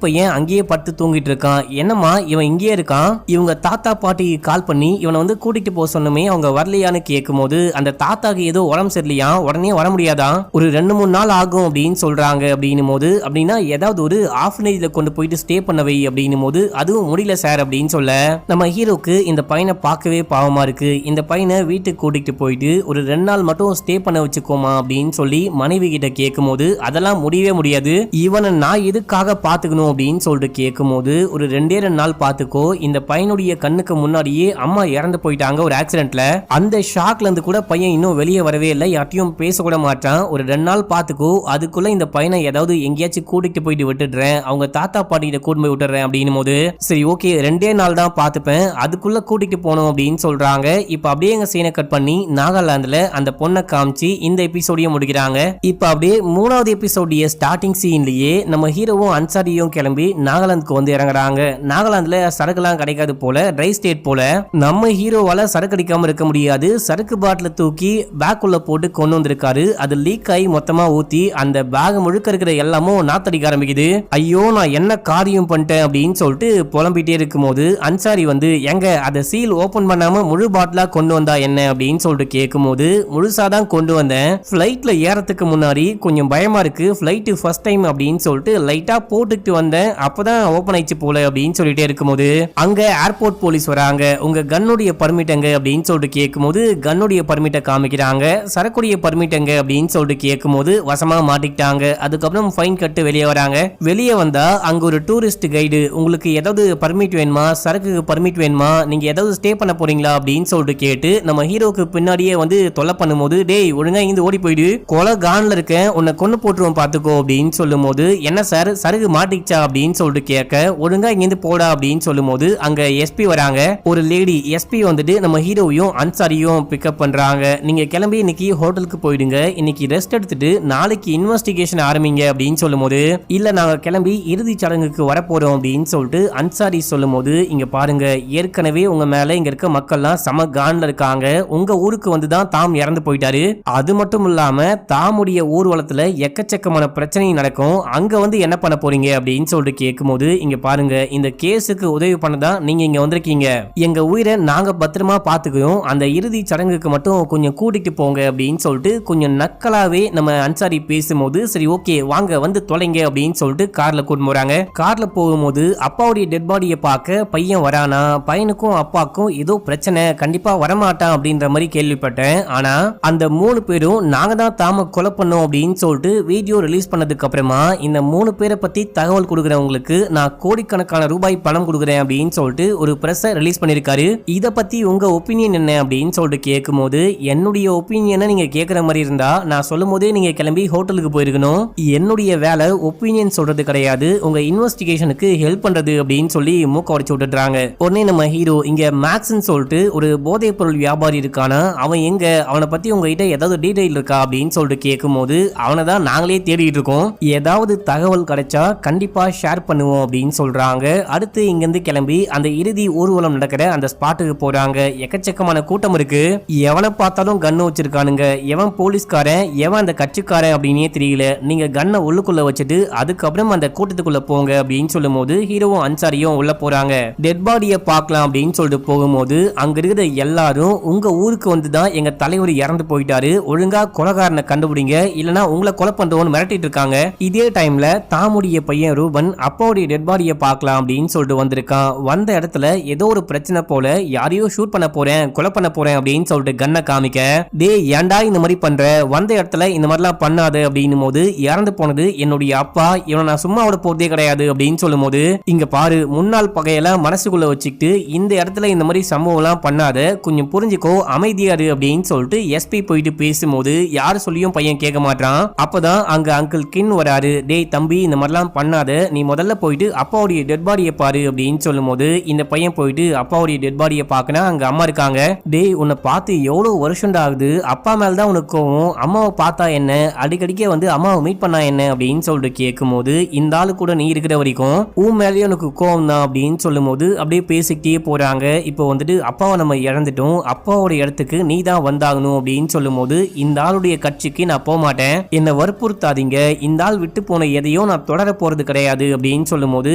பையன் அங்கேயே படுத்து தூங்கிட்டு இருக்கான். என்னம்மா இவன் இங்கேயே இருக்கான், இவங்க தாத்தா பாட்டி கால் பண்ணி இவனை வந்து கூட்டிட்டு போக சொன்னமே அவங்க வரலையான்னு கேட்கும் போது அந்த தாத்தாக்கு ஏதோ உடம்பு சரியில்லையா, உடனே வர முடியாதான், ஒரு 2-3 நாள் ஆகும் அப்படின்னு சொல்றாங்க. அப்படின்னும் போது அப்படின்னா ஏதாவது ஒரு ஆஃபனேஜ்ல கொண்டு போயிட்டு ஸ்டே பண்ணவை அப்படின்னும் போது அதுவும் முடியல சார் அப்படின்னு சொல்ல நம்ம ஹீரோக்கு இந்த பையனை பார்க்கவே பாவமா இருக்கு. இந்த பையனை வீட்டுக்கு கூட்டிட்டு போயிட்டு ஒரு 2 நாள் மட்டும் ஸ்டே பண்ண வச்சுக்கோமா அப்படின்னு சொல்லி மனைவி கிட்ட கேட்கும் போது அதெல்லாம் முடியவே முடியாது, இவனை நான் எதுக்காக பாத்துக்கணும் அப்படின்னு சொல்லிட்டு கேட்கும் போது ஒரு 2 நாள் பாத்துக்கோ, இந்த பையனுடைய கண்ணுக்கு முன்னாடியே அம்மா இறந்து போயிட்டாங்க ஒரு ஆக்சிடென்ட்ல, அந்த ஷாக்ல இருந்து கூட பையன் இன்னும் வெளியே வரவே இல்லை, யார்ட்டையும் பேசக்கூட மாட்டான், ஒரு 2 நாள் பாத்துக்கோ, அதுக்குள்ள இந்த பையனை ஏதாவது எங்கேயாச்சும் கூட்டிட்டு போயிட்டு விட்டுடுறேன், அவங்க தாத்தா பாட்டிகிட்ட கூட்டு போய் விட்டுறேன் அப்படின்னும் போது சரி ஓகே 2 நாள் தான் பாத்துப்பேன், அதுக்குள்ள கூட்டிட்டு போனோம் அப்படின்னு சொல்றாங்க. இப்ப அப்படியே எங்க சீனை கட் பண்ணி நாகாலாந்துல அந்த பொண்ணை காமிச்சு இந்த எபிசோடையும் முடிக்கிறாங்க. இப்ப அப்படியே 3வது எபிசோடைய ஸ்டார்டிங் சீன்லயே நம்ம ஹீரோவும் அன்சாரியும் கிளம்பி நாகாலாந்துக்கு வந்து இறங்குறாங்க. நாகாலாந்துல சரக்குலாம் கிடைக்காது போல, ட்ரை ஸ்டேட் போல. நம்ம ஹீரோவால சரக்கு அடிக்காம இருக்க முடியாது. சரக்கு பாட்டில தூக்கி பேக் உள்ள போட்டு கொண்டு வந்திருக்காரு. அது லீக் ஆகி மொத்தமா ஊத்தி அந்த பேக் முழுக்க இருக்கிற எல்லாமும் நாத்தடிக்க ஆரம்பிக்குது. ஐயோ நான் என்ன காரியம் பண்ணிட்டேன் அப்படின்னு சொல்லிட்டு புலம்பிட்டே இருக்கும் போது அன்சாரி வந்து எங்க அதை சீல் ஓபன் பண்ணாம முழு பாட்டிலா கொண்டு வந்தா என்ன அப்படின்னு சொல்லிட்டு கேட்கும் போது முழுசாதான் கொண்டு வந்தேன். பிளைட்ல ஏறதுக்கு முன்னாடி கொஞ்சம் பயமா இருக்கு, பிளைட் ஃபர்ஸ்ட் டைம் அப்படின்னு சொல்லிட்டு லைட்டா போட்டுக்கிட்டு வந்தேன், அப்பதான் ஓபன் ஆயிடுச்சு போல அப்படின்னு சொல்லிட்டே இருக்கும்போது அங்க ஏர்போர்ட் போலீஸ் வராங்க. உங்க கன்னுடைய பர்மிட் எங்க அப்படின்னு சொல்லிட்டு கேட்கும்போது கன்னுடைய பர்மிட்டை காமிக்கிறாங்க. சரக்குடைய பர்மிட் எங்க அப்படின்னு சொல்லிட்டு கேட்கும்போது வசமா மாட்டிக்கிட்டாங்க. அதுக்கப்புறம் ஃபைன் கட்டு வெளியே வராங்க. வெளியே வந்தா அங்க ஒரு டூரிஸ்ட் கைடு, உங்களுக்கு ஏதாவது பர்மிட் வேணுமா, சரக்கு பர்மிட் வேணுமா, நீங்க ஏதாவது ஸ்டே பண்ண போறீங்களா அப்படின்னு சொல்லிட்டு கேட்டு நம்ம ஹீரோக்கு பின்னாடியே வந்து தொலை பண்ணும்போது டேய் ஒழுங்கா இங்க ஓடி போயிடு, கொலை கான்ல இருக்கேன், உன்னை கொண்டு போட்டுருவோம் பாத்துக்கோ அப்படின்னு சொல்லும் போது என்ன சார் சரக்கு மாட்டிச்சா அப்படின்னு சொல்லிட்டு கேட்க ஒழுங்கா இங்கிருந்து போடா அப்படின்னு சொல்லும் போது அங்க எஸ்பி வராங்க. ஒரு லேடி எஸ்பி வந்துட்டு நம்ம ஹீரோவையும் அன்சாரியும் பிக்கப் பண்றாங்க. நீங்க கிளம்பி இன்னைக்கு ஹோட்டலுக்கு போயிடுங்க, இன்னைக்கு ரெஸ்ட் எடுத்துட்டு நாளைக்கு இன்வெஸ்டிகேஷன் ஆரம்பிங்க அப்படின்னு சொல்லும் போது இல்ல நாங்க கிளம்பி இறுதி சடங்குக்கு வரப்போறோம் அப்படின்னு சொல்லிட்டு அன்சாரி சொல்லும் போது இங்க பாருங்க ஏற்கனவே உங்க மேல இங்க இருக்க மக்கள்லாம் சம கான்ல இருக்காங்க, உங்க ஊருக்கு வந்துதான் தாம் இறந்து போயிட்டாரு, அது மட்டும் இல்லாம தாமுடைய ஊர்வலத்துல எக்கச்சக்கமான பிரச்சனை நடக்கும், அங்க வந்து என்ன பண்ண போறீங்க அப்படின்னு சொல்லிட்டு கேட்கும் போது இங்க பாருங்க இந்த கேஸுக்கு உதவி பண்ணதான் நீங்க இங்க வந்திருக்கீங்க, எங்க உயிரை நாங்க பத்திரமா பாத்துக்கிறோம், அந்த இறுதி சடங்குக்கு மட்டும் கொஞ்சம் கூட்டிட்டு போங்க அப்படின்னு சொல்லிட்டு கொஞ்சம் நக்கலாவே நம்ம அன்சாரி பேசும்போது சரி ஓகே வாங்க வந்து தொலைங்க அப்படின்னு சொல்லிட்டு கார்ல கூட்டு போறாங்க. கார்ல போகும்போது அப்பாவுடைய டெட் பாடியை பார்க்க பையன் வரானா, பையனுக்கும் அப்பாவுக்கும் ஏதோ பிரச்சனை, கண்டிப்பா வரமாட்டான் அப்படின்ற மாதிரி கேள்விப்பட்டேன். ஆனா அந்த 3 பேரும் நாங்க தான் தாம கொலை பண்ணோம் அப்படின்னு சொல்லிட்டு வீடியோ ரிலீஸ் பண்ணதுக்கு அப்புறமா இந்த 3 பேரை பத்தி தகவல் கொடுக்குறவங்களுக்கு நான் கோடிக்கணக்கான ரூபாய் பணம் கொடுக்குறேன் அப்படின்னு சொல்லிட்டு ஒரு பிரஸ் ரிலீஸ் பண்ணிருக்காரு. இத பத்தி உங்க ஒப்பீனியன் என்ன அப்படின்னு சொல்லிட்டு கேட்கும்போது என்னுடைய ஒப்பீனியனை நீங்க கேட்கிற மாதிரி இருந்தா நான் சொல்லும் போதே நீங்க கிளம்பி ஹோட்டலுக்கு போயிருக்கணும், என்னுடைய வேலை ஒப்பீனியன் சொல்றது கிடையாது, உங்க இன்வெஸ்டிகேஷனுக்கு ஹெல்ப் பண்றது அப்படின்னு சொல்லி மூக்க உடைச்சு விட்டுறாங்க. உடனே நம்ம ஹீரோ இங்க மேக்ஸ்ன்னு சொல்லிட்டு ஒரு போதைப் பொருள் வியாபாரி இருக்கானா, அவன் எங்க, அவனை பத்தி உங்ககிட்ட ஏதாவது டீடைல் இருக்கா அப்படின்னு சொல்லிட்டு கேட்கும்போது அவனை தான் நாங்களே தேடிட்டு இருக்கோம், ஏதாவது தகவல் கிடைச்சா கண்டிப்பா ஷேர் பண்ணுவோம் அப்படின்னு சொல்றாங்க. அடுத்து இங்கிருந்து கிளம்பி அந்த இறுதி ஊர்வலம் நடக்கிற அந்த ஸ்பாட்டுக்கு போறாங்க. எக்கச்சக்கமான கூட்டம் இருக்கு, எவனை பார்த்தாலும் கன்னு வச்சிருக்கானுங்க, எவன் போலீஸ்காரன் எவன் அந்த கட்சிக்காரன் அப்படின்னே தெரியல, நீங்க கன்னை உள்ளுக்குள்ள வச்சுட்டு அதுக்கப்புறம் அந்த கூட்டத்துக்குள்ள போங்க அப்படின்னு சொல்லும் போது ஹீரோவும் அன்சாரியும் உள்ள போறாங்க. டெட் பாடியை பார்க்கலாம் அப்படின்னு சொல்லிட்டு போகும்போது அங்க இருக்கிற எல்லாரும் உங்க ஊருக்கு வந்துதான் எங்க தலைவர் இறந்து போயிட்டாரு, ஒழுங்கா கொலைகாரனை கண்டுபிடிங்க இல்லனா உங்களை கொலை பண்றோம்னு மிரட்டிட்டு இருக்காங்க. இதே டைம்ல தாமுடைய பையன் ரூபன் அப்பாவுடைய டெட் பாடியை பார்க்கலாம் அப்படின்னு சொல்லிட்டு வந்திருக்கான். வந்த இடத்துல ஏதோ ஒரு பிரச்சனை போல யாரையோ ஷூட் பண்ண போறேன் கொலை பண்ண போறேன் அப்படின்னு சொல்லிட்டு கன்னை காமிக்க டே ஏன்டா இந்த மாதிரி பண்ற, வந்த இடத்துல இந்த மாதிரிலாம் பண்ணாது அப்படின்னும் போது இறந்து போனது என்னுடைய அப்பா, இவனை நான் சும்மா விட போறதே கிடையாது அப்படின்னு சொல்லும் போது இங்க பாரு முன்னாள் பகையெல்லாம் மனசுக்குள்ள வச்சுக்கிட்டு இந்த இடத்துல இந்த மாதிரி சம்பவம் எல்லாம் பண்ணாத, கொஞ்சம் புரிஞ்சுக்கோ அமைதியாரு அப்படின்னு சொல்லிட்டு எஸ்பி போயிட்டு பேசும்போது யாரு சொல்லியும் பையன் கேட்க மாட்டான். அப்பதான் அங்க அங்கிள் கின் வராரு. டேய் தம்பி இந்த மாதிரிலாம் பண்ணாத, நீ முதல்ல போயிட்டு அப்பாவுடைய டெட் பாடியை பாரு அப்படின்னு சொல்லும் போது இந்த பையன் போயிட்டு அப்பாவுடைய டெட் பாடியை பார்க்கனா அங்க அம்மா இருக்காங்க. டேய் உன்னை பார்த்து எவ்வளவு வருஷம் ஆகுது, அப்பா மேலதான் உனக்கு கோவம், அம்மாவை பார்த்தா என்ன, அடிக்கடிக்கே வந்து அம்மாவை மீட் பண்ணா என்ன அப்படின்னு சொல்லிட்டு கேட்கும் போது இந்த ஆளு கூட நீ இருக்கிற வரைக்கும் உன் மேலேயே உனக்கு கோவம் தான் அப்படின்னு சொல்லும் போது அப்படியே பேசிக்கிட்டே போறாங்க. இப்போ வந்துட்டு அப்பாவை நம்ம இழந்துட்டோம், அப்பாவோட இடத்துக்கு நீ தான் வந்தாகணும் அப்படின்னு சொல்லும் போது இந்த ஆளுடைய கட்சிக்கு நான் போக மாட்டேன், என்னை வற்புறுத்தாதீங்க, இந்த ஆள் விட்டு போன எதையோ நான் தொடர போறது கிடையாது அப்படின்னு சொல்லும் போது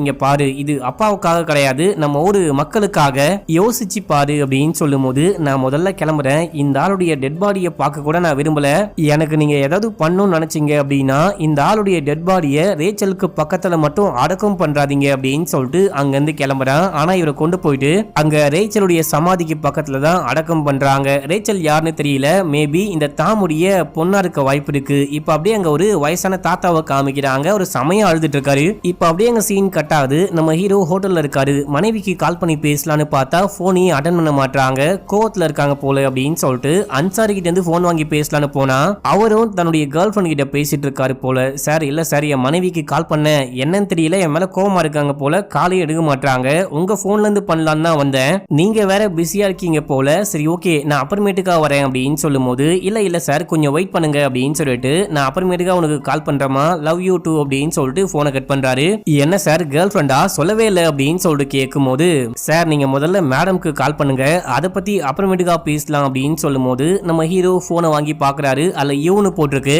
இங்க பாரு இது அப்பாவுக்காக கிடையாது நம்ம ஒரு மக்களுக்காக யோசிச்சு பாரு அப்படின்னு சொல்லும் போது நான் முதல்ல கிளம்புறேன், இந்த ஆளுடைய டெட் பாடியை பார்க்க கூட நான் விரும்பல, எனக்கு நீங்க ஏதாவது பண்ணணும்னு நினைச்சீங்க அப்படின்னா இந்த ஆளுடைய டெட் பாடியை ரேச்சலுக்கு பக்கத்துல மட்டும் அடக்கம் பண்றாதீங்க அப்படின்னு சொல்லிட்டு அங்க இருந்து கிளம்புறான். ஆனா இவரை கொண்டு போயிட்டு அங்க ரேச்சலுடைய சமாதிக்கு பக்கத்துல தான் அடக்கம் பண்றாங்க. ரேச்சல் யாருன்னு தெரியல, மேபி இந்த தாமுடைய பொண்ணா இருக்க வாய்ப்பு இருக்கு. இப்ப அப்படியே அங்க ஒரு வயசான தாத்தாவை காமிக்கிறாங்க, ஒரு சமயம் அழுதுட்டு இருக்காரு. இப்ப அப்படியே அங்க சீன் கட் ஆகுது. நம்ம ஹீரோ ஹோட்டல்ல இருக்காரு, மனைவிக்கு கால் பண்ணி பேசலான்னு பார்த்தா போனையே அட்டன் பண்ண மாட்டாங்க, கோவத்துல இருக்காங்க போல அப்படின்னு சொல்லிட்டு அன்சாரி கிட்ட இருந்து போன் வாங்கி பேசலான்னு போனா அவரும் தன்னுடைய கேர்ள் ஃபிரெண்ட் கிட்ட பேசிட்டு இருக்காரு போல. சார் இல்ல சார் என் மனைவிக்கு கால் பண்ண என்னன்னு தெரியல, என் மேல கோவமா இருக்காங்க போல, காலையே எடுக்க மாட்டாங்க, உங்க போன்ல இருந்து பண்ணலான்னு தான் வந்தேன், நீங்க வேற பிஸியா இருக்கீங்க போல, சரி ஓகே ஓகே நான் அப்புறமேட்டுக்கா வரேன் அப்படின்னு சொல்லும்போது இல்ல சார் கொஞ்சம் வெயிட் பண்ணுங்க அப்படின்னு சொல்லிட்டு நான் அப்புறமேட்டுக்கா உனக்கு கால் பண்றேமா லவ் யூ டூ அப்படின்னு சொல்லிட்டு போனை கட் பண்றாரு. என்ன சார் கேர்ள் ஃப்ரெண்டா சொல்லவே இல்லை அப்படின்னு சொல்லிட்டு கேட்கும் போது சார் நீங்க முதல்ல மேடம்க்கு கால் பண்ணுங்க அதை பத்தி அப்புறமேட்டுக்கா பேசலாம் அப்படின்னு சொல்லும் போது நம்ம ஹீரோ போனை வாங்கி பாக்குறாரு அதுல யூன்னு போட்டிருக்கு.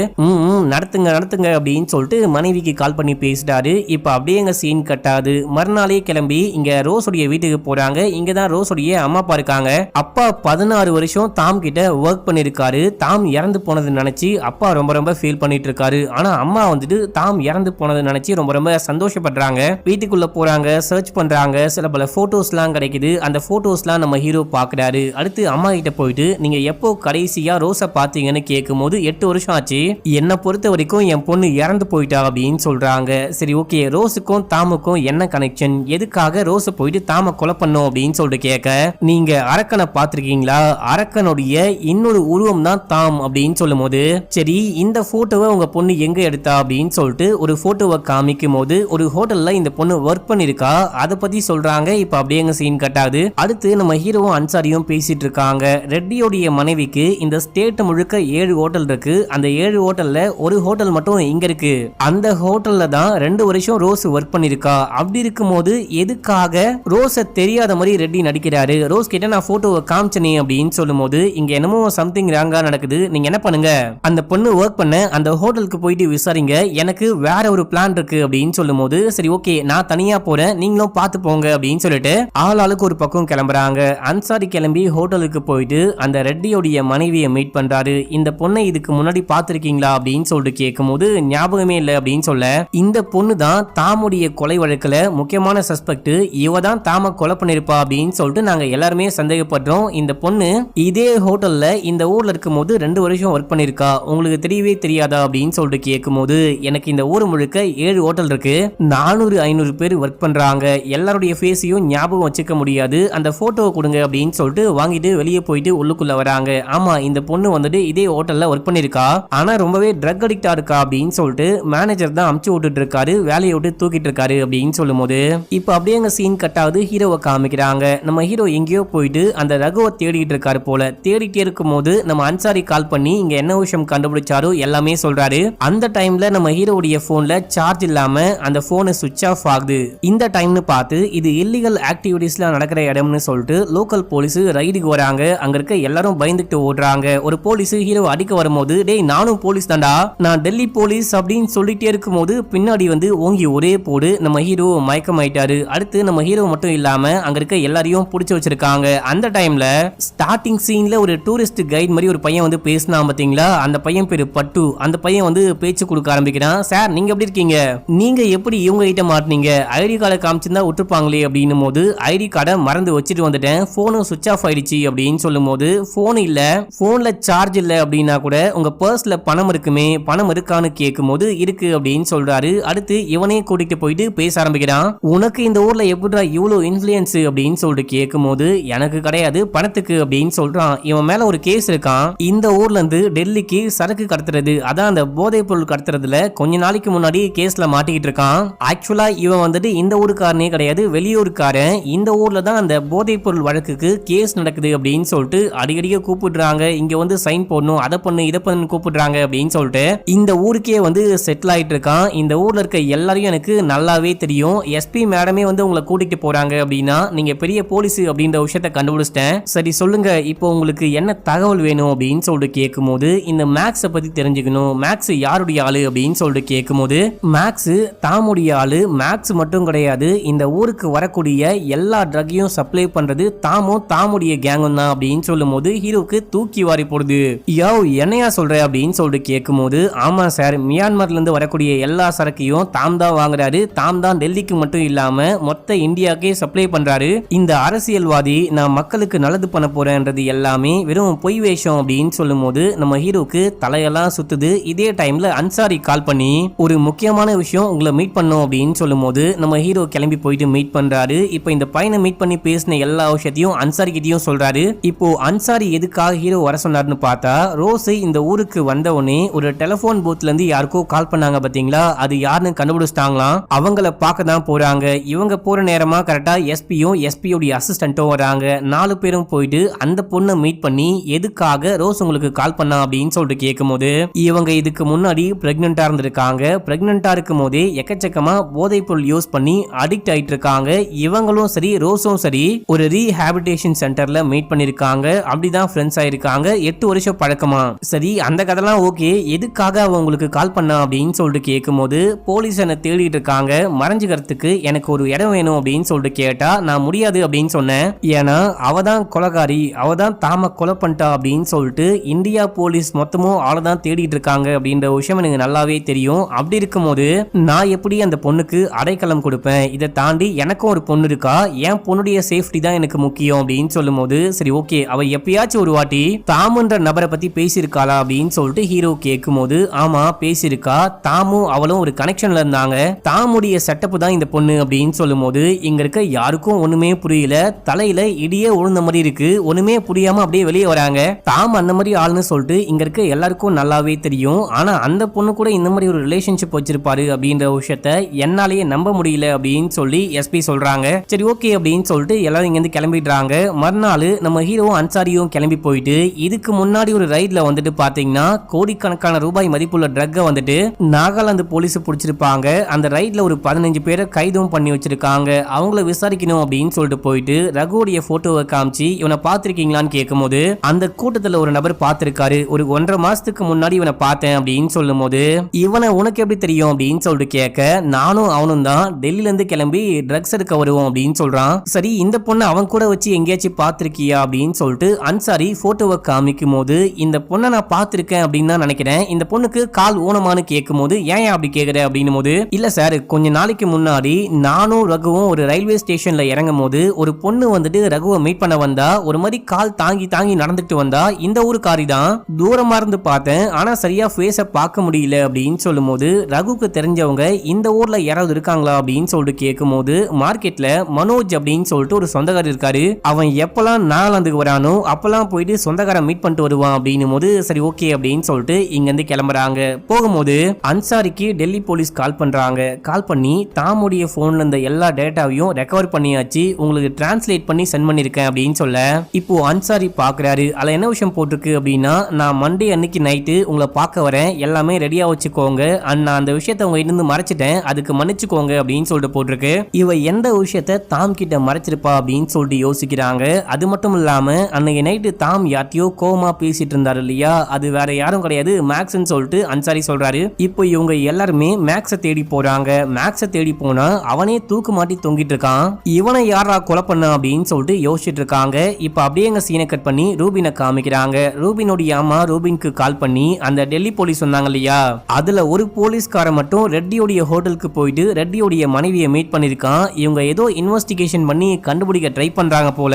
நடத்துங்க அப்படின்னு சொல்லிட்டு மனைவிக்கு கால் பண்ணி பேசிட்டாரு. இப்ப அப்படியே எங்க சீன் கட்டாது. மறுநாளே கிளம்பி இங்க ரோஸுடைய வீட்டுக்கு போறாங்க. இங்கதான் ரோஸுடைய அம்மா அப்பா இருக்காங்க. அப்பா 16 வருஷம் தாம் கிட்ட ஒர்க் பண்ணிருக்காரு. தாம் இறந்து போனது நினைச்சு அப்பா ரொம்ப ஃபீல் பண்ணிட்டு இருக்காரு. ஆனா அம்மா வந்துட்டு தாம் இறந்து போனது நினைச்சு ரொம்ப சந்தோஷப்படுறாங்க. வீட்டுக்குள்ள போறாங்க, சர்ச் பண்றாங்க, சில பல போட்டோஸ்லாம் கிடைக்குது. அந்த போட்டோஸ்லாம் நம்ம ஹீரோ பாக்குறாரு. அடுத்து அம்மா கிட்ட போயிட்டு நீங்க எப்போ கடைசியா ரோஸை பாத்தீங்கன்னு கேட்கும் போது 8 வருஷம் ஆச்சு, என்ன பொறுத்த வரைக்கும் என் பொண்ணு இறந்து போயிட்டா அப்படின்னு சொல்றாங்க. சரி ஓகே ரோஸுக்கும் தாமுக்கும் என்ன கனெக்ஷன், எதுக்காக ரோஸை போயிட்டு தாம கொலை பண்ணோம் அப்படின்னு சொல்லிட்டு கேட்க நீங்க அரக்கனை பாத்திருக்கீங்களா, அரக்கனுடைய இன்னொரு உருவம் தான் தாம் அப்படின்னு சொல்லும் போது சரி இந்த போட்டோவை உங்க பொண்ணு எங்க எடுத்தா அப்படின்னு சொல்லிட்டு ஒரு போட்டோவை காமிக்கும் போது ஒரு ஹோட்டல்ல இந்த பொண்ணு ஒர்க் பண்ணிருக்கா அதை பத்தி சொல்றாங்க. இப்ப அப்படியே எங்க சீன் கட்டாது. அடுத்து நம்ம ஹீரோவும் அன்சாரியும் பேசிட்டு இருக்காங்க. ரெட்டியோடைய மனைவிக்கு இந்த ஸ்டேட் முழுக்க 7 ஹோட்டல் இருக்கு. அந்த 7 ஹோட்டல்ல ஒரு ஹோட்டல் மட்டும் இங்க இருக்கு. அந்த ஹோட்டல்ல தான் 2 வருஷம் ரோஸ் ஒர்க் பண்ணிருக்கா. அப்படி இருக்கும் போது எதுக்காக ரோஸ தெரியாத மாதிரி ரெட்டி நடிக்கிறாரு. ரோஸ் கிட்ட நான் போட்டோவை காமிச்சனே அப்படின்னு சொல்லும் போது இங்க என்னமோ சம்திங் ராங்கா நடக்குது. நீங்க என்ன பண்ணுங்க அந்த பொண்ணு ஒர்க் பண்ண அந்த ஹோட்டலுக்கு போயிட்டு விசாரிங்க, எனக்கு வேற ஒரு பிளான் இருக்கு அப்படின்னு சொல்லும் போது சரி ஓகே நான் தனியா போறேன் நீங்களும் பார்த்து போங்க அப்படின்னு சொல்லிட்டு ஆளுக்கு ஒரு பக்கம் கிளம்புறாங்க. அன்சாரி கிளம்பி ஹோட்டலுக்கு போயிட்டு அந்த ரெட்டியோடைய மனைவியை மீட் பண்றாரு. இந்த பொண்ணை இதுக்கு முன்னாடி பாத்திருக்கீங்களா அப்படின்னு சொல்லிட்டு கேட்கும் போது ஞாபகமே இல்லை அப்படின்னு சொல்ல இந்த பொண்ணு தான் தாமுடைய கொலை வழக்குல முக்கியமான சஸ்பெக்ட், இவ தான் தாம கொலை பண்ணிருப்பா அப்படின்னு சொல்லிட்டு நாங்க எல்லாருமே சந்தேகப்படுறோம். இந்த பொண்ணு இதே ஹோட்டல்ல இந்த ஊர்ல இருக்கும் போது 2 வருஷம் ஒர்க் பண்ணிருக்கா, உங்களுக்கு தெரியவே தெரியாதா அப்படின்னு சொல்லிட்டு கேட்கும் போது எனக்கு இந்த ஊர் முழுக்க 7 ஹோட்டல் இருக்கு, 400-500 பேர் ஒர்க் பண்றாங்க, எல்லாருடைய ஃபேஸையும் ஞாபகம் வச்சுக்க முடியாது, அந்த போட்டோவை கொடுங்க அப்படின்னு சொல்லிட்டு வாங்கிட்டு வெளியே போயிட்டு உள்ளுக்குள்ள வராங்க. ஆமா இந்த பொண்ணு வந்துட்டு இதே ஹோட்டல்ல ஒர்க் பண்ணிருக்கா, ஆனா ரொம்பவே ட்ரக் அடிக்டா இருக்கா அப்படின்னு சொல்லிட்டு மேனேஜர் தான் அமுச்சு விட்டுட்டு இருக்காரு, வேலையை விட்டு தூக்கிட்டு இருக்காரு அப்படின்னு சொல்லும் போது இப்ப அப்படியே அங்க சீன் கட்டாவது ஹீரோவை காமிக்கிறாங்க. நம்ம ஹீரோ எங்கேயோ போயிட்டு அந்த ரகுவை தேடிட்டு இருக்காரு போல. தேடிட்டே இருக்கும் போது நம்ம அன்சாரி கால் பண்ணி இங்க என்ன விஷயம் கண்டுபிடிச்சாரோ எல்லாமே சொல்றாரு. அந்த டைம்ல நம்ம ஹீரோவுடைய போன்ல சார்ஜ் இல்லாம அந்த போன் சுவிட்ச் ஆஃப் ஆகுது. இந்த டைம்னு பார்த்து இது இல்லீகல் ஆக்டிவிட்டீஸ்ல நடக்கிற இடம்னு சொல்லிட்டு லோக்கல் போலீஸ் ரைடுக்கு வராங்க. அங்க இருக்க எல்லாரும் பயந்துட்டு ஓடுறாங்க. ஒரு போலீஸ் ஹீரோ அடிக்க வரும்போது டேய் நானும் போலீஸ் தான்டா, நான் டெல்லி போலீஸ் அப்படின்னு சொல்லிட்டே இருக்கும் போது பின்னாடி வந்து ஓங்கி ஒரே போடு நம்ம ஹீரோ மயக்கமாயிட்டாரு. அடுத்து நம்ம ஹீரோ மட்டும் இல்லாம அங்க இருக்க எல்லாரையும் புடிச்சு வச்சிருக்காங்க. அந்த டைம்ல ஸ்டார்டிங் சீன்ல ஒரு டூரிஸ்ட் கைட் மாதிரி ஒரு பையன் வந்து பேசினா பாத்தீங்களா, அந்த பையன் பேரு பட்டு. அந்த பையன் வந்து பேச்சு கொடுக்க ஆரம்பிக்கிறான். சார் நீங்க எப்படி இருக்கீங்க, நீங்க எப்படி இவங்க கிட்ட மாட்டீங்க, ஐடி கார்டை காமிச்சிருந்தா விட்டுருப்பாங்களே அப்படின்னும் போது ஐடி கார்டை மறந்து வச்சுட்டு வந்துட்டேன், போனும் சுவிட்ச் ஆஃப் ஆயிடுச்சு அப்படின்னு சொல்லும் போது போன் இல்ல, போன்ல சார்ஜ் இல்ல அப்படின்னா கூட உங்க பர்ஸ்ல பணம் இருக்குமே, பணம் இருக்கான்னு கேட்கும் போது இருக்கு அப்படின்னு சொல்றாரு. அடுத்து இவனே கூட்டிட்டு போயிட்டு பேச ஆரம்பிக்கிறான். உனக்கு இந்த ஊர்ல எப்படிடா இவ்வளவு இன்ஃபுளுயன்ஸ் அப்படின்னு சொல்லிட்டு கேட்கும் போது எனக்கு கிடையாது பணத்துக்கு அப்படின்னு சொல்றான். இவன் மேல ஒரு கேஸ் இருக்கான். இந்த ஊர்ல இருந்து டெல்லிக்கு சரக்கு கடத்துறது, அதான் அந்த போதைப் பொருள் கடத்துறதுல கொஞ்ச நாளைக்கு முன்னாடி கேஸ்ல மாட்டிக்கிட்டு இருக்கான். ஆக்சுவலா இவன் வந்துட்டு இந்த ஊருக்காரனே கிடையாது, வெளியூருக்காரன். இந்த ஊர்ல தான் அந்த போதைப் பொருள் வழக்குக்கு கேஸ் நடக்குது அப்படின்னு சொல்லிட்டு அடிக்கடிக்க கூப்பிடுறாங்க. இங்க வந்து சைன் போடணும், அதை பண்ணு இதை பண்ணு கூப்பிடுறாங்க அப்படின்னு சொல்லிட்டு இந்த ஊருக்கே வந்து செட்டில் ஆயிட்டு இருக்கான். இந்த ஊர்ல இருக்க எல்லாரையும் எனக்கு நல்லாவே தெரியும். எஸ்பி மேடமே வந்து உங்களை கூட்டிட்டு போறாங்க அப்படின்னா நீங்க பெரிய போலீஸ் அப்படின்ற விஷயத்த கண்டுபிடிச்சிட்டேன். சரி சொல்லுங்க இப்போ உங்களுக்கு என்ன தகவல் வேணும் அப்படின்னு சொல்லிட்டு கேட்கும் போது இந்த மேக்ஸை பத்தி தெரிஞ்சுக்கணும், மேக்ஸ் யாருடைய ஆளு அப்படின்னு சொல்லிட்டு கேட்கும் போது மேக்ஸ் தாமுடைய ஆளு. மேக்ஸ் மட்டும் கிடையாது, இந்த ஊருக்கு வரக்கூடிய எல்லா ட்ரக்கையும் சப்ளை பண்றது தாமும் தாமுடைய கேங்கும் தான் அப்படின்னு சொல்லும் போது ஹீரோக்கு தூக்கி வாரி போடுது. யோ என்னையா சொல்ற அப்படின்னு சொல்லிட்டு கேட்கும் போது ஆமா சார், மியான்மர்ல இருந்து வரக்கூடிய எல்லா சரக்கையும் தாம் தான் வாங்குறாரு, தாம் தான் டெல்லிக்கு மட்டும் இல்லாம மொத்த இந்தியாக்கே சப்ளை பண்றாரு. இந்த அரசியல்வாதி நான் மக்களுக்கு நல்லது பண்ண போறேன்றது எல்லாமே வெறும் பொய் வேஷம் அப்படின்னு சொல்லும் போது நம்ம ஹீரோக்கு தலையெல்லாம் சுத்துது. இதே டைம்ல அன்சாரி கால் பண்ணி ஒரு முக்கியமான விஷயம் உங்களை மீட் பண்ணோம் அப்படின்னு சொல்லும் போது நம்ம ஹீரோ கிளம்பி போயிட்டு மீட் பண்றாரு. இப்போ இந்த பையனை மீட் பண்ணி பேசின எல்லா விஷயத்தையும் அன்சாரி கிட்டயும் சொல்றாரு. இப்போ அன்சாரி எதுக்காக ஹீரோ வர சொன்னார்னு பார்த்தா ரோஸ் இந்த ஊருக்கு வந்த உடனே ஒரு டெலிபோன் பூத்ல இருந்து யாருக்கோ கால் பண்ணாங்க பாத்தீங்களா, அது யாருன்னு கண்டுபிடிச்சிட்டாங்களாம். அவங்கள பார்க்க தான் போறாங்க. இவங்க போற நேரமா கரெக்டா எஸ்பியும் எஸ்பியோட அசிஸ்டன்ட்டும் வராங்க. 4 பேரும் போயிட்டு அந்த பொண்ணை மீட் பண்ணி எதுக்காக ரோஸ் உங்களுக்கு கால் பண்ணா அப்படின்னு சொல்லிட்டு கேட்கும்போது இவங்க இதுக்கு முன்னாடி பிரெக்னெண்டா இருந்திருக்காங்க. பிரெக்னெண்டா இருக்கும் போதே எக்கச்சக்கமா போதைப் பொருள் யூஸ் பண்ணி அடிக்ட் ஆயிட்டு இருக்காங்க. இவங்களும் சரி ரோஸும் சரி ஒரு ரீஹாபிலிட்டேஷன் சென்டர்ல மீட் பண்ணிருக்காங்க. அப்படிதான் ஃப்ரெண்ட்ஸ் ஆயிருக்காங்க. 8 வருஷம் பழக்கமா. சரி அந்த கதைலாம் ஓகே, எதுக்காக அவ உங்களுக்கு கால் பண்ணா அப்படின்னு சொல்லிட்டு கேட்கும்போது போலீஸ் என்ன தேடிட்டு இருக்காங்க, மறைஞ்சுக்கிறதுக்கு எனக்கு ஒரு இடம் வேணும் அப்படின்னு சொல்லிட்டு கேட்டா நான் முடியாது அப்படின்னு சொன்னேன். ஏன்னா அவதான் கொலைகாரி, அவதான் தாம கொலை பண்ணிட்டா அப்படின்னு சொல்லிட்டு இந்தியா போலீஸ் மொத்தமும் அவளதான் தேடிட்டு இருக்காங்க அப்படின்ற விஷயம் எனக்கு நல்லாவே தெரியும். அப்படி இருக்கும்போது நான் எப்படி அந்த பொண்ணுக்கு அடைக்கலம் கொடுப்பேன்? இதை தாண்டி எனக்கும் ஒரு பொண்ணு இருக்கா, என் பொண்ணுடைய சேஃப்டி தான் எனக்கு முக்கியம் அப்படின்னு சொல்லும் போது சரி ஓகே, அவ எப்பயாச்சும் ஒரு வாட்டி தாமுன்ற நபரை பத்தி பேசியிருக்காளா அப்படின்னு சொல்லிட்டு ஹீரோ கேட்கும் போது ஆமா பேசியிருக்கா, தாமும் அவளும் ஒரு கனெக்ஷன்ல இருந்தாங்க, தாமுடைய செட்டப் தான் இந்த பொண்ணு அப்படின்னு சொல்லும் போது இங்க இருக்க யாருக்கும் ஒண்ணுமே புரியல. தலையில இடியே உழுந்த மாதிரி இருக்கு. ஒண்ணுமே புரியாம அப்படியே வெளியே வராங்க. தாம் அந்த மாதிரி ஆளுன்னு சொல்லிட்டு இங்க இருக்க எல்லாருக்கும் நல்லாவே தெரியும். ஆனா அந்த பொண்ணு கூட இந்த மாதிரி ஒரு ரிலேஷன்ஷிப் வச்சிருப்பாரு அப்படின்ற விஷயத்த என்னாலேயே நம்ப முடியல அப்படின்னு சொல்லி எஸ்பி சொல்றாங்க. சரி ஓகே அப்படின்னு சொல்லிட்டு எல்லாரும் இங்க இருந்து கிளம்பிடுறாங்க. மறுநாள் நம்ம ஹீரோ அன்சாரியும் கிளம்பி போயிட்டு இதுக்கு முன்னாடி ஒரு ரைட்ல வந்துட்டு பாத்தீங்கன்னா கோடிக்கணக்கான ரூபாய் மதிப்புள்ள ட்ரக்கை வந்துட்டு நாகாலாந்து போலீஸ் பிடிச்சிருப்பாங்க. அந்த ரைட்ல ஒரு 15 பேரை கைதும் பண்ணி வச்சிருக்காங்க. அவங்கள விசாரிக்கணும் அப்படின்னு சொல்லிட்டு போயிட்டு ரகுவோடைய போட்டோவை காமிச்சு இவனை பார்த்திருக்கீங்களான்னு கேட்கும்போது அந்த கூட்டத்துல ஒரு நபர் பார்த்திருக்காரு, ஒரு 1.5 மாசத்துக்கு முன்னாடி இவனை பார்த்தேன் அப்படின்னு சொல்லும் போது இவனை உனக்கு எப்படி தெரியும் அப்படின்னு சொல்லிட்டு கேட்க நானும் அவனும் தான் டெல்லியில இருந்து கிளம்பி ட்ரக்ஸ் எடுக்க வருவோம் அப்படின்னு சொல்றான். சரி இந்த பொண்ணை அவன் கூட வச்சு எங்கேயாச்சும் பார்த்திருக்கியா அப்படின்னு சொல்லிட்டு அன்சாரி போட்டோவை காமிக்கும் போது இந்த பொண்ணை நான் பார்த்திருக்கேன் அப்படின்னு தான் நினைக்கிறேன், இந்த பொண்ணுக்கு கால் ஊனமானு கேட்கும் போது ஏன் அப்படி கேட்குற அப்படின்னும் போது இல்ல சார், கொஞ்ச நாளைக்கு முன்னாடி நானும் ரகுவும் ஒரு ரயில்வே ஸ்டேஷன்ல இறங்கும் போது ஒரு பொண்ணு வந்துட்டு ரகுவை மீட் பண்ண வந்தா, ஒரு மாதிரி கால் தாங்கி தாங்கி நடந்துட்டு வந்தா, இந்த ஊருக்காரி தான், தூரமா இருந்து பார்த்தேன் ஆனா சரியா ஃபேஸ பார்க்க முடியல அப்படின்னு சொல்லும் போது ரகுக்கு தெரிஞ்சவங்க இந்த ஊர்ல யாராவது இருக்காங்களா அப்படின்னு சொல்லிட்டு கேட்கும் போது மார்க்கெட்ல மனோஜ் அப்படின்னு சொல்லிட்டு ஒரு சொந்தக்காரர் இருக்காரு, அவன் எப்பெல்லாம் நாகாலாந்துக்கு வரானோ அப்பெல்லாம் போயிட்டு சொந்தக்காரன் மீட் பண்ணிட்டு வருவான் அப்படின்னும் போது சரி ஓகே அப்படின்னு சொல்லிட்டு இங்க இருந்து கிளம்புறாங்க. போகும்போது அன்சாரிக்கு டெல்லி போலீஸ் கால் பண்றாங்க. கால் பண்ணி தாமுடைய போன்ல இருந்த எல்லா டேட்டாவையும் ரெக்கவர் பண்ணியாச்சு, உங்களுக்கு டிரான்ஸ்லேட் பண்ணி சென்ட் பண்ணிருக்கேன் அப்படின்னு சொல்ல இப்போ அன்சாரி பாக்குறாரு. அதுல என்ன விஷயம் போட்டிருக்கு அப்படின்னா நான் மண்டே அன்னைக்கு நைட்டு உங்களை பார்க்க வரேன், எல்லாமே ரெடியா வச்சுக்கோங்க, நான் அந்த விஷயத்த உங்க இருந்து மறைச்சிட்டேன், அதுக்கு மன்னிச்சுக்கோங்க அப்படின்னு சொல்லிட்டு போட்டிருக்கு. இவ எந்த விஷயத்த தாம் கிட்ட மறைச்சிருப்பா அப்படின்னு சொல்லிட்டு யோசிக்கிறாங்க. அது மட்டும் இல்லாம அன்னைக்கு நைட்டு தாம் யார்ட்டையோ கோவமா பேசிட்டு இருந்தாரு இல்லையா, அது வேற யாரும் கிடையாது மேக்ஸ்ன்னு சொல்லிட்டு அன்சாரி சொல்றாரு. இப்போ இவங்க எல்லாருமே மேக்ஸ தேடி போறாங்க. மேக்ஸ தேடி போனா அவனே தூக்கு மாட்டி தொங்கிட்டு இருக்கான். இவனை யாரா கொலை பண்ண அப்படின்னு சொல்லிட்டு யோசிச்சுட்டு இருக்காங்க. இப்ப அப்படியே எங்க சீனை கட் பண்ணி ரூபினை காமிக்கிறாங்க. ரூபினுடைய அம்மா ரூபினுக்கு கால் பண்ணி அந்த டெல்லி போலீஸ் சொன்னாங்க இல்லையா, அதுல ஒரு போலீஸ்கார மட்டும் ரெட்டியோடைய ஹோட்டலுக்கு போயிட்டு ரெட்டியோடைய மனைவியை மீட் பண்ணிருக்கான். இவங்க ஏதோ இன்வெஸ்டிகேஷன் பண்ணி கண்டுபிடிக்க ட்ரை பண்றாங்க போல,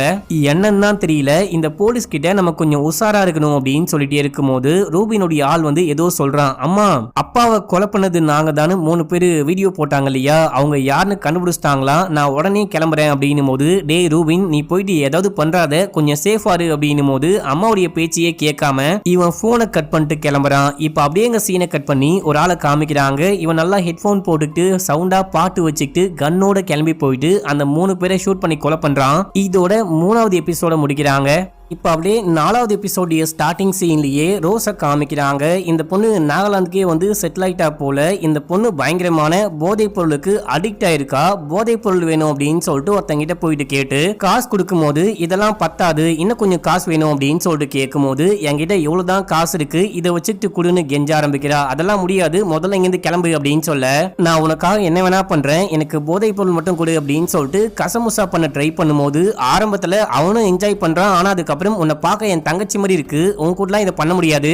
என்னன்னு தான் தெரியல. இந்த போலீஸ் கிட்ட நம்ம கொஞ்சம் உஷாரா இருக்கணும் அப்படின்னு சொல்லிட்டே இருக்கும்போது ரூபினுடைய ஆள் வந்து ஏதோ சொல்றான், அம்மா அப்பாவை கொலை பண்ணது நாங்க தானு 3 பேரு வீடியோ போட்டாங்க இல்லையா, அவங்க யாருன்னு கண்டுபிடிச்சிட்டாங்களா, நான் உடனே கிளம்புறேன் அப்படின்னும் போது டே ரூபின் நீ போயிட்டு ஏதாவது பண்றாத, கொஞ்சம் சேஃபா இரு அப்படின்னும் போது அம்மாவுடைய பேச்சையே கேட்காம இவன் போனை கட் பண்ணிட்டு கிளம்புறான். இப்ப அப்படியே எங்க சீனை கட் பண்ணி ஒரு ஆளை காமிக்கிறாங்க. இவன் நல்லா ஹெட்போன் போட்டுட்டு சவுண்டா பாட்டு வச்சுக்கிட்டு கன்னோட கிளம்பி போயிட்டு அந்த 3 பேரை ஷூட் பண்ணி கொலை பண்றான். இதோட 3வது எபிசோட முடிக்கிறாங்க. இப்போ அப்படியே 4வது எபிசோடைய ஸ்டார்டிங் சீன்லயே ரோஸை காமிக்கிறாங்க. இந்த பொண்ணு நாகாலாந்துக்கே வந்து செட்டில் ஆயிட்டா போல. இந்த பொண்ணு பயங்கரமான போதைப் பொருளுக்கு அடிக்ட் ஆயிருக்கா. போதைப் பொருள் வேணும் அப்படின்னு சொல்லிட்டு ஒருத்தங்கிட்ட போயிட்டு கேட்டு காசு கொடுக்கும் போது இதெல்லாம் பத்தாது, இன்னும் கொஞ்சம் காசு வேணும் அப்படின்னு சொல்லிட்டு கேட்கும் போது என்கிட்ட எவ்வளவுதான் காசு இருக்கு, இதை வச்சுட்டு குடுன்னு கெஞ்ச ஆரம்பிக்கிறா. அதெல்லாம் முடியாது, முதல்ல இங்கிருந்து கிளம்பு அப்படின்னு சொல்ல நான் உனக்காக என்ன வேணா பண்றேன், எனக்கு போதைப் பொருள் மட்டும் கொடு அப்படின்னு சொல்லிட்டு கசமுசா பண்ண ட்ரை பண்ணும்போது ஆரம்பத்துல அவனும் என்ஜாய் பண்றான். ஆனா அதுக்கு அப்புறம் உன்னை பார்க்க என் தங்கச்சி மாதிரி இருக்கு, உன் கூடலாம் இதை பண்ண முடியாது,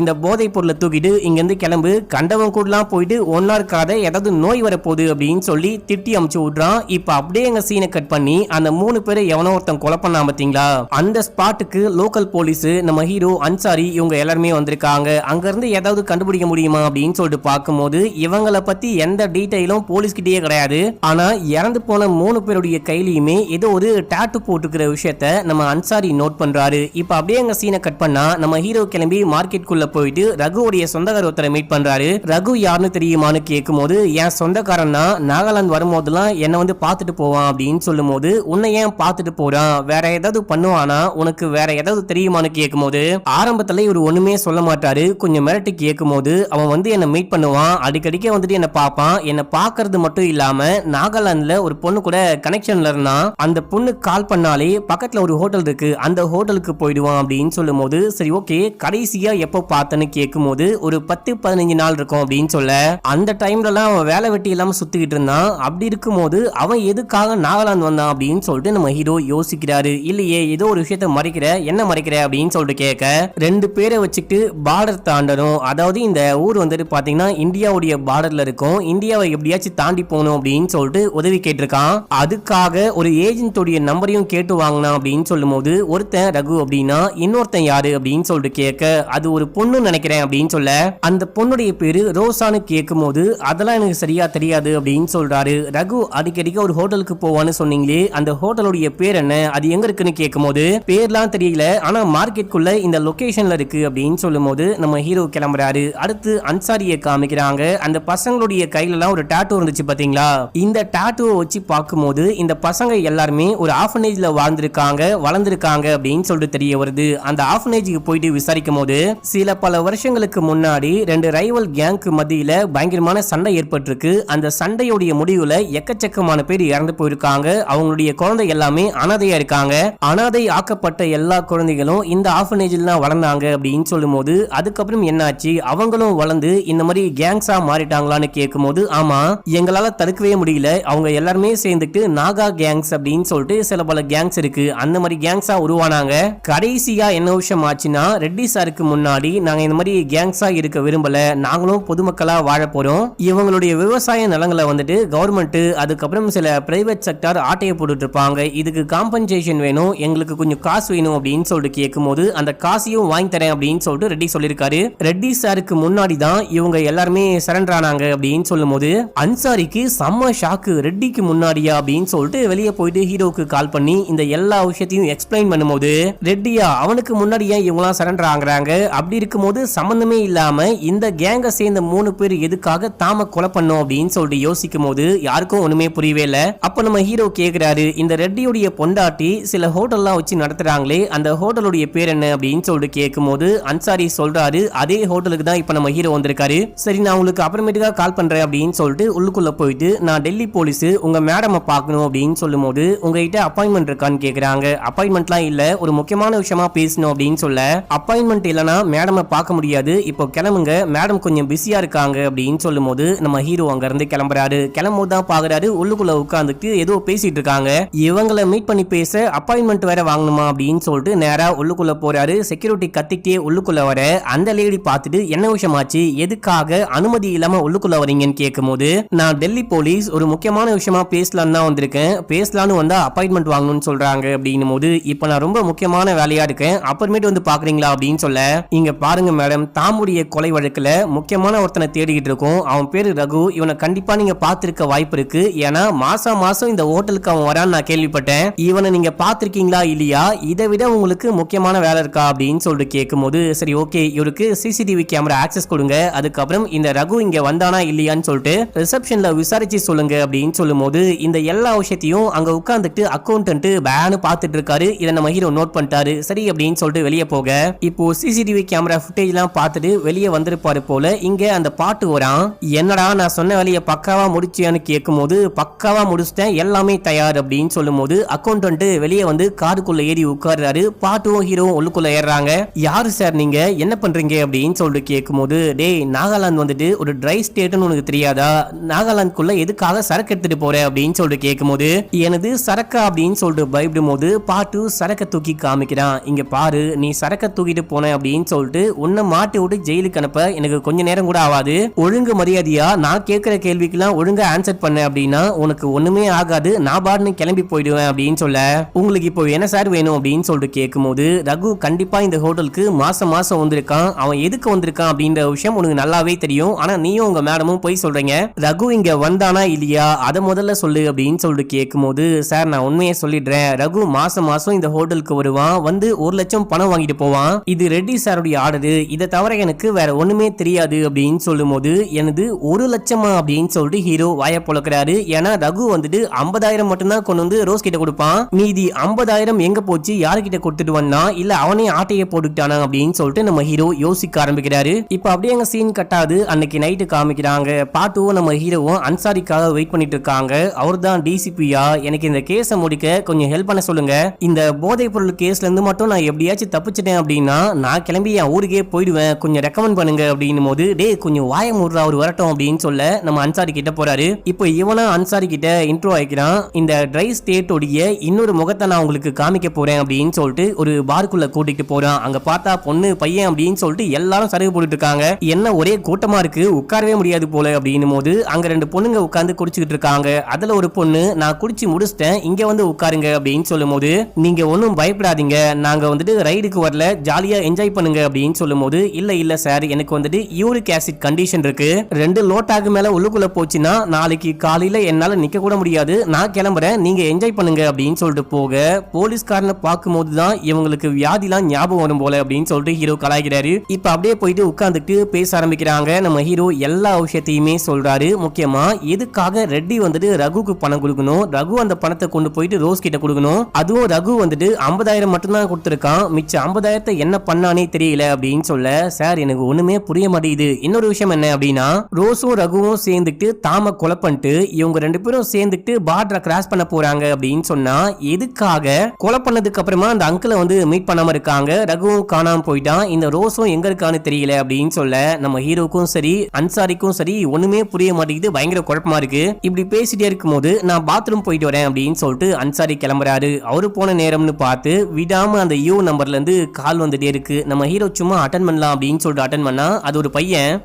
இந்த போதைப் பொருளை தூக்கிட்டு இங்க இருந்து கிளம்பு, கண்டவன் கூடலாம் போயிட்டு ஒன்னா இருக்காத, ஏதாவது நோய் வரப்போகுது அப்படின்னு சொல்லி திட்டி அமுச்சு விடுறான். இப்ப அப்படியே எங்க சீனை கட் பண்ணி அந்த 3 பேரை எவனோ ஒருத்தன் கொலை பண்ணா பாத்தீங்களா, அந்த ஸ்பாட்டுக்கு லோக்கல் போலீஸ் நம்ம ஹீரோ அன்சாரி இவங்க எல்லாருமே வந்திருக்காங்க. அங்க இருந்து ஏதாவது கண்டுபிடிக்க முடியுமா அப்படின்னு சொல்லிட்டு பார்க்கும்போது இவங்களை பத்தி எந்த டீடைலும் போலீஸ் கிட்டயே கிடையாது. ஆனா இறந்து போன 3 பேருடைய கையிலயுமே ஏதோ ஒரு டாட்டு போட்டுக்கிற விஷயத்த நம்ம அன்சாரி நோட் பண்றாரு. இப்ப அப்படியே அங்க சீனை கட் பண்ணா நம்ம ஹீரோ கிளம்பி மார்க்கெட் குள்ள போயிட்டு ரகுவுடைய சொந்தக்கார ஒருத்தரை மீட் பண்றாரு. ரகு யாருன்னு தெரியுமான்னு கேட்கும்போது என் சொந்தக்காரன்னா நாகாலாந்து வரும்போதெல்லாம் என்ன வந்து பாத்துட்டு போவான் அப்படின்னு சொல்லும் போது உன்னை ஏன் பாத்துட்டு போறான், வேற ஏதாவது பண்ணுவானா, உனக்கு வேற ஏதாவது தெரியுமான்னு கேட்கும்போது ஆரம்பத்துல இவர் ஒண்ணுமே சொல்ல மாட்டாரு. கொஞ்சம் மிரட்டி கேட்கும் போது அவன் வந்து என்ன மீட் பண்ணுவான், அடிக்கடிக்க வந்துட்டு என்ன பாப்பான், என்ன பாக்குறது மட்டும் இல்லாம நாகாலாந்துல ஒரு பொண்ணு கூட கனெக்ஷன்ல இருந்தா அந்த பொண்ணு கால் பண்ணாலே பக்கத்துல ஒரு ஹோட்டல் இருக்கு அந்த ஹோட்டலுக்கு போயிடுவான் அப்படின்னு சொல்லும் போது சரி ஓகே கடைசியா எப்போ பார்த்தன்னு கேட்கும் போது ஒரு 10-15 நாள் இருக்கும் அப்படின்னு சொல்ல அந்த டைம்ல எல்லாம் அவன் வேலை வெட்டி இல்லாம சுத்திக்கிட்டு இருந்தான். அப்படி இருக்கும் போது அவன் எதுக்காக நாகாலாந்து வந்தான் அப்படின்னு சொல்லிட்டு நம்ம ஹீரோ யோசிக்கிறாரு. இல்லையே ஏதோ ஒரு விஷயத்த மறைக்கிற, என்ன மறைக்கிற அப்படின்னு சொல்லிட்டு கேட்க ரெண்டு பேரை வச்சுக்கிட்டு பார்டர் தாண்டணும், அதாவது இந்த ஊர் வந்துட்டு பாத்தீங்கன்னா இந்தியாவுடைய பார்டர்ல இருக்கும், இந்தியாவை எப்படியாச்சும் தாண்டி போகணும் அப்படின்னு சொல்லிட்டு உதவி கேட்டிருக்கான். அதுக்காக ஒரு ஏஜென்ட்டோடைய நம்பரையும் கேட்டு வாங்கினான் அப்படின்னு சொல்லும் போது ஒருத்தன் ரகு அப்படின்னா இன்னொருத்தன் யாரு அப்படின்னு சொல்லிட்டு கேட்க அது ஒரு பொண்ணு நினைக்கிறேன் அப்படின்னு சொல்ல அந்த பொண்ணுடைய பேரு ரோசான்னு கேட்கும் போது அதெல்லாம் எனக்கு சரியா தெரியாது அப்படின்னு சொல்றாரு. ரகு அடிக்கடிக்க ஒரு ஹோட்டலுக்கு போவான்னு சொன்னீங்களே அந்த ஹோட்டலுடைய பேர் என்ன, அது எங்க இருக்குன்னு கேட்கும் போது பேர்லாம் தெரியல, ஆனா மார்க்கெட்குள்ள இந்த லொகேஷன்ல இருக்கு அப்படின்னு சொல்லும் போது நம்ம ஹீரோ கிளம்புறாரு. அடுத்து அன்சாரியை காமிக்கிறாங்க. அந்த பசங்களுடைய கையில எல்லாம் ஒரு டாட்டூ இருந்துச்சு பாத்தீங்களா, இந்த டாட்டூவை வச்சு பார்க்கும்போது இந்த பசங்க எல்லாருமே ஒரு ஆர்ஃபனேஜ்ல வாழ்ந்திருக்காங்க வளர்ந்திருக்காங்க அப்படின்னு சொல்லிட்டு தெரிய வருது. அந்த ஆர்ஃபனேஜுக்கு போயிட்டு விசாரிக்கும் போது சில பல வருஷங்களுக்கு முன்னாடி ரெண்டு ரைவல் கேங்க்கு மத்தியில பயங்கரமான சண்டை ஏற்பட்டிருக்கு. அந்த சண்டையுடைய முடிவுல எக்கச்சக்கமான பேர் இறந்து போயிருக்காங்க. அவங்களுடைய குழந்தை எல்லாமே அனாதையா இருக்காங்க. அனாதை ஆக்கப்பட்ட எல்லா குழந்தைகளும் இந்த ஆர்ஃபனேஜில் தான் வளர்ந்தாங்க அப்படின்னு சொல்லும் போது அதுக்கப்புறம் என்னாச்சு, அவங்களும் வளர்ந்து இந்த மாதிரி கேங்ஸா மாறிட்டாங்களான்னு கேட்கும் போது ஆமா எங்களால தடுக்கவே முடியல, அவங்க எல்லாருமே சேர்ந்துட்டு நாகா கேங்ஸ் அப்படின்னு சொல்லிட்டு சில பல கேங்ஸ் இருக்கு, அந்த மாதிரி கேங்ஸா உருவானாங்க. கடைசியா என்ன விஷயம் ஆச்சுன்னா ரெட்டி சாருக்கு முன்னாடி நாங்க இந்த மாதிரி கேங்ஸா இருக்க விரும்பல, நாங்களும் பொதுமக்களா வாழ போறோம், இவங்களுடைய விவசாய நிலங்களை வந்துட்டு கவர்மெண்ட் அதுக்கப்புறம் சில பிரைவேட் செக்டார் ஆட்டையை போட்டுட்டு இருப்பாங்க, இதுக்கு காம்பன்சேஷன் வேணும், எங்களுக்கு கொஞ்சம் காசு வேணும் அப்படின்னு சொல்லிட்டு கேட்கும் போது அந்த காசையும் வாங்கி தரேன் அப்படின்னு சொல்லிட்டு ரெட்டி சொல்லியிருக்காரு. ரெட்டி சாருக்கு முன்னாடி தான் இவங்க எல்லாருமே சரண்டர் ஆனாங்க அப்படின்னு சொல்லும் போது அன்சாரிக்கு செம்ம ஷாக்கு, ரெட்டிக்கு முன்னாடியா அப்படின்னு சொல்லிட்டு வெளியே போயிட்டு ஹீரோக்கு கால் பண்ணி இந்த எல்லா விஷயத்தையும் எக்ஸ்பிளைன் பண்ணும்போது ரெட்டியா அவனுக்கு முன்னாடியா இவங்களாம் சரண்டர் ஆகுறாங்க, அப்படி இருக்கும்போது சம்பந்தமே இல்லாம இந்த கேங்க சேர்ந்த 3 பேர் எதுக்காக தாம கொலை பண்ணோம் அப்படின்னு சொல்லிட்டு யோசிக்கும் போது யாருக்கும் ஒண்ணுமே புரியவே இல்ல. அப்ப நம்ம ஹீரோ கேக்குறாரு இந்த ரெட்டியுடைய பொண்டாட்டி சில ஹோட்டல்லாம் வச்சு நடத்துறாங்களே அந்த ஹோட்டலுடைய பேர் என்ன அப்படின்னு சொல்லிட்டு கேட்கும் போது அன்சாரி சொல்றாரு அதே ஹோட்டலுக்கு தான் இப்ப நம்ம ஹீரோ வந்திருக்காரு, சரி நான் உங்களுக்கு அப்புறமேட்டுக்கா கால் பண்றேன் அப்படின்னு சொல்லிட்டு உள்ளுக்குள்ள போயிட்டு நான் டெல்லி போலீஸ் உங்க மேடமை பார்க்கணும் அப்படின்னு சொல்லும் போது உங்ககிட்ட அப்பாயின்மெண்ட் இருக்கான்னு கேக்குறாங்க. அப்பாயின்மெண்ட்லாம் இல்ல, ஒரு முக்கியமான விஷயமா பேசணும் அப்படின்னு சொல்ல அப்பாயின்மெண்ட் இல்லனா மேடமை பார்க்க முடியாது, இப்போ கிளம்புங்க மேடம் கொஞ்சம் பிஸியா இருக்காங்க அப்படின்னு சொல்லும் போது நம்ம ஹீரோ அங்க இருந்து கிளம்புறாரு. கிளம்பும்போது தான் பாக்குறாரு உள்ளுக்குள்ள உட்கார்ந்துட்டு ஏதோ பேசிட்டு இருக்காங்க. இவங்களை மீட் பண்ணி பேச அப்பாயின்மெண்ட் வேற வாங்கணுமா அப்படின்னு சொல்லிட்டு நேரா உள்ளுக்குள்ள போறாரு. செக்யூரிட்டி கத்திட்டே உள்ளுக்குள்ள வர அந்த லேடி பார்த்துட்டு என்ன விஷயமாச்சு, எதுக்காக அனுமதி இல்லாம உள்ளுக்குள்ள வரீங்கன்னு கேட்கும் போது நான் டெல்லி போலீஸ் ஒரு முக்கியமான விஷயமா பேசலான்னு தான் வந்திருக்கேன், பேசலான்னு வந்தா அப்பாயின்மெண்ட் வாங்கணும்னு சொல்றாங்க அப்படின்னும் போது இப்ப நான் ரொம்ப முக்கியமான வேலையா இருக்கேன் அப்புறமேட்டு வந்து பாக்குறீங்களா அப்படின்னு சொல்ல இங்க பாருங்க மேடம் தாமுடைய கொலை வழக்குல முக்கியமான ஒருத்தனை தேடிக்கிட்டு இருக்கோம், அவன் பேரு ரகு, இவனை கண்டிப்பா நீங்க பாத்திருக்க வாய்ப்பு இருக்கு, ஏன்னா மாசம் மாசம் இந்த ஹோட்டலுக்கு அவன் வரான்னு நான் கேள்விப்பட்டேன், இவனை நீங்க பாத்திருக்கீங்களா இல்லையா, இதை விட உங்களுக்கு முக்கியமான வேலை இருக்கா அப்படின்னு சொல்லிட்டு கேட்கும் போது சரி ஓகே இவருக்கு சிசிடிவி கேமரா ஆக்சஸ் கொடுங்க, அதுக்கப்புறம் இந்த ரகு இங்க வந்தானா இல்லையான்னு சொல்லிட்டு ரிசப்ஷன்ல விசாரிச்சு சொல்லுங்க அப்படின்னு சொல்லும் போது இந்த எல்லா விஷயத்தையும் அங்க உட்கார்ந்துட்டு அக்கௌண்டன்ட் பேனு பாத்துட்டு இருக்காரு. இதை நம்ம ஹீரோ நோட் பண்ணிட்டாரு. சரி அப்படின்னு சொல்லிட்டு வெளியே போக இப்போ சிசிடிவி கேமரா ஃபுட்டேஜ் எல்லாம் பார்த்துட்டு வெளியே வந்திருப்பாரு போல. இங்க அந்த பாட்டு வரான், என்னடா நான் சொன்ன வேலையை பக்காவா முடிச்சியான்னு கேட்கும் போது பக்காவா முடிச்சிட்டேன் எல்லாமே தயார் அப்படின்னு சொல்லும் போது அக்கௌண்டன்ட் வெளியே வந்து காருக்குள்ள ஏறி உட்கார்றாரு. பாட்டும் ஹீரோவும் உள்ளுக்குள்ள ஏறாங்க. யாரு சார் நீங்க என்ன பண்றீங்க அப்படின்னு சொல்லிட்டு கேட்கும் போது டேய் நாகாலாந்து வந்துட்டு ஒரு ட்ரை ஸ்டேட்னு உனக்கு தெரியாதா, நாகாலாந்துக்குள்ள எதுக்காக சரக்கு எடுத்துட்டு போற அப்படின்னு சொல்லிட்டு கேட்கும் போது எனது சரக்கா அப்படின்னு சொல்லிட்டு பயப்படும் போது பாட்டு சரக்க தூக்கி காமிக்கிறான். இங்க பாரு நீ சரக்க தூக்கிட்டு போன அப்படின்னு சொல்லிட்டு உன்னை மாட்டி விட்டு ஜெயிலுக்கு அனுப்ப எனக்கு கொஞ்ச நேரம் கூட ஆகாது, ஒழுங்கு மரியாதையா நான் கேட்கிற கேள்விக்கெல்லாம் ஒழுங்கா ஆன்சர் பண்ண அப்படின்னா உனக்கு ஒண்ணுமே ஆகாது, நான் பாட்டுன்னு கிளம்பி போயிடுவேன் அப்படின்னு சொல்ல உங்களுக்கு இப்போ என்ன சார் வேணும் அப்படின்னு சொல்லிட்டு கேட்கும் போது ரகு கண்டிப்பா இந்த ஹோட்டலுக்கு மாசம் மாசம் வந்திருக்கான், அவன் எதுக்கு வந்திருக்கான் அப்படின்ற விஷயம் உனக்கு நல்லாவே தெரியும், ஆனா நீயும் உங்க மேடமும் போய் சொல்றீங்க, ரகு இங்க வந்தானா இல்லையா அதை முதல்ல சொல்லு அப்படின்னு சொல்லிட்டு கேட்கும் போது சார் நான் உண்மையை சொல்லிடுறேன், ரகு மாசம் மாசம் இந்த ஹோட்டலுக்கு ஹோட்டலுக்கு வருவான், வந்து 1 லட்சம் பணம் வாங்கிட்டு போவான். இது ரெட்டி சாருடைய ஆர்டர், இதை தவிர எனக்கு வேற ஒண்ணுமே தெரியாது அப்படின்னு சொல்லும் போது எனது 1 லட்சமா அப்படின்னு சொல்லிட்டு ஹீரோ வாய பொளக்குறாரு. ஏன்னா ரகு வந்துட்டு 50,000 மட்டும்தான் கொண்டு வந்து ரோஸ் கிட்ட கொடுப்பான். மீதி 50,000 எங்க போச்சு, யாருக்கிட்ட கொடுத்துட்டு வந்தா, இல்ல அவனே ஆட்டையை போட்டுக்கிட்டானா அப்படின்னு சொல்லிட்டு நம்ம ஹீரோ யோசிக்க ஆரம்பிக்கிறாரு. இப்ப அப்படியே அங்க சீன் கட்டாது. அன்னைக்கு நைட்டு காமிக்கிறாங்க. பாட்டுவும் நம்ம ஹீரோவும் அன்சாரிக்காக வெயிட் பண்ணிட்டு இருக்காங்க. அவர் தான் டிசிபியா, எனக்கு இந்த கேஸை முடிக்க கொஞ்சம் ஹெல்ப் பண்ண சொல்லுங்க. இந்த போதைப் பொருள் கேஸ்ல இருந்து மட்டும் நான் எப்படியாச்சும் தப்பிச்சிட்டேன் அப்படின்னா நான் கிளம்பி என் ஊருக்கே போயிடுவேன், கொஞ்சம் ரெக்கமெண்ட் பண்ணுங்க அப்படின்னு போது, டே கொஞ்சம் வாய மூடுறா அவர் வரட்டும் அப்படின்னு சொல்ல நம்ம அன்சாரி கிட்ட போறாரு. இப்போ இவனா அன்சாரி கிட்ட இன்ட்ரோ ஆயிக்கிறான். இந்த ட்ரை ஸ்டேட் உடைய இன்னொரு முகத்தை நான் உங்களுக்கு காமிக்க போறேன் அப்படின்னு சொல்லிட்டு ஒரு பார்க்குள்ள கூட்டிட்டு போறான். அங்க பார்த்தா பொண்ணு பையன் அப்படின்னு சொல்லிட்டு எல்லாரும் சருகு போட்டுட்டு இருக்காங்க. என்ன ஒரே கூட்டமா இருக்கு, உட்காரவே முடியாது போல அப்படின்னு போது அங்க 2 பொண்ணுங்க உட்கார்ந்து குடிச்சுக்கிட்டு இருக்காங்க. அதுல ஒரு பொண்ணு, நான் குடிச்சு முடிச்சிட்டேன், இங்க வந்து உட்காருங்க அப்படின்னு சொல்லும் போது, நீங்க ஒன்னும் பயப்படாதீங்க, நாங்க வந்துட்டு ரைடுக்கு வரல, ஜாலியா என்ஜாய் பண்ணுங்க அப்படின்னு சொல்லும் போது, இல்ல சார் எனக்கு வந்துட்டு யூரிக் ஆசிட் கண்டிஷன் இருக்கு, 2 லோட்டாக்கு மேல உள்ளுக்குள்ள போச்சுன்னா நாளைக்கு காலையில என்னால நிக்க கூட முடியாது, நான் கிளம்புறேன், நீங்க என்ஜாய் பண்ணுங்க அப்படின்னு சொல்லிட்டு போக போலீஸ்காரனை பார்க்கும்போது தான் இவங்களுக்கு வியாதிலாம் ஞாபகம் வரும் போல அப்படின்னு சொல்லிட்டு ஹீரோ கலாய்க்கிறாரு. இப்ப அப்படியே போயிட்டு உட்கார்ந்துட்டு பேச ஆரம்பிக்கிறாங்க. நம்ம ஹீரோ எல்லா விஷயத்தையுமே சொல்றாரு. முக்கியமா எதுக்காக ரெட்டி வந்துட்டு ரகுக்கு பணம் கொடுக்கணும், ரகு அந்த பணத்தை கொண்டு போயிட்டு ரோஸ் கிட்ட கொடுக்கணும், அதுவும் ரகு வந்துட்டு 50,000 மட்டும் தான் கொடுத்திருக்கான், மிச்ச 50,000 என்ன பண்ணானே தெரியல அப்படின்னு சொல்ல, சார் எனக்கு ஒண்ணுமே புரிய மாட்டேங்குது. இன்னொரு விஷயம் என்ன அப்படின்னா, ரோஸும் ரகுவும் சேர்ந்துட்டு தாம கொலை பண்ணிட்டு இவங்க 2 பேரும் சேர்ந்துட்டு பார்டரை கிராஸ் பண்ண போறாங்க அப்படின்னு சொன்னா, எதுக்காக கொலை பண்ணதுக்கு அப்புறமா அந்த அங்கிளை வந்து மீட் பண்ணாம இருக்காங்க, ரகுவும் காணாம போயிட்டான், இந்த ரோஸும் எங்க இருக்கான்னு தெரியல அப்படின்னு சொல்ல, நம்ம ஹீரோக்கும் சரி அன்சாரிக்கும் சரி ஒண்ணுமே புரிய மாட்டேங்குது, பயங்கர குழப்பமா இருக்கு. இப்படி பேசிட்டே இருக்கும் போது நான் பாத்ரூம் போயிட்டு வரேன் அப்படின்னு சொல்லிட்டு அன்சாரி கிளம்புறாரு. அவரு போன நேரம்னு பார்த்து விடாம அந்த யூ நம்பர்ல இருந்து கால் வந்துட்டே இருக்கு. நம்ம ஹீரோ சும்மா அட்டன் பண்ணலாம் அப்படின்னு சொல்லிட்டு அட்டன் பண்ணா அது ஒரு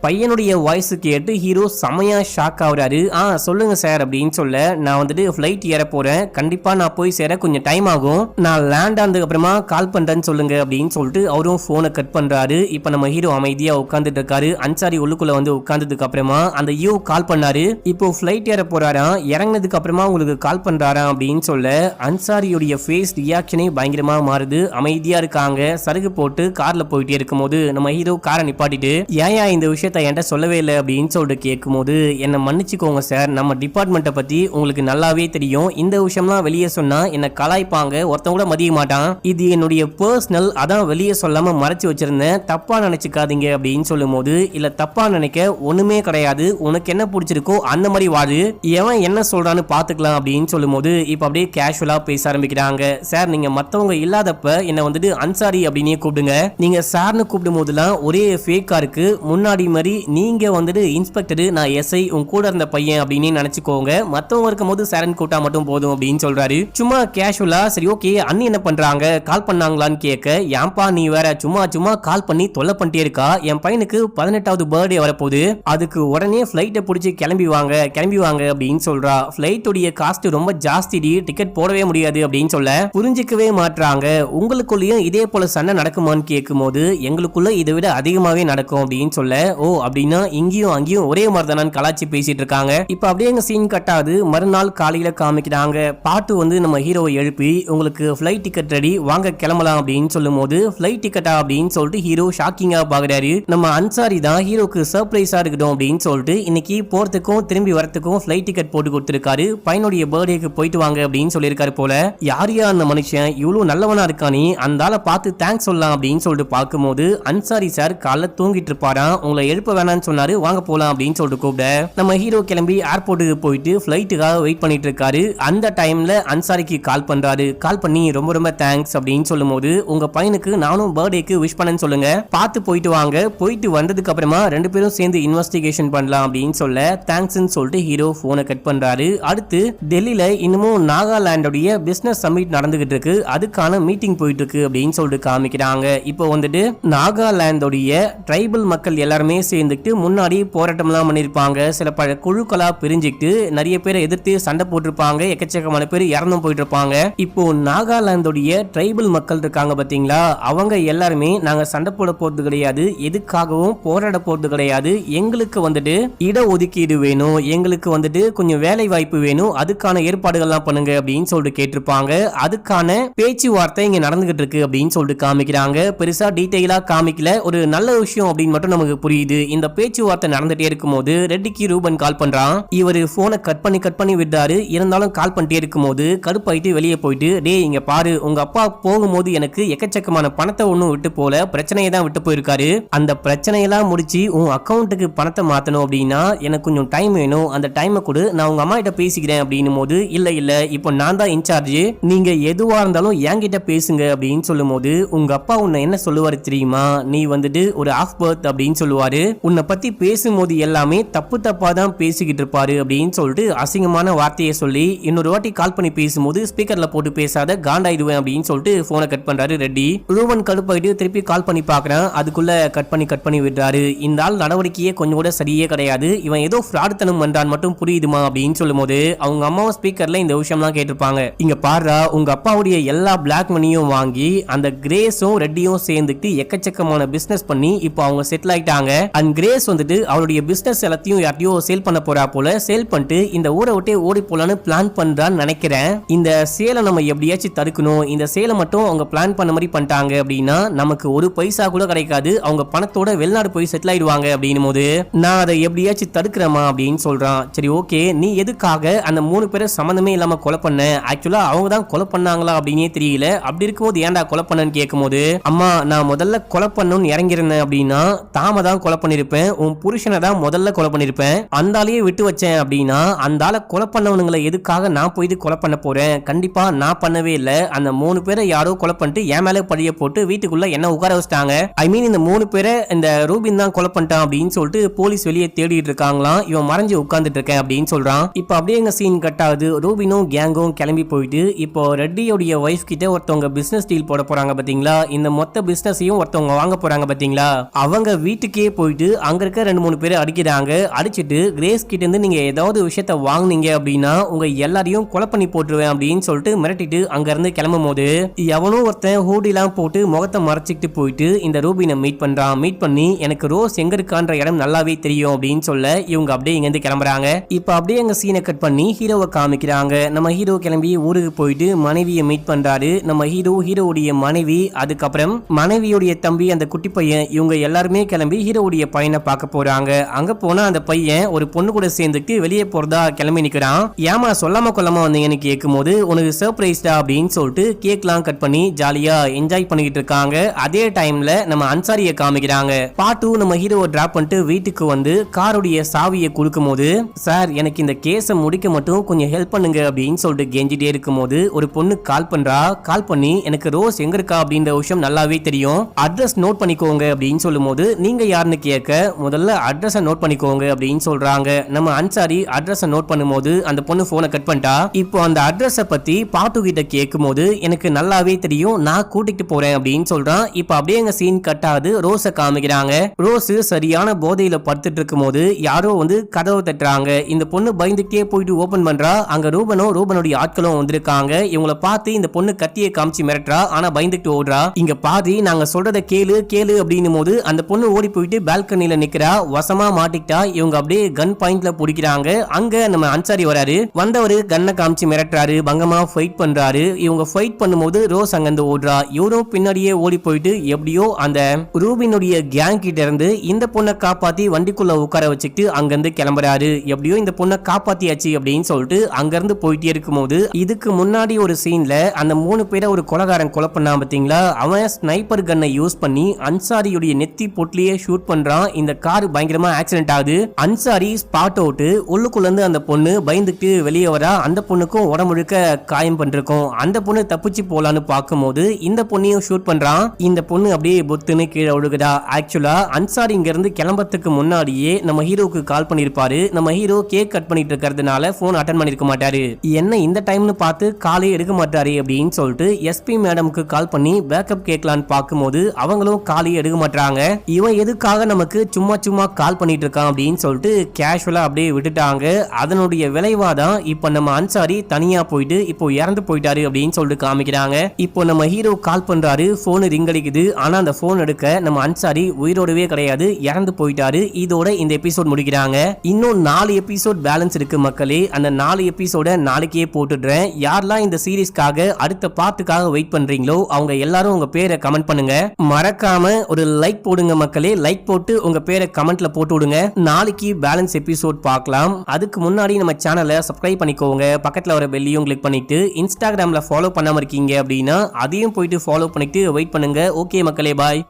பையனுடைய வாய்ஸ் கேட்டு ஹீரோ செமையா ஷாக் ஆகுறாரு. சொல்லுங்க சார் அப்படின்னு சொல்ல, நான் வந்துட்டு ஃபிளைட் ஏற போறேன், கண்டிப்பா நான் போய் சேர கொஞ்சம் டைம் ஆகும், நான் லேண்ட் ஆனதுக்கு அப்புறமா கால் பண்றேன்னு சொல்லுங்க அப்படின்னு சொல்லிட்டு அவரும் போனை கட் பண்றாரு. இப்ப நம்ம ஹீரோ அமைதியா உட்கார்ந்துட்டு இருக்காரு. அன்சாரி உள்ளுக்குள்ள வந்து உட்கார்ந்ததுக்கு அப்புறமா அந்த யூ கால் பண்ணாரு. இப்போ ஃபிளைட் ஏற போறாராம், இறங்கினதுக்கு அப்புறமா உங்களுக்கு கால் பண்றாராம் அப்படின்னு சொல்ல, அன்சாரியுடைய ஃபேஸ் ரியாக்ஷனே பயங்கரமா மாறுது. அமைதியா இருக்காங்க. சருகு போட்டு கார்ல போயிட்டே இருக்கும்போது நம்ம ஹீரோ காரை நிப்பாட்டிட்டு, ஏன் இந்த விஷயத்த என்கிட்ட சொல்லவே இல்லை அப்படின்னு சொல்லிட்டு கேட்கும்போது, என்ன மன்னிச்சுக்கோங்க சார், நம்ம டிபார்ட்மெண்ட்டை பத்தி உங்களுக்கு நல்லாவே தெரியும், இந்த விஷயம்லாம் வெளியே சொன்னா என்ன கலாய்ப்பாங்க, ஒருத்தன் கூட மதிய மாட்டான், இது என்னுடைய பர்சனல், அதான் வெளியே சொல்லாம மறைச்சு வச்சிருந்தேன், தப்பா நினைச்சுக்காதீங்க அப்படின்னு சொல்லும் போது, இல்ல தப்பா நினைக்க ஒண்ணுமே கிடையாது, உனக்கு என்ன பிடிச்சிருக்கோ அந்த மாதிரி வாழு, எவன் என்ன சொல்றான்னு பாத்துக்கலாம் அப்படின்னு சொல்லும் போது இப்ப அப்படியே கேஷுவலா பேச ஆரம்பிக்கிறாங்க. சார் நீங்க மத்தவங்க இல்லாதப்ப என்ன வந்துட்டு அன்சாரி அப்படின்னே கூப்பிடுங்க, நீங்க சார்னு கூப்பிடும் போதுலாம் ஒரே ஃபேக்கா இருக்கு, முன்னாடி மாதிரி நீங்க வந்துட்டு இன்ஸ்பெக்டர், நான் எஸ்ஐ, உன் கூட இருந்த பையன் அப்படின்னு நினைச்சுக்கோங்க, மத்தவங்க இருக்கும் போது சாரன் கூட்டா மட்டும் போதும் அப்படின்னு சொல்றாரு. சும்மா கேஷுவலா, சரி ஓகே அண்ணி என்ன பண்றாங்க, கால் பண்ணாங்களான்னு கேட்க, ஏன்பா நீ வேற சும்மா கால் பண்ணி தொல்லை பண்ணிட்டே இருக்கா, என் பையனுக்கு 18வது பர்த்டே வரப்போகுது, அதுக்கு உடனே ஃபிளைட்டை பிடிச்சி கிளம்பி வாங்க அப்படின்னு சொல்றா. ஃபிளைட் உடைய காஸ்ட் ரொம்ப ஜாஸ்தி, டிக்கெட் போடவே முடியாது அப்படின்னு சொல்ல புரிஞ்சிக்கவே மாட்டாங்க. உங்களுக்குள்ளயும் இதே போல சண்டை நடக்குமான்னு கேட்கும் போது, எங்களுக்குள்ள இதை விட அதிகமாவே நடக்கும் அப்படின்னு சொல்ல, ஓ அப்படின்னா இங்கேயும் அங்கேயும் ஒரே மாதிரி தான் கலாச்சி பேசிட்டு இருக்காங்க. இப்ப அப்படியே எங்க சீன் கட்டாது. மறுநாள் காலையில காமிக்கிறாங்க. பாட்டு வந்து நம்ம ஹீரோவை எழுப்பி, உங்களுக்கு ஃபிளைட் டிக்கெட் ரெடி, வாங்க கிளம்பலாம் அப்படின்னு சொல்லும் போது, ஃபிளைட் டிக்கெட்டா அப்படின்னு சொல்லிட்டு ஹீரோ ஷாக்கிங்கா பாக்குறாரு. நம்ம அன்சாரி தான் ஹீரோக்கு சர்ப்ரைஸா இருக்கட்டும் அப்படின்னு சொல்லிட்டு இன்னைக்கு போறதுக்கும் திரும்பி வரத்துக்கும் ஃபிளைட் டிக்கெட் போட்டு கொடுத்திருக்காரு. பையனுடைய பர்த்டேக்கு போயிட்டு வாங்க அப்படின்னு சொல்லியிருக்காரு போல. யாரையா அந்த மனுஷன் இவ்வளவு நல்லவனா இருக்கானே, அந்த ஆளை பார்த்து தேங்க்ஸ் சொல்லலாம் அப்படின்னு சொல்லிட்டு பார்க்கும்போது, அன்சாரி சார் காலைல தூங்கிட்டு இருப்பாராம், உங்களை எழுப்ப வேணாம்னு சொன்னாரு, வாங்க போலாம் அப்படின்னு சொல்லிட்டு கூப்பிட நம்ம ஹீரோ கிளம்பி ஏர்போர்ட்டுக்கு போயிட்டு ஃபிளைட்டுக்காக வெயிட் பண்ணிட்டு இருக்காரு. அந்த டைம்ல அன்சாரிக்கு கால் பண்றாரு. கால் பண்ணி ரொம்ப தேங்க்ஸ் அப்படின்னு சொல்லும் போது, உங்க பையனுக்கு நானும் பர்த்டேக்கு விஷ் பண்ணேன்னு சொல்லுங்க, பார்த்து போயிட்டு வாங்க, போயிட்டு வந்ததுக்கு அப்புறமா 2 பேரும் சேர்ந்து இன்வெஸ்டிகேஷன் பண்ணலாம் அப்படின்னு சொல்ல, தேங்க்ஸ்னு சொல்லிட்டு ஹீரோ போனை கட் பண்றாரு. அடுத்து டெல்லியில இன்னமும் நாகாலாந்துடைய பிசினஸ் சமிட் நடந்துகிட்டு இருக்கு, அதுக்கான மீட்டிங் போயிட்டு இருக்கு அப்படின்னு சொல்லிட்டு காமிக்கிறாங்க. இப்போ வந்துட்டு நாகாலாந்துடைய ட்ரைபல் மக்கள் எல்லாருமே சேர்ந்துட்டு முன்னாடி போராட்டம் எல்லாம் பண்ணிருப்பாங்க, சில பல குழுக்களா பிரிஞ்சுக்கிட்டு நிறைய பேரை எதிர்த்து சண்டை போட்டிருப்பாங்க, எக்கச்சக்கமான பேர் இறந்தும் போயிட்டு இருப்பாங்க. இப்போ நாகாலாந்துடைய ட்ரைபல் மக்கள் இருக்காங்க பாத்தீங்களா, அவங்க எல்லாருமே நாங்க சண்டை போட போறது கிடையாது, எதுக்காகவும் போராட போறது கிடையாது, எங்களுக்கு வந்துட்டு இட ஒதுக்கீடு வேணும், எங்களுக்கு வந்துட்டு கொஞ்சம் வேலை வாய்ப்பு வேணும், அதுக்கான ஏற்பாடுகள்லாம் பண்ணுங்க அப்படின்னு சொல்லிட்டு கேட்டிருப்பாங்க. அதுக்கான பேச்சுவார்த்தை இங்க நடந்துகிட்டு இருக்கு அப்படின்னு சொல்லிட்டு காமிக்கிறாங்க. பெருசா டீடைலா காமிக்கல, ஒரு நல்ல விஷயம் அப்படின்னு மட்டும் நமக்கு புரியுது. இந்த பேச்சுவார்த்தை நடந்துட்டே இருக்கும்போது ரெட்டிக்கு ரூபன் கால் பண்றான். இவர் போனை கட் பண்ணி விட்டாரு. இருந்தாலும் கால் பண்ணிட்டே இருக்கும்போது கடுப்பாயிட்டு வெளியே போயிட்டு, டே இங்க பாரு, உங்க அப்பா போகும்போது எனக்கு எக்கச்சக்கமான பணத்தை ஒண்ணும் விட்டு போல, பிரச்சனையை தான் விட்டு போயிருக்காரு. அந்த பிரச்சனையெல்லாம் முடிச்சு உன் அக்கௌண்ட்டுக்கு பணத்தை மாத்தணும் அப்படின்னா எனக்கு கொஞ்சம் டைம் வேணும், அந்த டைமை கொடு, நான் உங்க அம்மா கிட்ட பேசிக்கிறேன் அப்படின்னும் போது, இல்ல இப்போ நான் தான் இன்சார்ஜ், நீங்க எதுவா இருந்தாலும் என்கிட்ட பேசுங்க அப்படின்னு சொல்லும் போது, உங்க அப்பா உன்னை என்ன சொல்லுவாரு தெரியுமா, நீ வந்துட்டு ஒரு ஆஃப் பர்த் அப்படின்னு சொல்லுவாரு, உன்னை பத்தி பேசும்போது எல்லாமே தப்பா தான் பேசிக்கிட்டு இருப்பாரு அப்படின்னு சொல்லிட்டு அசிங்கமான வார்த்தையை சொல்லி இன்னொரு வாட்டி கால் பண்ணி பேசும்போது ஸ்பீக்கர்ல போட்டு பேசாத, காண்டாயிடுவேன் அப்படின்னு சொல்லிட்டு போனை கட் பண்றாரு ரெட்டி. ரூபன் கடுப்பாயிட்டு திருப்பி கால் பண்ணி பாக்குறான். அதுக்குள்ள கட் பண்ணி விடுறாரு. இந்த ஆள் நடவடிக்கையே கொஞ்சம் கூட சரியே கிடையாது, இவன் ஏதோ ஃப்ராட்தனம் பண்றான் மட்டும் புரியுதுமா அப்படின்னு சொல்லும் போது அவங்க அம்மாவும் ஸ்பீக்கர்ல இந்த விஷயம்லாம் கேட்டிருப்பாங்க. இங்க பாரு, உங்க அப்பாவுடைய எல்லா பிளாக் மணியும் வாங்கி அந்த கிரேஸும் ரெட்டியும் சேர்ந்துட்டு எக்கச்சக்கமான பிசினஸ் பண்ணி இப்போ அவங்க செட்டில் ஆயிட்டாங்க. அண்ட் கிரேஸ் வந்துட்டு அவருடைய பிசினஸ் எல்லாத்தையும் யார்ட்டையோ சேல் பண்ண போறா போல, சேல் பண்ணிட்டு இந்த ஊரை விட்டே ஓடி போலான்னு பிளான் பண்றான்னு நினைக்கிறேன். இந்த சேலை நம்ம எப்படியாச்சும் தடுக்கணும், இந்த சேலை மட்டும் அவங்க பிளான் பண்ண மாதிரி பண்ணிட்டாங்க அப்படின்னா நமக்கு ஒரு பைசா கூட கிடைக்காது, அவங்க பணத்தோட வெளிநாடு போய் செட்டில் ஆயிடுவாங்க அப்படின்னும் போது, நான் அதை எப்படியாச்சும் தடுக்கிறேமா அப்படின்னு சொல்றான். சரி ஓகே, நீ எதுக்காக அந்த 3 பேரை சம்பந்தமே இல்லாம கொலை பண்ண, ஆக்சுவலா அவங்க தான் கொலை பண்ணாங்களா அப்படின்னே தெரியல, அப்படி இருக்கும்போது ஏன்டா கொலை பண்ணன்னு கேட்கும்போது, அம்மா நான் முதல்ல கொலை பண்ணணும்னு இறங்கிருந்தேன் அப்படின்னா தாம தான் கொலை பண்ணிருப்பேன், உன் புருஷனை தான் முதல்ல கொலை பண்ணிருப்பேன், அந்த ஆளையே விட்டு வச்சேன் அப்படின்னா அந்த ஆளை கொலை பண்ணவனுங்களை எதுக்காக நான் போய் கொலை பண்ண போறேன், கண்டிப்பா நான் பண்ணவே இல்லை, அந்த 3 பேரை யாரோ கொலை பண்ணிட்டு என் மேல பழிய போட்டு வீட்டுக்குள்ள என்ன உட்கார வச்சிட்டாங்க, ஐ மீன் இந்த 3 பேரை இந்த ரூபின் தான் கொலை பண்ணிட்டான் அப்படின்னு சொல்லிட்டு போலீஸ் வெளியே தேடிட்டு இருக்காங்களாம், இவன் மறைஞ்சு உட்கார்ந்துட்டு இருக்கேன் அப்படின்னு சொல்றான். இப்போ அப்படியே எங்க சீன் கட் ஆகுது. ரூபினும் கேங்கும் கிளம்பி போயிட்டு இப்போ ரெட்டியோடைய வைஃப் கிட்ட ஒருத்தவங்க பிசினஸ் டீல் போட போறாங்க பாத்தீங்களா, இந்த மொத்த பிசினஸையும் ஒருத்தவங்க வாங்க போறாங்க பாத்தீங்களா, அவங்க வீட்டுக்கே போயிட்டு அங்க இருக்க 2-3 பேரை அடிக்கிறாங்க. அடிச்சிட்டு கிரேஸ் கிட்ட இருந்து நீங்க ஏதாவது விஷயத்த வாங்குனீங்க அப்படின்னா உங்க எல்லாரையும் கொலை பண்ணி போட்டுருவேன் அப்படின்னு சொல்லிட்டு மிரட்டிட்டு அங்க இருந்து கிளம்பும் போது எவனோ ஒருத்தன் ஹூடிலாம் போட்டு முகத்தை மறைச்சிட்டு போயிட்டு இந்த ரூபினை மீட் பண்றான். மீட் பண்ணி எனக்கு ரோஸ் எங்க இருக்கான்ற இடம் நல்லாவே தெரியும் அப்படின்னு சொல்ல இவங்க அப்படியே இங்க இருந்து கிளம்புறாங்க. இப்ப அப்படியே எங்க சீனை கட் பண்ணி ஹீரோவை காமிக்கிறாங்க. நம்ம ஹீரோ கிளம்பி ஊருக்கு போயிட்டு மனைவியை மீட் பண்றாரு. நம்ம ஹீரோவுடைய மனைவி, அதுக்கப்புறம் மனைவியுடைய தம்பி, அந்த குட்டி பையன், இவங்க எல்லாருமே கிளம்பி ஹீரோவுடைய பையனை பார்க்க போறாங்க. அங்க போனா அந்த பையன் ஒரு பொண்ணு கூட சேர்ந்துட்டு வெளியே போறதா கிளம்பி நிக்கிறான். ஏமா சொல்லாம கொல்லாம வந்தீங்கன்னு கேட்கும் போது உனக்கு சர்ப்ரைஸ்டா அப்படின்னு சொல்லிட்டு கேக்லாம் கட் பண்ணி ஜாலியா என்ஜாய் பண்ணிக்கிட்டு இருக்காங்க. அதே டைம்ல நம்ம அன்சாரியை காமிக்கிறாங்க. பாட்டு நம்ம ஹீரோவை டிராப் பண்ணிட்டு வீட்டுக்கு வந்து காருடைய சாவியை கொடுக்கும் போது, சார் எனக்கு இந்த கேஸை முடிக்க மட்டும் கொஞ்சம் ஹெல்ப் பண்ணுங்க அப்படின்னு சொல்லிட்டு கெஞ்சிட்டே இருக்கும் போது ஒரு பொண்ணு கால் பண்றா. கால் பண்ணி எனக்கு ரோஸ் எங்க இருக்கா அப்படின்ற விஷயம் நல்லாவே தெரியும், அட்ரஸ் நோட் பண்ணிக்கோங்க அப்படின்னு சொல்லும் போது, நீங்க யாருன்னு கேட்க முதல்ல அட்ரஸை நோட் பண்ணிக்கோங்க அப்படின்னு சொல்றாங்க. நம்ம அன்சாரி அட்ரஸை நோட் பண்ணும்போது அந்த பொண்ணு போனை கட் பண்ணிட்டா. இப்போ அந்த அட்ரஸை பத்தி பாட்டு கிட்ட கேட்கும் போது எனக்கு நல்லாவே தெரியும், நான் கூட்டிட்டு போறேன் அப்படின்னு சொல்றான். இப்போ அப்படியே எங்க சீன் கட் ஆகுது. ரோஸை காமிக்கிறாங்க. ரோஸ் சரியான போதையில படுத்துட்டு இருக்கும் போது யாரோ வந்து கதவை தட்டுறாங்க. இந்த பொண்ணு பயந்துட்டே போயிட்டு ஓபன் பண்றா. அங்க ரூபனுடைய ஆட்களும் வந்திருக்காங்க. இவங்களை பார்த்து இந்த பொண்ணு கத்தியை காமிச்சு மிரட்டுறா. ஆனா பயந்துட்டு ஓடுறா. இங்க பாதி நாங்க சொல்றத கேளு கேளு அப்படின்னும் போது அந்த பொண்ணு ஓடி போயிட்டு பால்கனில நிக்கிறா. வசமா மாட்டிக்கிட்டா. இவங்க அப்படியே கன் பாயிண்ட்ல பிடிக்கிறாங்க. அங்க நம்ம அன்சாரி வராரு. வந்தவரு கண்ணை காமிச்சு மிரட்டுறாரு. பங்கமா ஃபைட் பண்றாரு. இவங்க ஃபைட் பண்ணும்போது ரோஸ் அங்கிருந்து ஓடுறா. இவரும் பின்னாடியே ஓடி போயிட்டு எப்படியோ அந்த ரூபினுடைய கேங் கிட்ட இருந்து இந்த பொண்ணை காப்பாத்தி வண்டிக்குள்ள உட்கார வச்சுட்டு அங்கிருந்து கிளம்புறாரு. எப்படியோ இந்த பொண்ணை காப்பாத்தியாச்சு அப்படின்னு சொல்லிட்டு அங்கிருந்து போயிட்டே இருக்கும்போது இதுக்கு முன்னாடி ஒரு சீன்ல அந்த 3 பேரை ஒரு கொலைகாரன் கொலை பண்ணா பாத்தீங்களா, அவன் ஸ்னைப்பர் கன்னை யூஸ் பண்ணி அன்சாரியுடைய நெத்தி பொட்லியே ஷூட் பண்றான். இந்த கார் பயங்கரமா ஆக்சிடென்ட் ஆகுது. Ansari spot out. உள்ளுக்குள்ள இருந்து அந்த பொண்ணு பயந்துட்டு வெளியே வரா. அந்த பொண்ணுக்கும் உடம்புழுக்க காயம் பண்ணிருக்கும். அந்த பொண்ணு தப்பிச்சு போலான்னு பார்க்கும்போது இந்த பொண்ணையும் ஷூட் பண்றான். இந்த பொண்ணு அப்படியே பொத்துன்னு கீழே ஒழுகுதா. ஆக்சுவலா அன்சாரி இங்க இருந்து கிளம்பறதுக்கு முன்னாடியே நம்ம ஹீரோக்கு கால் பண்ணிருப்பாரு. நம்ம ஹீரோ கேக் கட் பண்ணிட்டு இருக்கிறதுனால போன் அட்டன் பண்ணிருக்க மாட்டாரு. என்ன இந்த டைம்னு பார்த்து காலே எடுக்க மாட்டாரு அப்படின்னு சொல்லிட்டு எஸ்பி மேடம்க்கு கால் பண்ணி பேக்கப் கேட்கலான்னு பார்க்கும்போது அவங்களும் காலே எடுக்க மாட்டாங்க. இவன் எதுக்காக நமக்கு சும்மா கால் பண்ணிட்டு இருக்கான் அப்படின்னு சொல்லிட்டு கேஷுவலா அப்படியே விட்டுட்டாங்க. அதனுடைய விளைவாதான் இப்ப நம்ம அன்சாரி தனியா போயிட்டு இப்போ இறந்து போயிட்டாரு அப்படின்னு சொல்லிட்டு காமிக்கிறாங்க. இப்போ நம்ம ஹீரோ கால் பண்றாரு. போன் ரிங் அடிக்குது. ஆனா அந்த போன் எடுக்க நம்ம அன்சாரி உயிரோடவே கிடையாது, இறந்து போயிட்டாரு. இதோட இந்த எபிசோட் முடிக்கிறாங்க. இன்னும் 4 எபிசோட் பேலன்ஸ் இருக்கு மக்களே. அந்த 4 எபிசோட நாளைக்கே போட்டுடுறேன். யாரெல்லாம் இந்த சீரீஸ்க்காக அடுத்த பார்ட்டுக்காக வெயிட் பண்றீங்களோ அவங்க எல்லாரும் உங்க பேரை கமெண்ட் பண்ணுங்க. மறக்காம ஒரு லைக் போடுங்க மக்களே. லைக் போட்டு உங்க பேரை கமெண்ட்ல போட்டு விடுங்க. நாளைக்கு பேலன்ஸ் எபிசோட் பார்க்கலாம். அதுக்கு முன்னாடி நம்ம சேனலை சப்ஸ்கிரைப் பண்ணிக்கோங்க. பக்கத்துல வர பெல்லையும் கிளிக் பண்ணிட்டு இன்ஸ்டாகிராம்ல ஃபாலோ பண்ணாம இருக்கீங்க அப்படின்னா அதையும் போயிட்டு ஃபாலோ பண்ணிட்டு வெயிட் பண்ணுங்க. ஓகே மக்களே, பாய்.